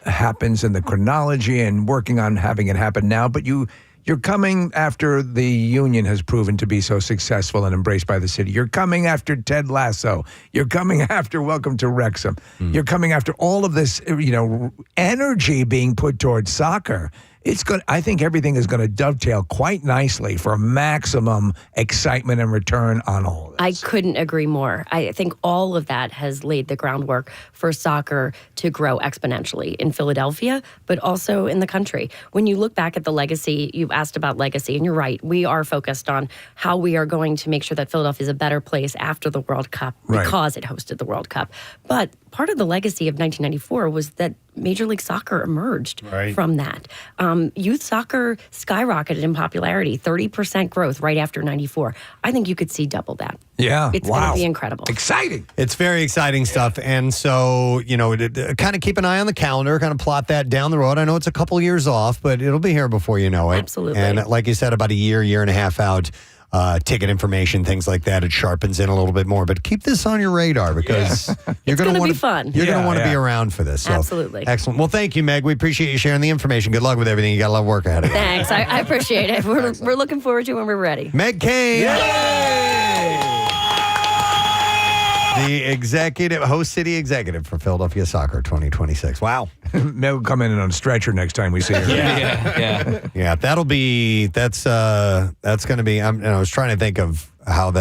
happens and the chronology and working on having it happen now, but you're coming after the union has proven to be so successful and embraced by the city. You're coming after Ted Lasso. You're coming after Welcome to Wrexham. You're coming after all of this, energy being put towards soccer. I think everything is going to dovetail quite nicely for maximum excitement and return on all of this. I couldn't agree more. I think all of that has laid the groundwork for soccer to grow exponentially in Philadelphia, but also in the country. When you look back at the legacy, you asked about legacy, and you're right. We are focused on how we are going to make sure that Philadelphia is a better place after the World Cup because it hosted the World Cup. But part of the legacy of 1994 was that Major League Soccer emerged from that. Youth soccer skyrocketed in popularity, 30% growth right after 94. I think you could see double that. Yeah. It's going to be incredible. Exciting. It's very exciting stuff. And so, kind of keep an eye on the calendar, kind of plot that down the road. I know it's a couple years off, but it'll be here before you know it. Absolutely. And like you said, about a year and a half out, ticket information, things like that, it sharpens in a little bit more. But keep this on your radar because you're going to want be fun. You're going to want to be around for this. So. Absolutely. Excellent. Well, thank you, Meg. We appreciate you sharing the information. Good luck with everything. You got a lot of work ahead of you. Thanks. I appreciate it. We're looking forward to it when we're ready. Meg Kane. The host city executive for Philadelphia Soccer 2026. Wow. Meg will come in on a stretcher next time we see her. Yeah, that's going to be, I was trying to think of how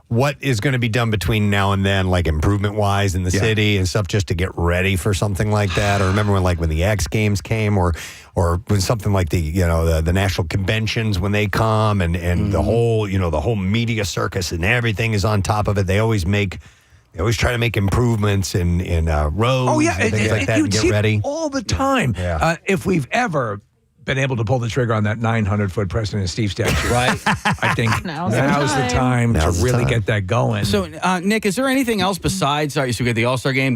what is going to be done between now and then, like improvement wise in the city and stuff, just to get ready for something like that. Or remember when the X Games came, or when something like the national conventions when they come and the whole media circus and everything is on top of it. They always try to make improvements in roads and things like that and get ready all the time. Yeah. If we've ever been able to pull the trigger on that 900-foot Preston and Steve statue, right? I think now's the time to really get that going. So, Nick, is there anything else besides? So we got the All-Star Game.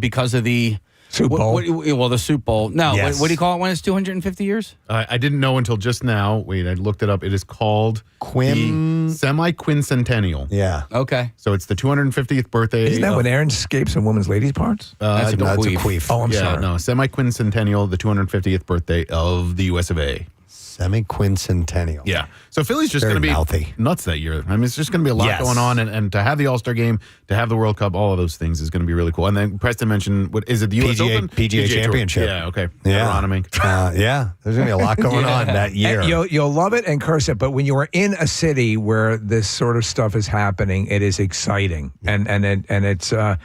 Because of the Super Bowl. The Super Bowl. No, Yes. what do you call it when it's 250 years? I didn't know until just now. Wait, I looked it up. It is called the semi-quincentennial. Yeah. Okay. So it's the 250th birthday. Isn't that when Aaron escapes in women's ladies' parts? That's a That's a queef. queef. Oh, I'm sorry. No, semi-quincentennial, the 250th birthday of the US of A. Semi-quincentennial. Yeah. So Philly's just going to be mouthy. nuts that year. I mean, it's just going to be a lot going on. And to have the All-Star game, to have the World Cup, all of those things is going to be really cool. And then Preston mentioned, what is it, the US Open? PGA Tour. Championship. Yeah, okay. Yeah. Agronomy. There's going to be a lot going on that year. And you'll love it and curse it, but when you are in a city where this sort of stuff is happening, it is exciting. And it's and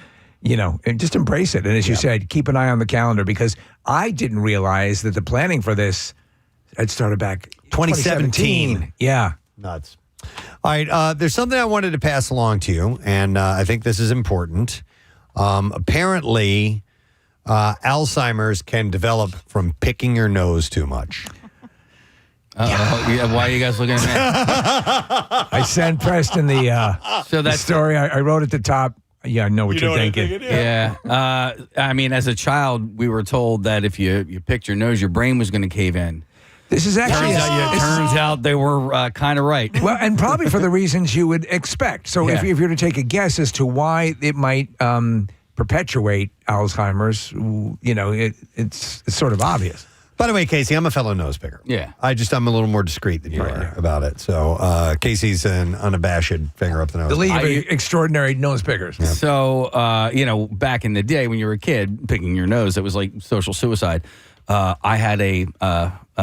just embrace it. And as you said, keep an eye on the calendar, because I didn't realize that the planning for this had started back 2017. Yeah. Nuts. All right. There's something I wanted to pass along to you, and I think this is important. Apparently, Alzheimer's can develop from picking your nose too much. Why are you guys looking at me? I sent Preston the story. I wrote at the top. Yeah, I know what you're thinking. Yeah. I mean, as a child, we were told that if you picked your nose, your brain was going to cave in. This is actually Turns out they were kind of right. Well, and probably for the reasons you would expect. So if you're to take a guess as to why it might perpetuate Alzheimer's, it's sort of obvious. By the way, Casey, I'm a fellow nose picker. Yeah. I'm a little more discreet than you are about it. So Casey's an unabashed finger up the nose. The League of Extraordinary Nose Pickers. Yeah. So, back in the day when you were a kid, picking your nose, it was like social suicide. I had a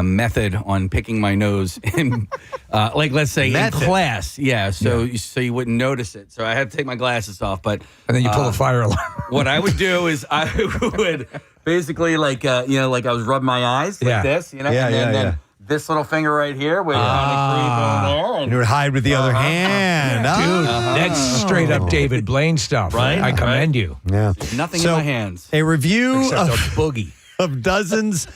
method on picking my nose in, let's say in class. Yeah, so you wouldn't notice it. So I had to take my glasses off. And then you pull a fire alarm. What I would do is I would basically like I was rubbing my eyes like this, and then this little finger right here would kind of creep in there. And you would hide with the other hand. Dude, that's straight up David Blaine stuff. Right? I commend you. Yeah. Nothing in my hands. A review Except a boogie. of dozens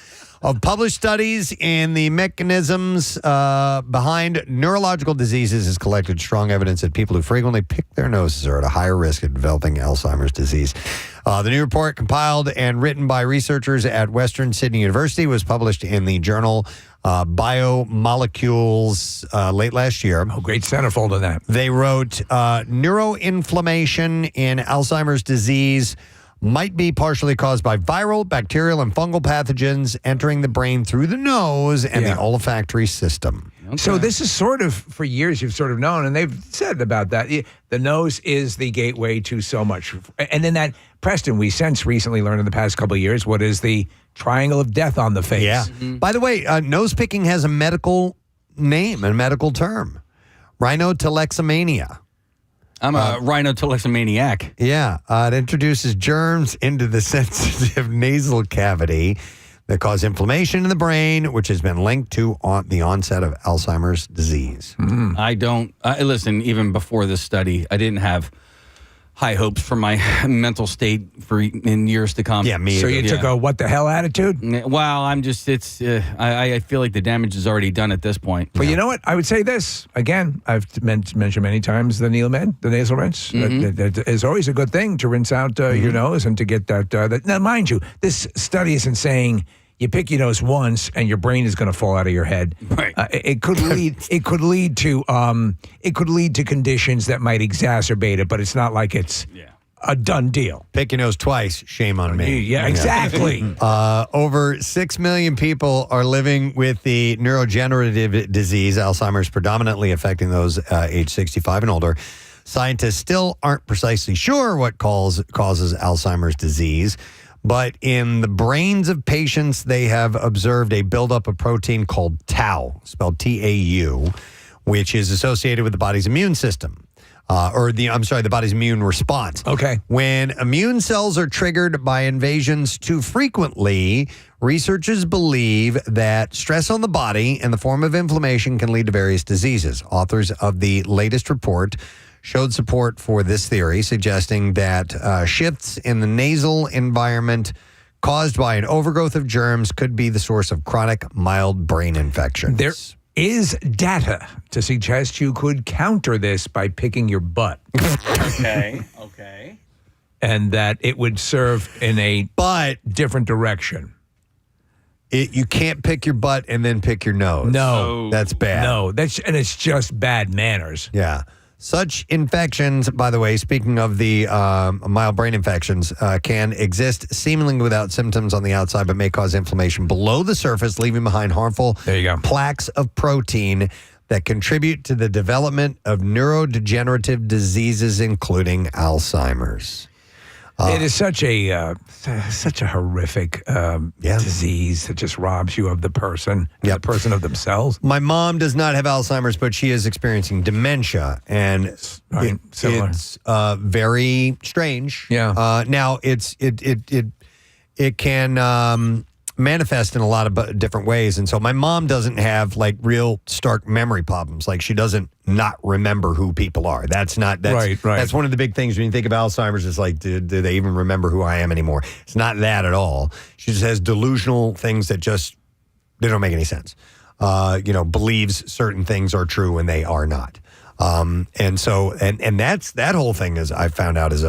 of published studies in the mechanisms behind neurological diseases has collected strong evidence that people who frequently pick their noses are at a higher risk of developing Alzheimer's disease. The new report, compiled and written by researchers at Western Sydney University, was published in the journal Biomolecules late last year. Oh, great centerfold of that. They wrote, neuroinflammation in Alzheimer's disease might be partially caused by viral, bacterial, and fungal pathogens entering the brain through the nose and the olfactory system. Okay. So this is sort of, for years you've sort of known, and they've said about that, the nose is the gateway to so much. And then that, Preston, we since recently learned in the past couple of years, what is the triangle of death on the face. Yeah. By the way, nose picking has a medical name, a medical term. Rhinotelexomania. I'm a rhinotelexomaniac. Yeah. It introduces germs into the sensitive nasal cavity that cause inflammation in the brain, which has been linked to the onset of Alzheimer's disease. I don't listen. Even before this study, I didn't have high hopes for my mental state in years to come. Yeah, me So either. you took a what the hell attitude? Well, I'm just. I feel like the damage is already done at this point. But you know what? I would say this again. I've mentioned many times the Neumann, the nasal rinse. That is always a good thing to rinse out your nose and to get that. Now, mind you, this study isn't saying you pick your nose once and your brain is going to fall out of your head. Right. It could lead. It could lead to. It could lead to conditions that might exacerbate it, but it's not like it's a done deal. Pick your nose twice, shame on me. Yeah, exactly. Over 6 million people are living with the neurodegenerative disease, Alzheimer's, predominantly affecting those age 65 and older. Scientists still aren't precisely sure what causes Alzheimer's disease, but in the brains of patients, they have observed a buildup of protein called tau, spelled T-A-U, which is associated with the body's immune system. The body's immune response. Okay. When immune cells are triggered by invasions too frequently, researchers believe that stress on the body in the form of inflammation can lead to various diseases. Authors of the latest report showed support for this theory, suggesting that shifts in the nasal environment caused by an overgrowth of germs could be the source of chronic mild brain infections. There is data to suggest you could counter this by picking your butt. Okay. And that it would serve in a different direction. You can't pick your butt and then pick your nose. No. That's bad. No, and it's just bad manners. Yeah. Such infections, by the way, speaking of the mild brain infections, can exist seemingly without symptoms on the outside, but may cause inflammation below the surface, leaving behind harmful plaques of protein that contribute to the development of neurodegenerative diseases, including Alzheimer's. It is such a horrific disease that just robs you of the person, the person of themselves. My mom does not have Alzheimer's, but she is experiencing dementia, and it's very strange. Yeah. Now it can manifest in a lot of different ways, and so my mom doesn't have like real stark memory problems. Like she doesn't not remember who people are. That's one of the big things when you think of Alzheimer's. Is like, do they even remember who I am anymore? It's not that at all. She just has delusional things that they don't make any sense. Believes certain things are true when they are not. And that whole thing is, I found out, is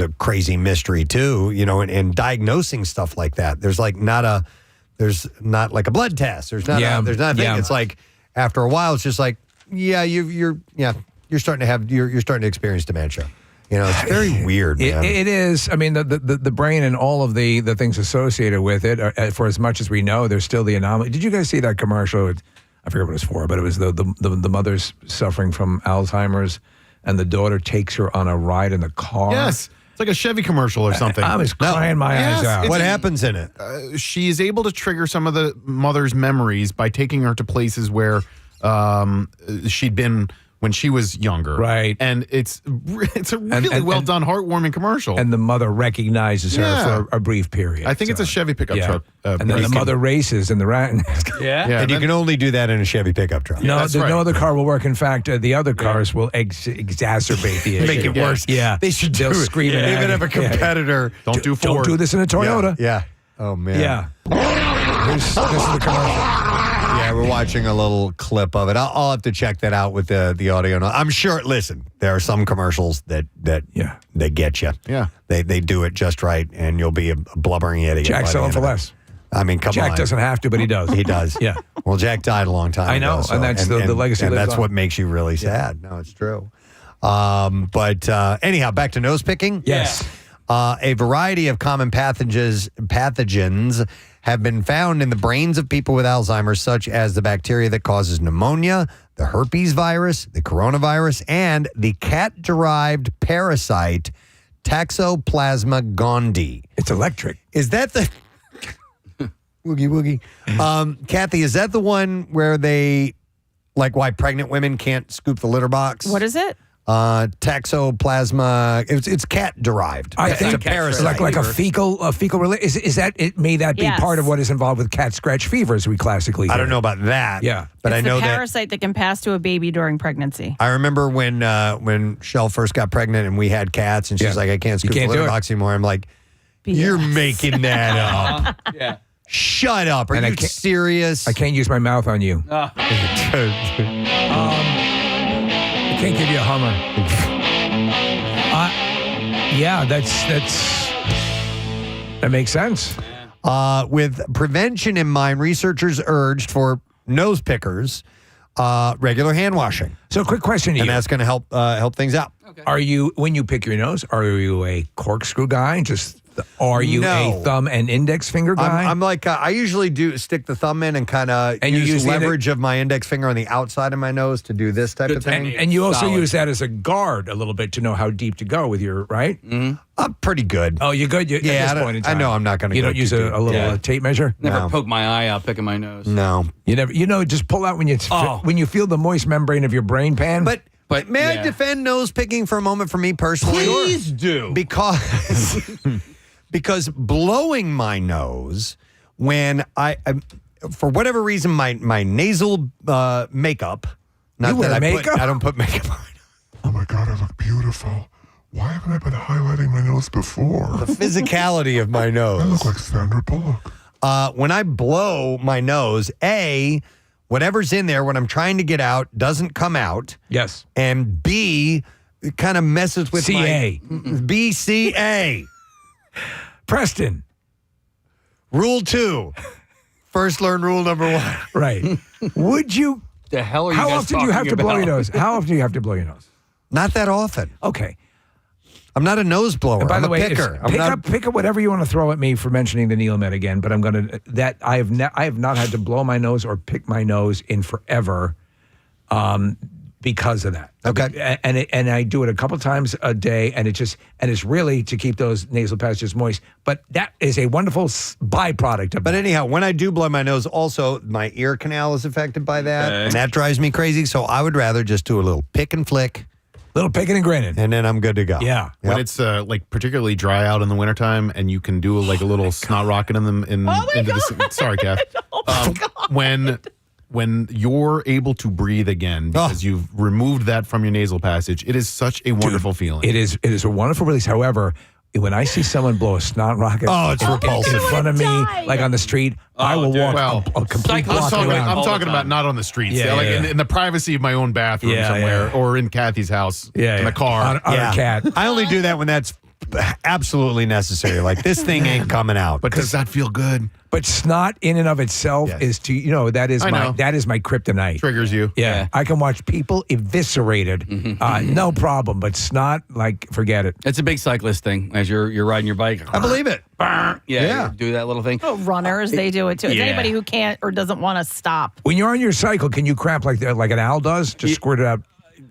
a crazy mystery too, and diagnosing stuff like that. There's not like a blood test. There's not a thing. Yeah. It's like after a while, it's just like, you're starting to experience dementia. It's very weird, man. It is. I mean, the brain and all of the things associated with it, for as much as we know, there's still the anomaly. Did you guys see that commercial? I forget what it was for, but it was the mother's suffering from Alzheimer's, and the daughter takes her on a ride in the car. Yes. It's like a Chevy commercial or something. I was crying my eyes out. What happens in it? She is able to trigger some of the mother's memories by taking her to places where she'd been when she was younger. Right. And it's a really well done, heartwarming commercial. And the mother recognizes her for a brief period. I think it's a Chevy pickup truck. And then the mother races in the rat. And you can only do that in a Chevy pickup truck. No, no other car will work. In fact, the other cars will exacerbate the issue. Make it worse. Yeah. They'll scream it even if a competitor. Don't do Ford. Don't do this in a Toyota. Yeah. Oh, man. Yeah. This is the commercial. Yeah, we're watching a little clip of it. I'll have to check that out with the audio. I'm sure. Listen, there are some commercials that they get you. Yeah, they do it just right, and you'll be a blubbering idiot. Jack's selling for less. I mean, come on. Jack doesn't have to, but he does. He does. Yeah. Well, Jack died a long time ago. I know, and that's the legacy. And that's what makes you really sad. No, it's true. But anyhow, back to nose picking. Yes. A variety of common pathogens have been found in the brains of people with Alzheimer's, such as the bacteria that causes pneumonia, the herpes virus, the coronavirus, and the cat-derived parasite Toxoplasma gondii. It's electric. Is that the... Woogie woogie. Kathy, is that the one where they, like why pregnant women can't scoop the litter box? What is it? Toxoplasma. It's cat derived. I It's think a parasite. like a fecal is that it? May that be Yes. part of what is involved with cat scratch fever, as we classically? I don't hear? know about that. Yeah, but It's I know the that. parasite that can pass to a baby during pregnancy. I remember when Shell first got pregnant and we had cats, and she's like, "I can't scoop the can't do litter it. box anymore." I'm like, "You're making that up." Yeah. Shut up. Are And I you can't- serious? I can't use my mouth on you. I can't give you a Hummer. Yeah, that makes sense. With prevention in mind, researchers urged for nose pickers regular hand washing. So, quick question to and you. that's going to help things out. Are you, when you pick your nose, are you a corkscrew guy? Are you No. a thumb and index finger guy? I'm like I usually do stick the thumb in and kind of And you use use the leverage of my index finger on the outside of my nose to do this type of thing. and you also use that as a guard a little bit to know how deep to go with your, right? Mm-hmm. I'm pretty good. Oh, you're good? Yeah, at this point in time. I know I'm not going to. You don't use a little tape measure? Never poke my eye out picking my nose. No. You never. Just pull out when you feel the moist membrane of your brain pan. But may I defend nose picking for a moment for me personally? Please do. Because blowing my nose when I for whatever reason my nasal makeup. Not You wear that makeup? I don't put makeup on. Oh my God, I look beautiful. Why haven't I been highlighting my nose before? The physicality of my nose. I look like Sandra Bullock. When I blow my nose, whatever's in there when I'm trying to get out doesn't come out. Yes. And B, it kind of messes with CA. my BCA. Preston. Rule 2. First learn rule number 1. Right. Would you? The hell are you How guys often do you have talking to blow your about? nose? How often do you have to blow your nose? Not that often. Okay. I'm not a nose blower. And by I'm the a way, picker. pick up whatever you want to throw at me for mentioning the Neumann again. But I'm going to I have not had to blow my nose or pick my nose in forever, because of that. Okay. And I do it a couple times a day, and it's really to keep those nasal passages moist. But that is a wonderful byproduct of But that. anyhow, when I do blow my nose, also my ear canal is affected by that, Okay. and that drives me crazy. So I would rather just do a little pick and flick, Little picking and grinning. and then I'm good to go. Yeah. When it's like particularly dry out in the wintertime and you can do like a little snot rocket in them into the sorry, Kath. When you're able to breathe again because you've removed that from your nasal passage, it is such a wonderful feeling. It is a wonderful release. However, when I see someone blow a snot rocket it's repulsive. in front of me, like on the street, I will walk a complete block around. I'm talking about not on the streets. Yeah, like yeah. in the privacy of my own bathroom Yeah, somewhere, yeah. or in Kathy's house, in the car. on a cat. I only do that when that's absolutely necessary. Like this thing ain't coming out. But does that feel good? But snot in and of itself is that is I know. that is my kryptonite. Triggers you. Yeah. I can watch people eviscerated, no problem. But snot, like, forget it. It's a big cyclist thing. As you're riding your bike, I believe it. Yeah. Do that little thing. Oh, runners, they do it too. It's Yeah. anybody who can't or doesn't want to stop. When you're on your cycle, can you cramp like an owl does? Just squirt it out.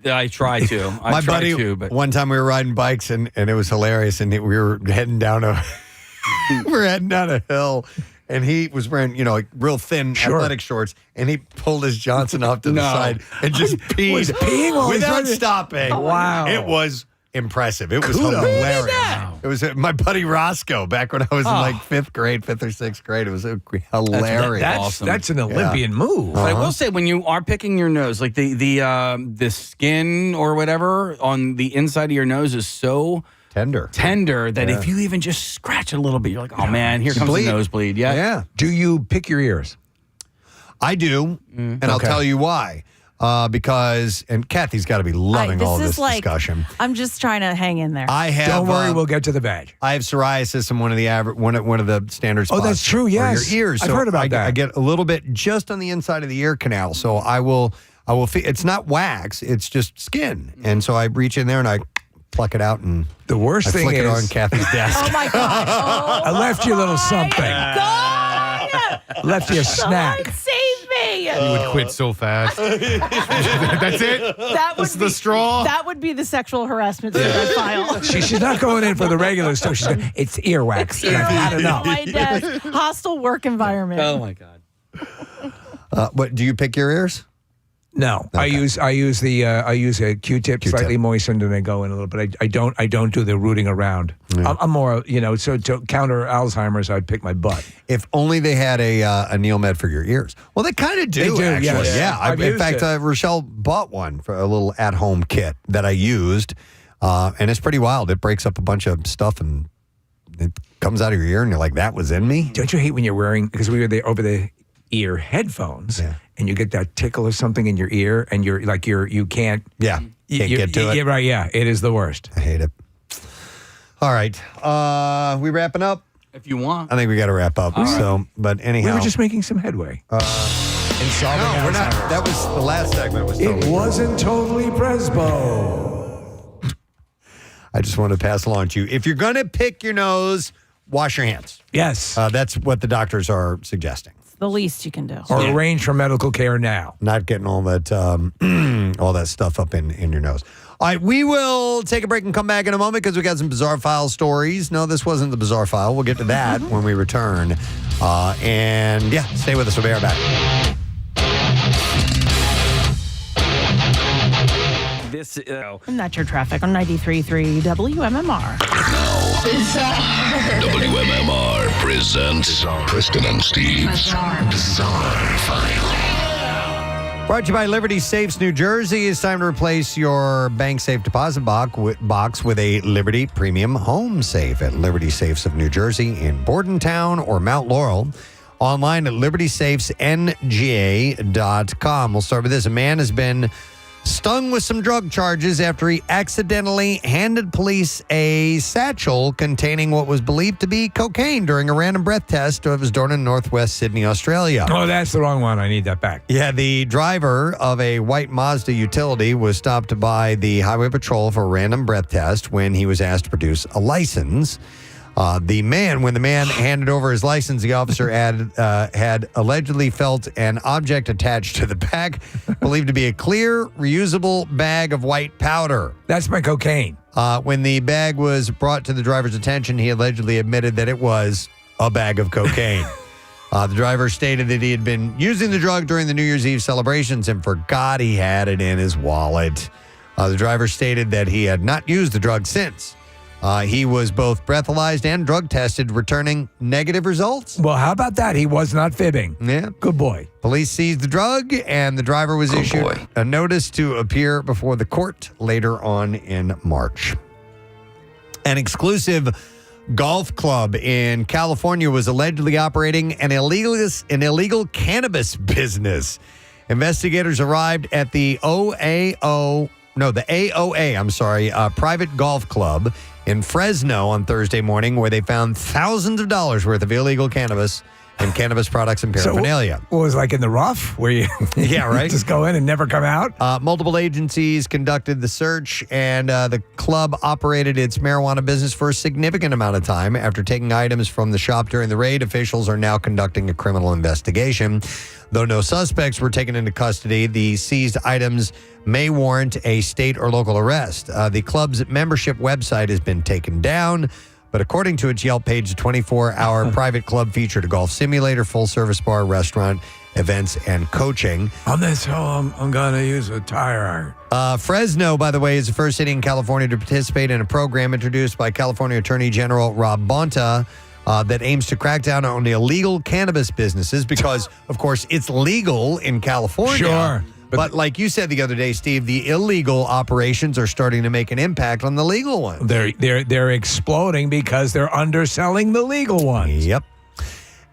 I try to. My buddy, one time we were riding bikes and it was hilarious. And we were heading down a hill. And he was wearing, like real thin athletic shorts, and he pulled his Johnson off to the side and just peed Was peeing while he's without running? stopping. Oh, wow. It was impressive. It was Kudos. hilarious. Who did that? It was my buddy Roscoe back when I was in like 5th or 6th grade. It was hilarious. That's an Olympian move. But I will say, when you are picking your nose, like the skin or whatever on the inside of your nose is so tender that if you even just scratch it a little bit, you're like, oh man, here comes the nosebleed. Yeah. Do you pick your ears? I do, and I'll tell you why. Because Kathy's got to be loving all this discussion. I'm just trying to hang in there. I have. Don't worry, we'll get to the badge. I have psoriasis in one of the standard spots. Oh, that's true. Yes, for your ears. I've So heard about that. I get a little bit just on the inside of the ear canal. So I will. It's not wax. It's just skin, and so I reach in there and I pluck it out and the worst thing flick it is on Kathy's desk. Oh my God. I left you a little something. God. Left you a snack. Save me. me. You would quit so fast. That's it? That's the straw? That would be the sexual harassment file. She's not going in for the regular stuff. She's going, it's earwax. I've had enough. My desk. Hostile work environment. Oh my God. What do you pick your ears? No, okay. I use a Q-tip slightly moistened, and I go in a little bit. I don't do the rooting around. Yeah. I'm more, so to counter Alzheimer's, I'd pick my butt. If only they had a Neil Med for your ears. Well, they kind of do, actually. Yes. Yeah. In fact, Rochelle bought one for a little at-home kit that I used, and it's pretty wild. It breaks up a bunch of stuff and it comes out of your ear, and you're like, that was in me? Don't you hate when you're wearing, because we were over the ear headphones, and you get that tickle or something in your ear, and you can't. Yeah, can't get to it. Yeah, right. Yeah, it is the worst. I hate it. All right, we wrapping up? If you want, I think we got to wrap up. So, but anyhow, we were just making some headway. In solving we're not. That was the last segment. It wasn't totally Presbo. I just want to pass along to you. If you're going to pick your nose, wash your hands. Yes. That's what the doctors are suggesting. It's the least you can do. Or arrange for medical care now. Not getting all that all that stuff up in your nose. All right, we will take a break and come back in a moment because we got some bizarre file stories. No, this wasn't the bizarre file. We'll get to that when we return. And yeah, stay with us. We'll be right back. This and that's your traffic on 93.3 WMMR. WMMR presents Preston and Steve's Bizarre File. Brought to you by Liberty Safes, New Jersey. It's time to replace your bank safe deposit box with a Liberty Premium Home Safe at Liberty Safes of New Jersey in Bordentown or Mount Laurel. Online at libertysafesnga.com. We'll start with this. A man has been stung with some drug charges after he accidentally handed police a satchel containing what was believed to be cocaine during a random breath test of his door in Northwest Sydney, Australia. Oh, that's the wrong one. I need that back. Yeah, the driver of a white Mazda utility was stopped by the Highway Patrol for a random breath test when he was asked to produce a license. When the man handed over his license, the officer had allegedly felt an object attached to the back, believed to be a clear, reusable bag of white powder. That's my cocaine. When the bag was brought to the driver's attention, he allegedly admitted that it was a bag of cocaine. The driver stated that he had been using the drug during the New Year's Eve celebrations and forgot he had it in his wallet. The driver stated that he had not used the drug since. He was both breathalyzed and drug tested, returning negative results. Well, how about that? He was not fibbing. Yeah. Good boy. Police seized the drug, and the driver was issued a notice to appear before the court later on in March. An exclusive golf club in California was allegedly operating an illegal cannabis business. Investigators arrived at the AOA, private golf club in Fresno on Thursday morning, where they found thousands of dollars worth of illegal cannabis and cannabis products and paraphernalia. So, what was like in the rough where you yeah, right? just go in and never come out? Multiple agencies conducted the search, and the club operated its marijuana business for a significant amount of time. After taking items from the shop during the raid, officials are now conducting a criminal investigation. Though no suspects were taken into custody, the seized items may warrant a state or local arrest. The club's membership website has been taken down, but according to its Yelp page, the 24-hour private club featured a golf simulator, full-service bar, restaurant, events, and coaching. On this hole, I'm going to use a tire iron. Fresno, by the way, is the first city in California to participate in a program introduced by California Attorney General Rob Bonta that aims to crack down on the illegal cannabis businesses because, of course, it's legal in California. Sure. But like you said the other day, Steve, the illegal operations are starting to make an impact on the legal ones. They're exploding because they're underselling the legal ones. Yep.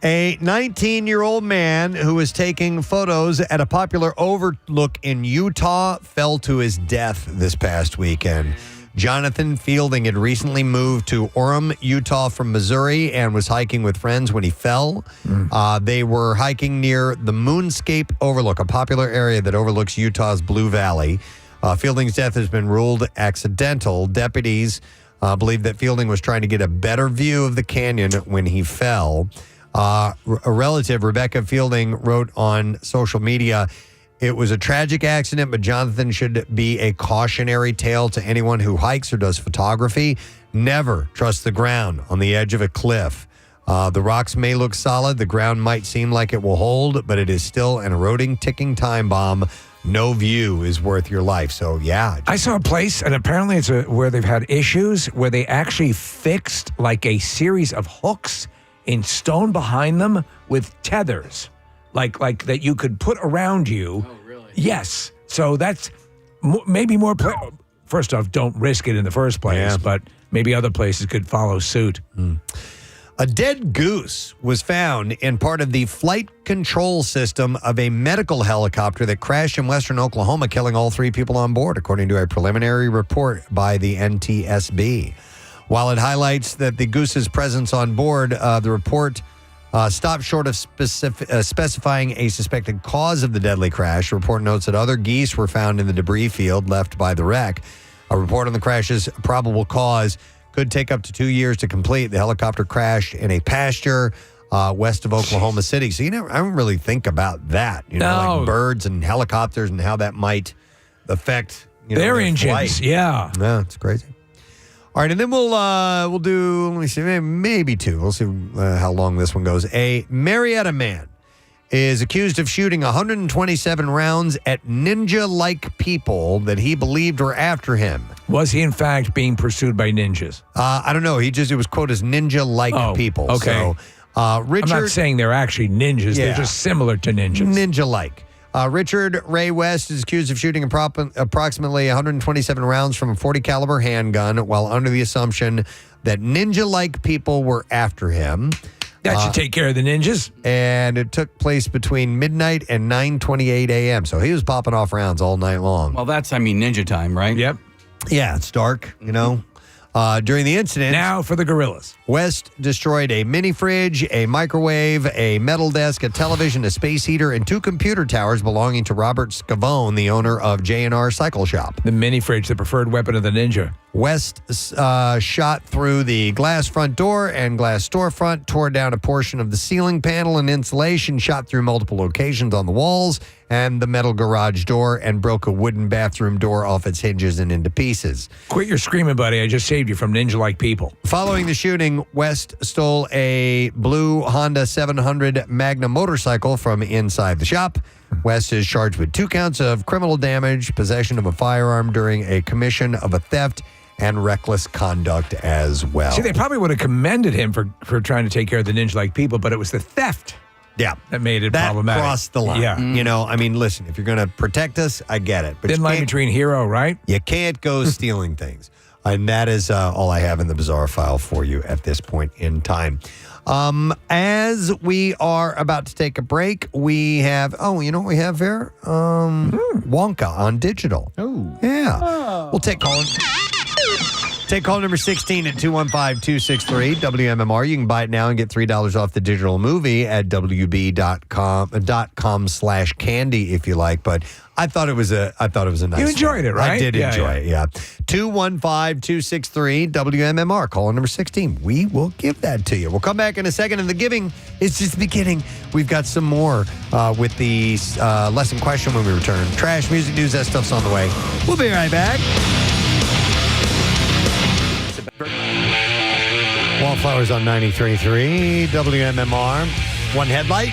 A 19-year-old man who was taking photos at a popular overlook in Utah fell to his death this past weekend. Jonathan Fielding had recently moved to Orem, Utah from Missouri and was hiking with friends when he fell. They were hiking near the Moonscape Overlook, a popular area that overlooks Utah's Blue Valley. Fielding's death has been ruled accidental. Deputies believe that Fielding was trying to get a better view of the canyon when he fell. A relative, Rebecca Fielding, wrote on social media, "It was a tragic accident, but Jonathan should be a cautionary tale to anyone who hikes or does photography. Never trust the ground on the edge of a cliff. The rocks may look solid, the ground might seem like it will hold, but it is still an eroding, ticking time bomb. No view is worth your life." So, yeah. I saw a place, and apparently it's where they've had issues, where they actually fixed like a series of hooks in stone behind them with tethers, like that you could put around you. Oh, really? Yes. So that's maybe more. First off, don't risk it in the first place, but maybe other places could follow suit. A dead goose was found in part of the flight control system of a medical helicopter that crashed in western Oklahoma, killing all 3 people on board, according to a preliminary report by the NTSB. While it highlights that the goose's presence on board, the report stopped short of specifying a suspected cause of the deadly crash. The report notes that other geese were found in the debris field left by the wreck. A report on the crash's probable cause could take up to 2 years to complete. The helicopter crashed in a pasture west of Oklahoma City. So, I don't really think about that. Like birds and helicopters and how that might affect their engines. Flight. Yeah, it's crazy. All right, and then we'll do, let me see, maybe 2. We'll see how long this one goes. A Marietta man is accused of shooting 127 rounds at ninja-like people that he believed were after him. Was he, in fact, being pursued by ninjas? I don't know. It was quoted as ninja-like people. Okay. So, Richard... I'm not saying they're actually ninjas. Yeah. They're just similar to ninjas. Ninja-like. Richard Ray West is accused of shooting approximately 127 rounds from a .40 caliber handgun while under the assumption that ninja-like people were after him. That should take care of the ninjas. And it took place between midnight and 9:28 a.m. So he was popping off rounds all night long. Well, that's, ninja time, right? Yep. Yeah, it's dark, During the incident... Now for the gorillas. West destroyed a mini fridge, a microwave, a metal desk, a television, a space heater, and 2 computer towers belonging to Robert Scavone, the owner of J&R Cycle Shop. The mini fridge, the preferred weapon of the ninja. West shot through the glass front door and glass storefront, tore down a portion of the ceiling panel and insulation, shot through multiple locations on the walls and the metal garage door, and broke a wooden bathroom door off its hinges and into pieces. Quit your screaming, buddy. I just saved you from ninja-like people. Following the shooting, West stole a blue Honda 700 Magna motorcycle from inside the shop. West is charged with 2 counts of criminal damage, possession of a firearm during a commission of a theft, and reckless conduct as well. See, they probably would have commended him for trying to take care of the ninja-like people, but it was the theft that made it problematic. That crossed the line. Yeah. Listen, if you're going to protect us, I get it. But thin line between hero, right? You can't go stealing things. And that is all I have in the bizarre file for you at this point in time. As we are about to take a break, we have, you know what we have here? Wonka on digital. Oh. Yeah. We'll take call. Take call number 16 at 215-263 WMMR. You can buy it now and get $3 off the digital movie at wb.com/candy if you like. But I thought it was a nice. You enjoyed it, right? I did enjoy it. Yeah. 215-263 WMMR. Caller number 16. We will give that to you. We'll come back in a second, and the giving is just the beginning. We've got some more with the lesson question when we return. Trash, music, news, that stuff's on the way. We'll be right back. Wallflowers on 93.3 WMMR. One headlight.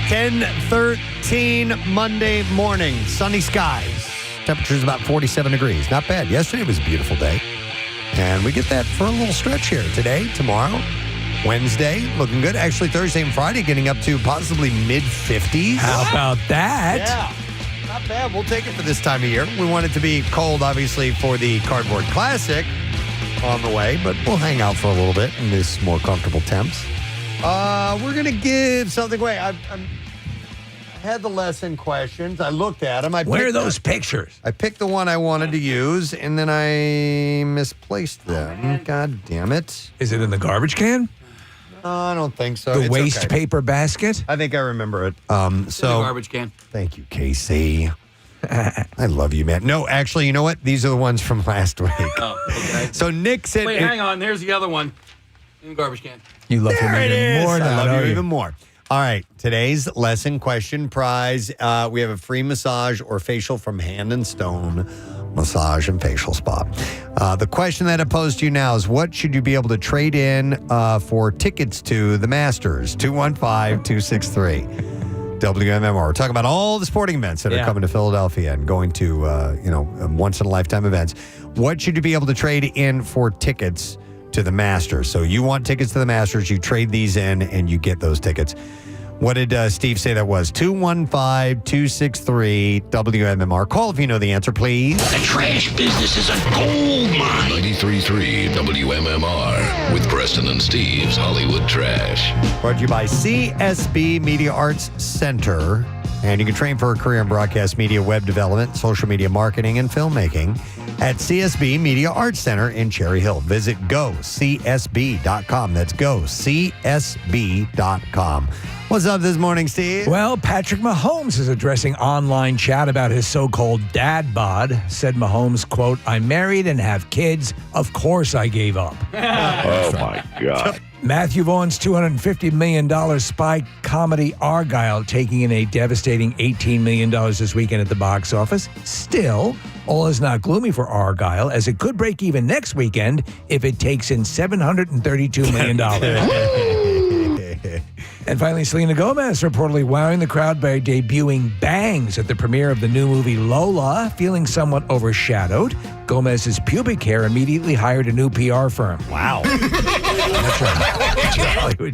10:13 Monday morning. Sunny skies. Temperature's about 47 degrees. Not bad. Yesterday was a beautiful day. And we get that for a little stretch here. Today, tomorrow, Wednesday, looking good. Actually, Thursday and Friday getting up to possibly mid-50s. How about that? Yeah. Not bad. We'll take it for this time of year. We want it to be cold, obviously, for the Cardboard Classic on the way, but we'll hang out for a little bit in this more comfortable temps. We're going to give something away. I had the lesson questions. I looked at them. Where are those pictures? I picked the one I wanted to use, and then I misplaced them. God damn it. Is it in the garbage can? No, I don't think so. The It's waste okay. paper basket? I think I remember it. In the garbage can. Thank you, Casey. I love you, man. No, actually, you know what? These are the ones from last week. Oh, okay. So Nick said... Wait, hang on. There's the other one. In the garbage can. You love There him it even is. more now, I love don't you you? even more. All right, today's lesson question prize. We have a free massage or facial from Hand and Stone Massage and Facial Spa. The question that I posed to you now is, what should you be able to trade in for tickets to the Masters? 215-263. WMMR. We're talking about all the sporting events that are coming to Philadelphia and going to, once-in-a-lifetime events. What should you be able to trade in for tickets to the Masters? So you want tickets to the Masters, you trade these in, and you get those tickets. What did Steve say that was? 215-263 WMMR. Call if you know the answer, please. The trash business is a gold mine. 93.3 WMMR with Preston and Steve's Hollywood Trash. Brought to you by CSB Media Arts Center. And you can train for a career in broadcast media, web development, social media marketing, and filmmaking at CSB Media Arts Center in Cherry Hill. Visit GoCSB.com. That's GoCSB.com. What's up this morning, Steve? Well, Patrick Mahomes is addressing online chat about his so-called dad bod. Said Mahomes, quote, "I'm married and have kids. Of course I gave up." Oh, my God. Matthew Vaughn's $250 million spy comedy Argyle taking in a devastating $18 million this weekend at the box office. Still, all is not gloomy for Argyle, as it could break even next weekend if it takes in $732 million. And finally, Selena Gomez reportedly wowing the crowd by debuting Bangs at the premiere of the new movie Lola. Feeling somewhat overshadowed, Gomez's pubic hair immediately hired a new PR firm. Wow. That's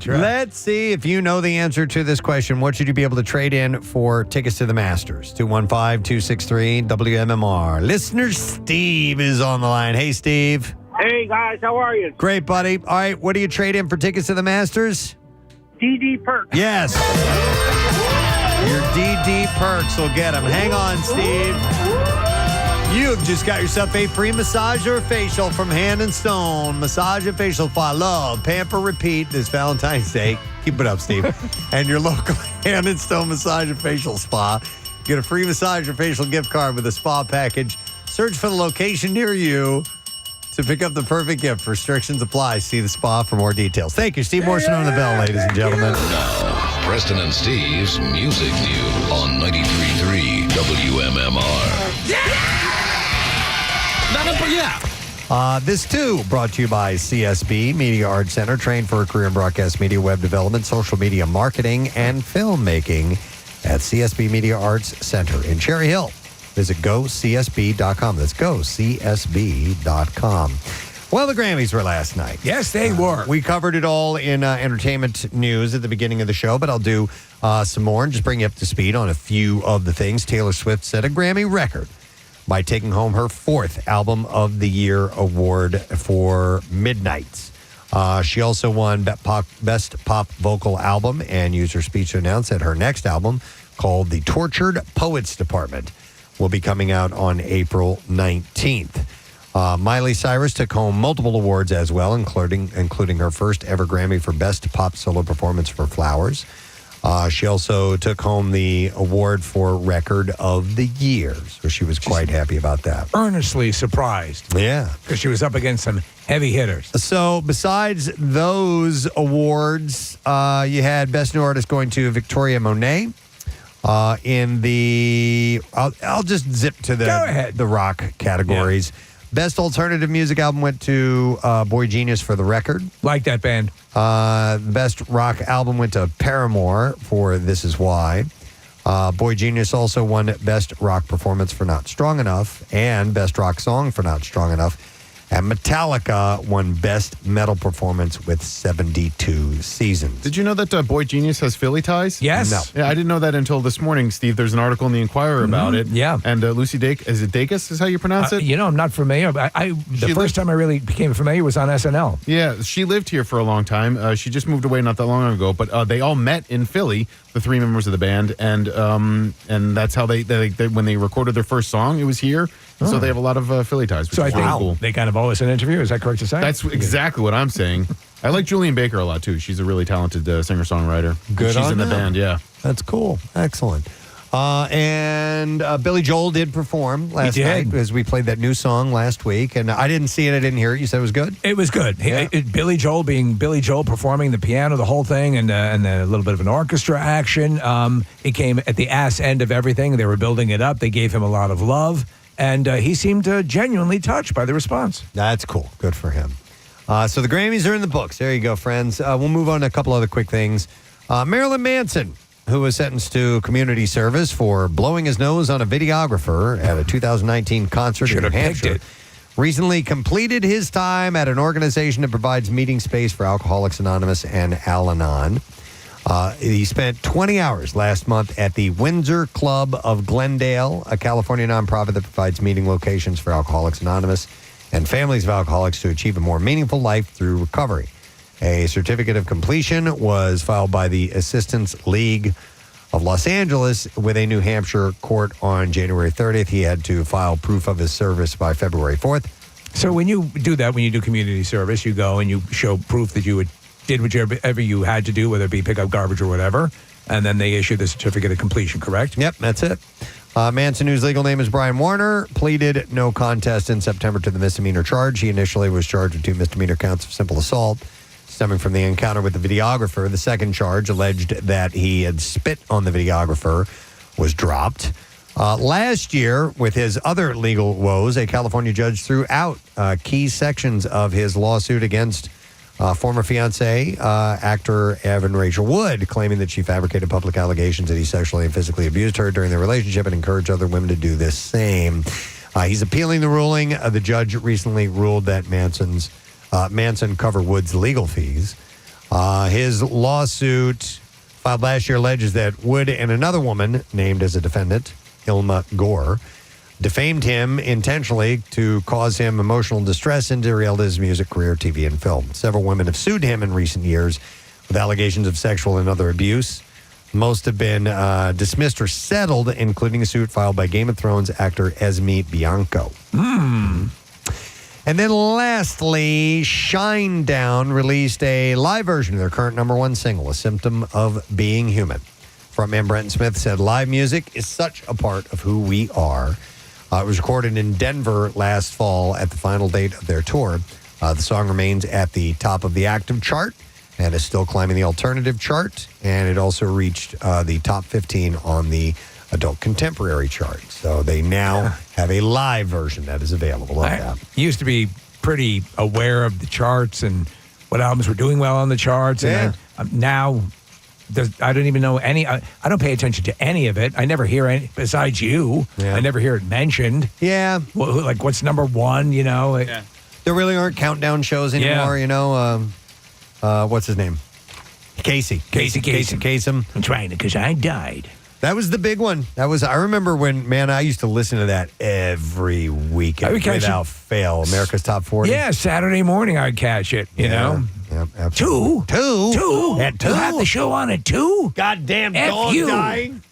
right. Let's see if you know the answer to this question. What should you be able to trade in for tickets to the Masters? 215-263 WMMR. Listener Steve is on the line. Hey, Steve. Hey, guys. How are you? Great, buddy. All right, what do you trade in for tickets to the Masters? DD Perks. Yes. Your DD Perks will get them. Hang on, Steve. You've just got yourself a free massage or facial from Hand and Stone. Massage and facial spa. Love, pamper, repeat this Valentine's Day. Keep it up, Steve. And your local Hand and Stone Massage and Facial Spa. Get a free massage or facial gift card with a spa package. Search for the location near you to pick up the perfect gift. Restrictions apply. See the spa for more details. Thank you. Steve Morrison on the bell, ladies and gentlemen. Now, Preston and Steve's Music News on 93.3 WMMR. This too brought to you by CSB Media Arts Center. Train for a career in broadcast media, web development, social media marketing, and filmmaking at CSB Media Arts Center in Cherry Hill. Visit GoCSB.com. That's GoCSB.com. Well, the Grammys were last night. Yes, they were. We covered it all in entertainment news at the beginning of the show, but I'll do some more and just bring you up to speed on a few of the things. Taylor Swift set a Grammy record by taking home her 4th Album of the Year award for Midnights. She also won Best Pop Vocal Album and used her speech to announce that her next album, called The Tortured Poets Department, will be coming out on April 19th. Miley Cyrus took home multiple awards as well, including her first ever Grammy for Best Pop Solo Performance for Flowers. She also took home the award for Record of the Year, so she was quite happy about that. Earnestly surprised. Yeah. Because she was up against some heavy hitters. So besides those awards, you had Best New Artist going to Victoria Monet. In the, I'll just zip to the rock categories. Yeah. Best Alternative Music Album went to Boy Genius for The Record. Like that band. Best Rock Album went to Paramore for This Is Why. Boy Genius also won Best Rock Performance for Not Strong Enough and Best Rock Song for Not Strong Enough. And Metallica won Best Metal Performance with 72 Seasons. Did you know that Boy Genius has Philly ties? Yes. No. Yeah, I didn't know that until this morning, Steve. There's an article in the Inquirer about it. Yeah. And Lucy Dacus, is it Dacus is how you pronounce it? I'm not familiar. The first time I really became familiar was on SNL. Yeah, she lived here for a long time. She just moved away not that long ago, but they all met in Philly, the 3 members of the band, and that's how they when they recorded their first song, it was here. Oh. So they have a lot of Philly ties, which so is I think really cool. They kind of owe us an interview. Is that correct to say? That's exactly what I'm saying. I like Julian Baker a lot, too. She's a really talented singer-songwriter. Good She's on in the them. band, yeah. That's cool. Excellent. And Billy Joel did perform last night because we played that new song last week. And I didn't see it. I didn't hear it. You said it was good? It was good. Yeah. Billy Joel being Billy Joel performing the piano, the whole thing, and a little bit of an orchestra action. It came at the ass end of everything. They were building it up. They gave him a lot of love. And he seemed genuinely touched by the response. That's cool. Good for him. So the Grammys are in the books. There you go, friends. We'll move on to a couple other quick things. Marilyn Manson, who was sentenced to community service for blowing his nose on a videographer at a 2019 concert in New Hampshire, recently completed his time at an organization that provides meeting space for Alcoholics Anonymous and Al-Anon. He spent 20 hours last month at the Windsor Club of Glendale, a California nonprofit that provides meeting locations for Alcoholics Anonymous and families of alcoholics to achieve a more meaningful life through recovery. A certificate of completion was filed by the Assistance League of Los Angeles with a New Hampshire court on January 30th. He had to file proof of his service by February 4th. So when you do that, when you do community service, you go and you show proof that you did whatever you had to do, whether it be pick up garbage or whatever, and then they issue the certificate of completion, correct? Yep, that's it. Manson, whose legal name is Brian Warner, pleaded no contest in September to the misdemeanor charge. He initially was charged with 2 misdemeanor counts of simple assault stemming from the encounter with the videographer. The second charge alleged that he had spit on the videographer was dropped. Last year, with his other legal woes, a California judge threw out key sections of his lawsuit against former fiancée, actor Evan Rachel Wood, claiming that she fabricated public allegations that he sexually and physically abused her during their relationship and encouraged other women to do the same. He's appealing the ruling. The judge recently ruled that Manson cover Wood's legal fees. His lawsuit filed last year alleges that Wood and another woman named as a defendant, Ilma Gore, defamed him intentionally to cause him emotional distress and derailed his music career, TV, and film. Several women have sued him in recent years with allegations of sexual and other abuse. Most have been dismissed or settled, including a suit filed by Game of Thrones actor Esme Bianco. And then lastly, Shinedown released a live version of their current #1 single, A Symptom of Being Human. Frontman Brenton Smith said, live music is such a part of who we are. It was recorded in Denver last fall at the final date of their tour. The song remains at the top of the active chart and is still climbing the alternative chart. And it also reached the top 15 on the adult contemporary chart. So they now have a live version that is available of that. Used to be pretty aware of the charts and what albums were doing well on the charts. And now I don't even know any. I don't pay attention to any of it. I never hear any besides you. I never hear it mentioned. Yeah. Like what's #1, you know? There really aren't countdown shows anymore, you know. What's his name? Casey Kasem. I'm trying to, because I died. That was the big one. I remember when, man, I used to listen to that every weekend without fail. America's Top 40. Yeah, Saturday morning I'd catch it, you know. Yep, absolutely. 2? At 2? You have the show on at 2? Goddamn dog dying.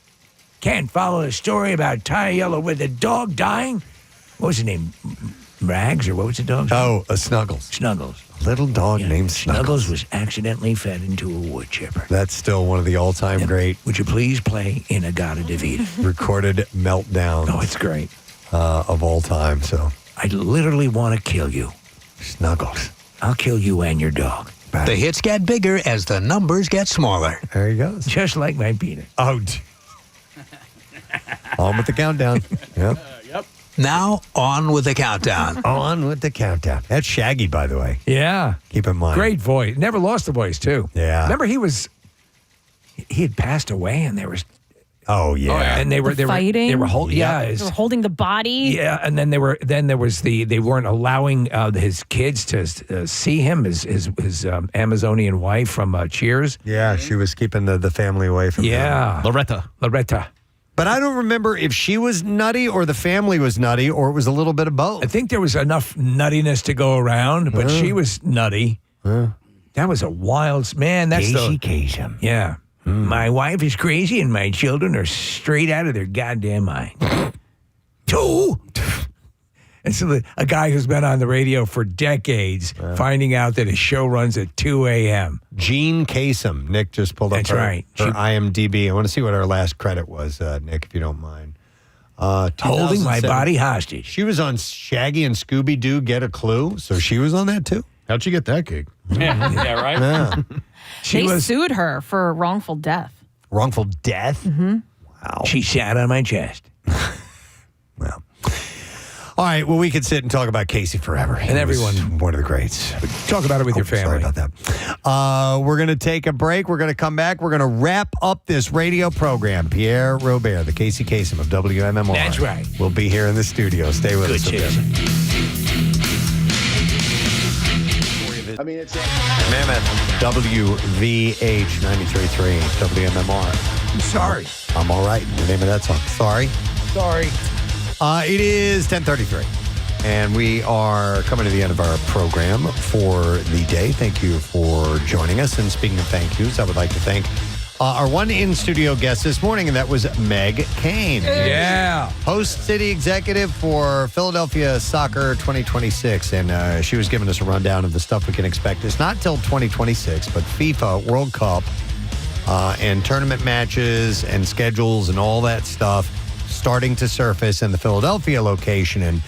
Can't follow a story about Ty Yellow with a dog dying? What was his name? Rags, or what was the dog's name? Oh, Snuggles. Snuggles. A little dog named Snuggles was accidentally fed into a wood chipper. That's still one of the all-time great. Would you please play In-A-Gadda-Da-Vida? Recorded meltdowns. Oh, it's great. Of all time, so. I literally want to kill you. Snuggles. I'll kill you and your dog. The hits get bigger as the numbers get smaller. There he goes. Just like my peanut. Oh, on with the countdown. Yep. Now, on with the countdown. On with the countdown. That's Shaggy, by the way. Yeah. Keep in mind. Great voice. Never lost the voice, too. Yeah. Remember, he had passed away, and there was. Oh yeah. And they were fighting. They were holding. Yeah. They were holding the body. Yeah, and then they weren't allowing his kids to see him, his Amazonian wife from Cheers. Yeah, she was keeping the family away from him. Loretta. But I don't remember if she was nutty or the family was nutty or it was a little bit of both. I think there was enough nuttiness to go around, but she was nutty. That was a wild man. That's Kasem. Yeah. My wife is crazy and my children are straight out of their goddamn mind. 2? And so a guy who's been on the radio for decades finding out that his show runs at 2 a.m. Jean Kasem. Nick just pulled up That's her, right. her IMDb. I want to see what her last credit was, Nick, if you don't mind. Holding my 2007. body hostage. She was on Shaggy and Scooby-Doo Get a Clue, so she was on that too. How'd she get that gig? Yeah, right? Yeah. They sued her for wrongful death. Wrongful death? Mm-hmm. Wow. She sat on my chest. All right, well, we could sit and talk about Casey forever. And everyone. One of the greats. Talk about it with your family. Sorry about that. We're going to take a break. We're going to come back. We're going to wrap up this radio program. Pierre Robert, the Casey Kasem of WMMR. That's right. We'll be here in the studio. Stay with us. I mean, it's Mammoth, WVH 93.3, WMMR. I'm sorry. I'm all right. The name of that song. Sorry. Sorry. It is 10:33, and we are coming to the end of our program for the day. Thank you for joining us. And speaking of thank yous, I would like to thank our one in-studio guest this morning, and that was Meg Kane. Yeah. Host City Executive for Philadelphia Soccer 2026, and she was giving us a rundown of the stuff we can expect. It's not till 2026, but FIFA World Cup and tournament matches and schedules and all that stuff starting to surface in the Philadelphia location, and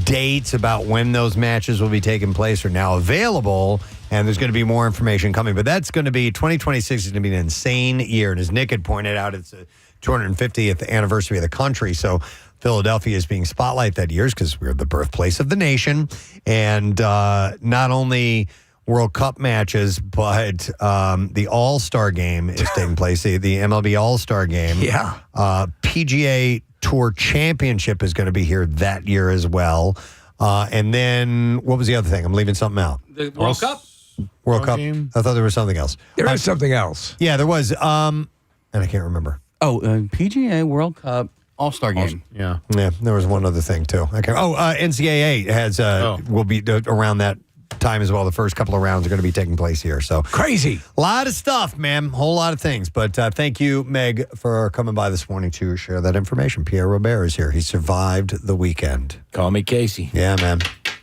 dates about when those matches will be taking place are now available, and there's going to be more information coming. But that's going to be 2026 is going to be an insane year, and as Nick had pointed out, it's the 250th anniversary of the country, so Philadelphia is being spotlighted that year because we're the birthplace of the nation, and not only World Cup matches, but the All-Star game is taking place, the MLB All-Star game. Yeah. PGA Tour Championship is going to be here that year as well. And then, what was the other thing? I'm leaving something out. The World Cup? World Cup. game? I thought there was something else. There is something else. Yeah, there was. And I can't remember. Oh, PGA World Cup All-Star game. Yeah. Yeah, there was one other thing, too. NCAA has will be around that time as well. The first couple of rounds are going to be taking place here. So crazy. A lot of stuff, man. Whole lot of things. But thank you, Meg, for coming by this morning to share that information. Pierre Robert is here. He survived the weekend. Call me Casey. Yeah, man.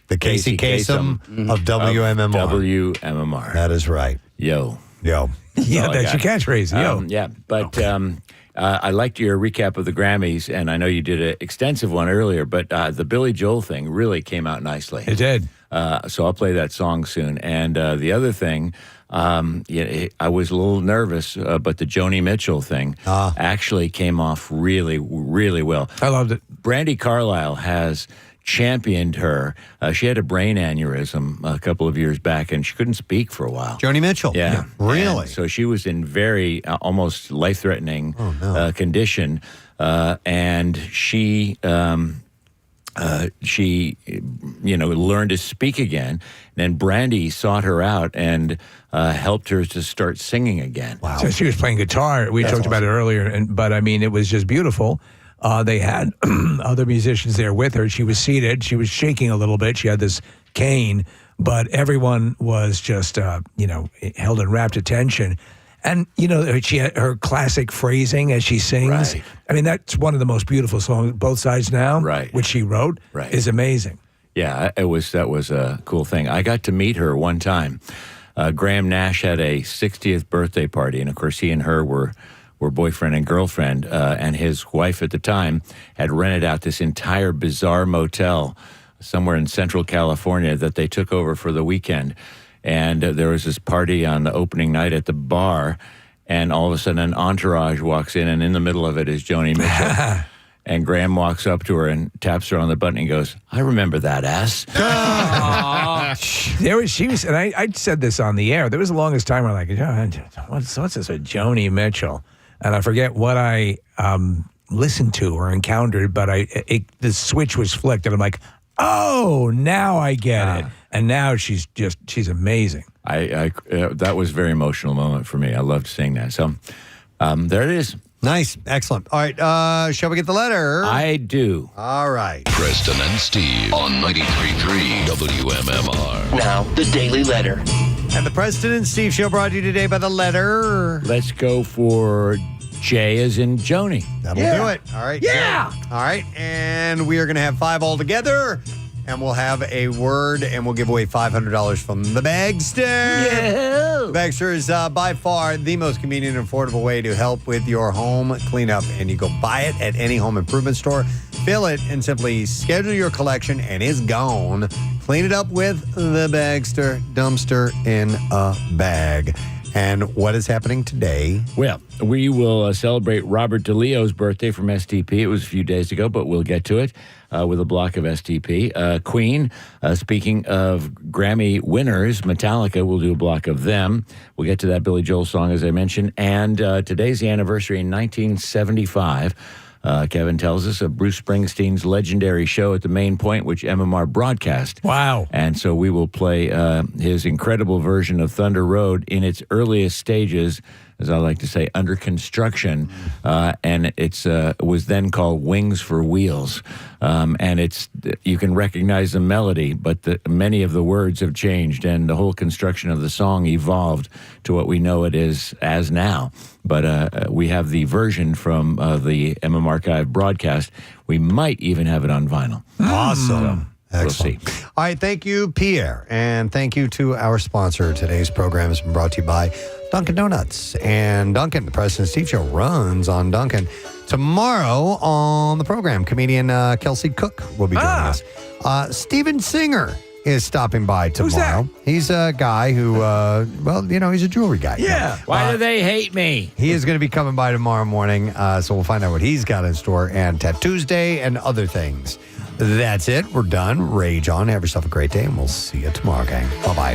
The Casey Kasem of WMMR. WMMR. That is right. Yo. Yo. Yeah, that's your catchphrase. Yo. Yeah, but I liked your recap of the Grammys, and I know you did an extensive one earlier, but the Billy Joel thing really came out nicely. It did. So I'll play that song soon. And the other thing, I was a little nervous, but the Joni Mitchell thing actually came off really, really well. I loved it. Brandy Carlisle has championed her. She had a brain aneurysm a couple of years back, and she couldn't speak for a while. Joni Mitchell? Yeah. Really? And so she was in very almost life-threatening condition, and she learned to speak again. And then Brandy sought her out and helped her to start singing again. Wow. So she was playing guitar. We talked about it earlier, but I mean, it was just beautiful. They had other musicians there with her. She was seated. She was shaking a little bit. She had this cane, but everyone was just, held in rapt attention. And, she had her classic phrasing as she sings. Right. I mean, that's one of the most beautiful songs, Both Sides Now, which she wrote, is amazing. Yeah, that was a cool thing. I got to meet her one time. Graham Nash had a 60th birthday party, and of course he and her were boyfriend and girlfriend, and his wife at the time had rented out this entire bizarre motel somewhere in Central California that they took over for the weekend. And there was this party on the opening night at the bar, and all of a sudden an entourage walks in, and in the middle of it is Joni Mitchell. And Graham walks up to her and taps her on the butt and he goes, "I remember that ass." She was, and I said this on the air. There was the longest time where I'm like, what's this, a Joni Mitchell? And I forget what I listened to or encountered, but the switch was flicked, and I'm like, oh, now I get it. And now she's amazing. That was a very emotional moment for me. I loved seeing that. So there it is. Nice. Excellent. All right. Shall we get the letter? I do. All right. Preston and Steve on 93.3 WMMR. Now, the Daily Letter. And the Preston and Steve Show brought you today by the letter. Let's go for J as in Joni. That'll do it. All right. Yeah. All right. And we are going to have 5 all together. and we'll have a word, and we'll give away $500 from the Bagster. Yeah. Bagster is by far the most convenient and affordable way to help with your home cleanup. And you go buy it at any home improvement store, fill it, and simply schedule your collection, and it's gone. Clean it up with the Bagster dumpster in a bag. And what is happening today? Well, we will celebrate Robert DeLeo's birthday from STP. It was a few days ago, but we'll get to it with a block of STP. Queen, speaking of Grammy winners, Metallica, we'll do a block of them. We'll get to that Billy Joel song, as I mentioned. And today's the anniversary in 1975. Kevin tells us of Bruce Springsteen's legendary show at the Main Point, which MMR broadcast. Wow. And so we will play his incredible version of Thunder Road in its earliest stages, as I like to say, under construction. And it was then called Wings for Wheels. And you can recognize the melody, but many of the words have changed, and the whole construction of the song evolved to what we know it is as now. But we have the version from the MM Archive broadcast. We might even have it on vinyl. Awesome. So, Excellent. we'll see. All right, thank you, Pierre. And thank you to our sponsor. Today's program has been brought to you by Dunkin' Donuts. And Dunkin', the Preston and Steve Show runs on Dunkin'. Tomorrow on the program, comedian Kelsey Cook will be joining us. Steven Singer is stopping by tomorrow. Who's that? He's a guy who, he's a jewelry guy. Yeah. Why do they hate me? He is going to be coming by tomorrow morning, so we'll find out what he's got in store, and Tattoos Day and other things. That's it. We're done. Rage on. Have yourself a great day, and we'll see you tomorrow, gang. Bye-bye.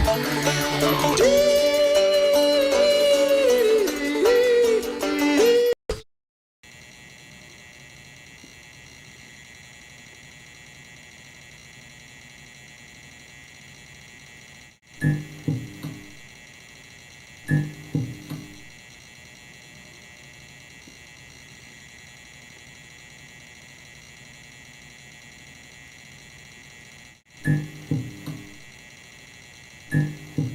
Mm-hmm.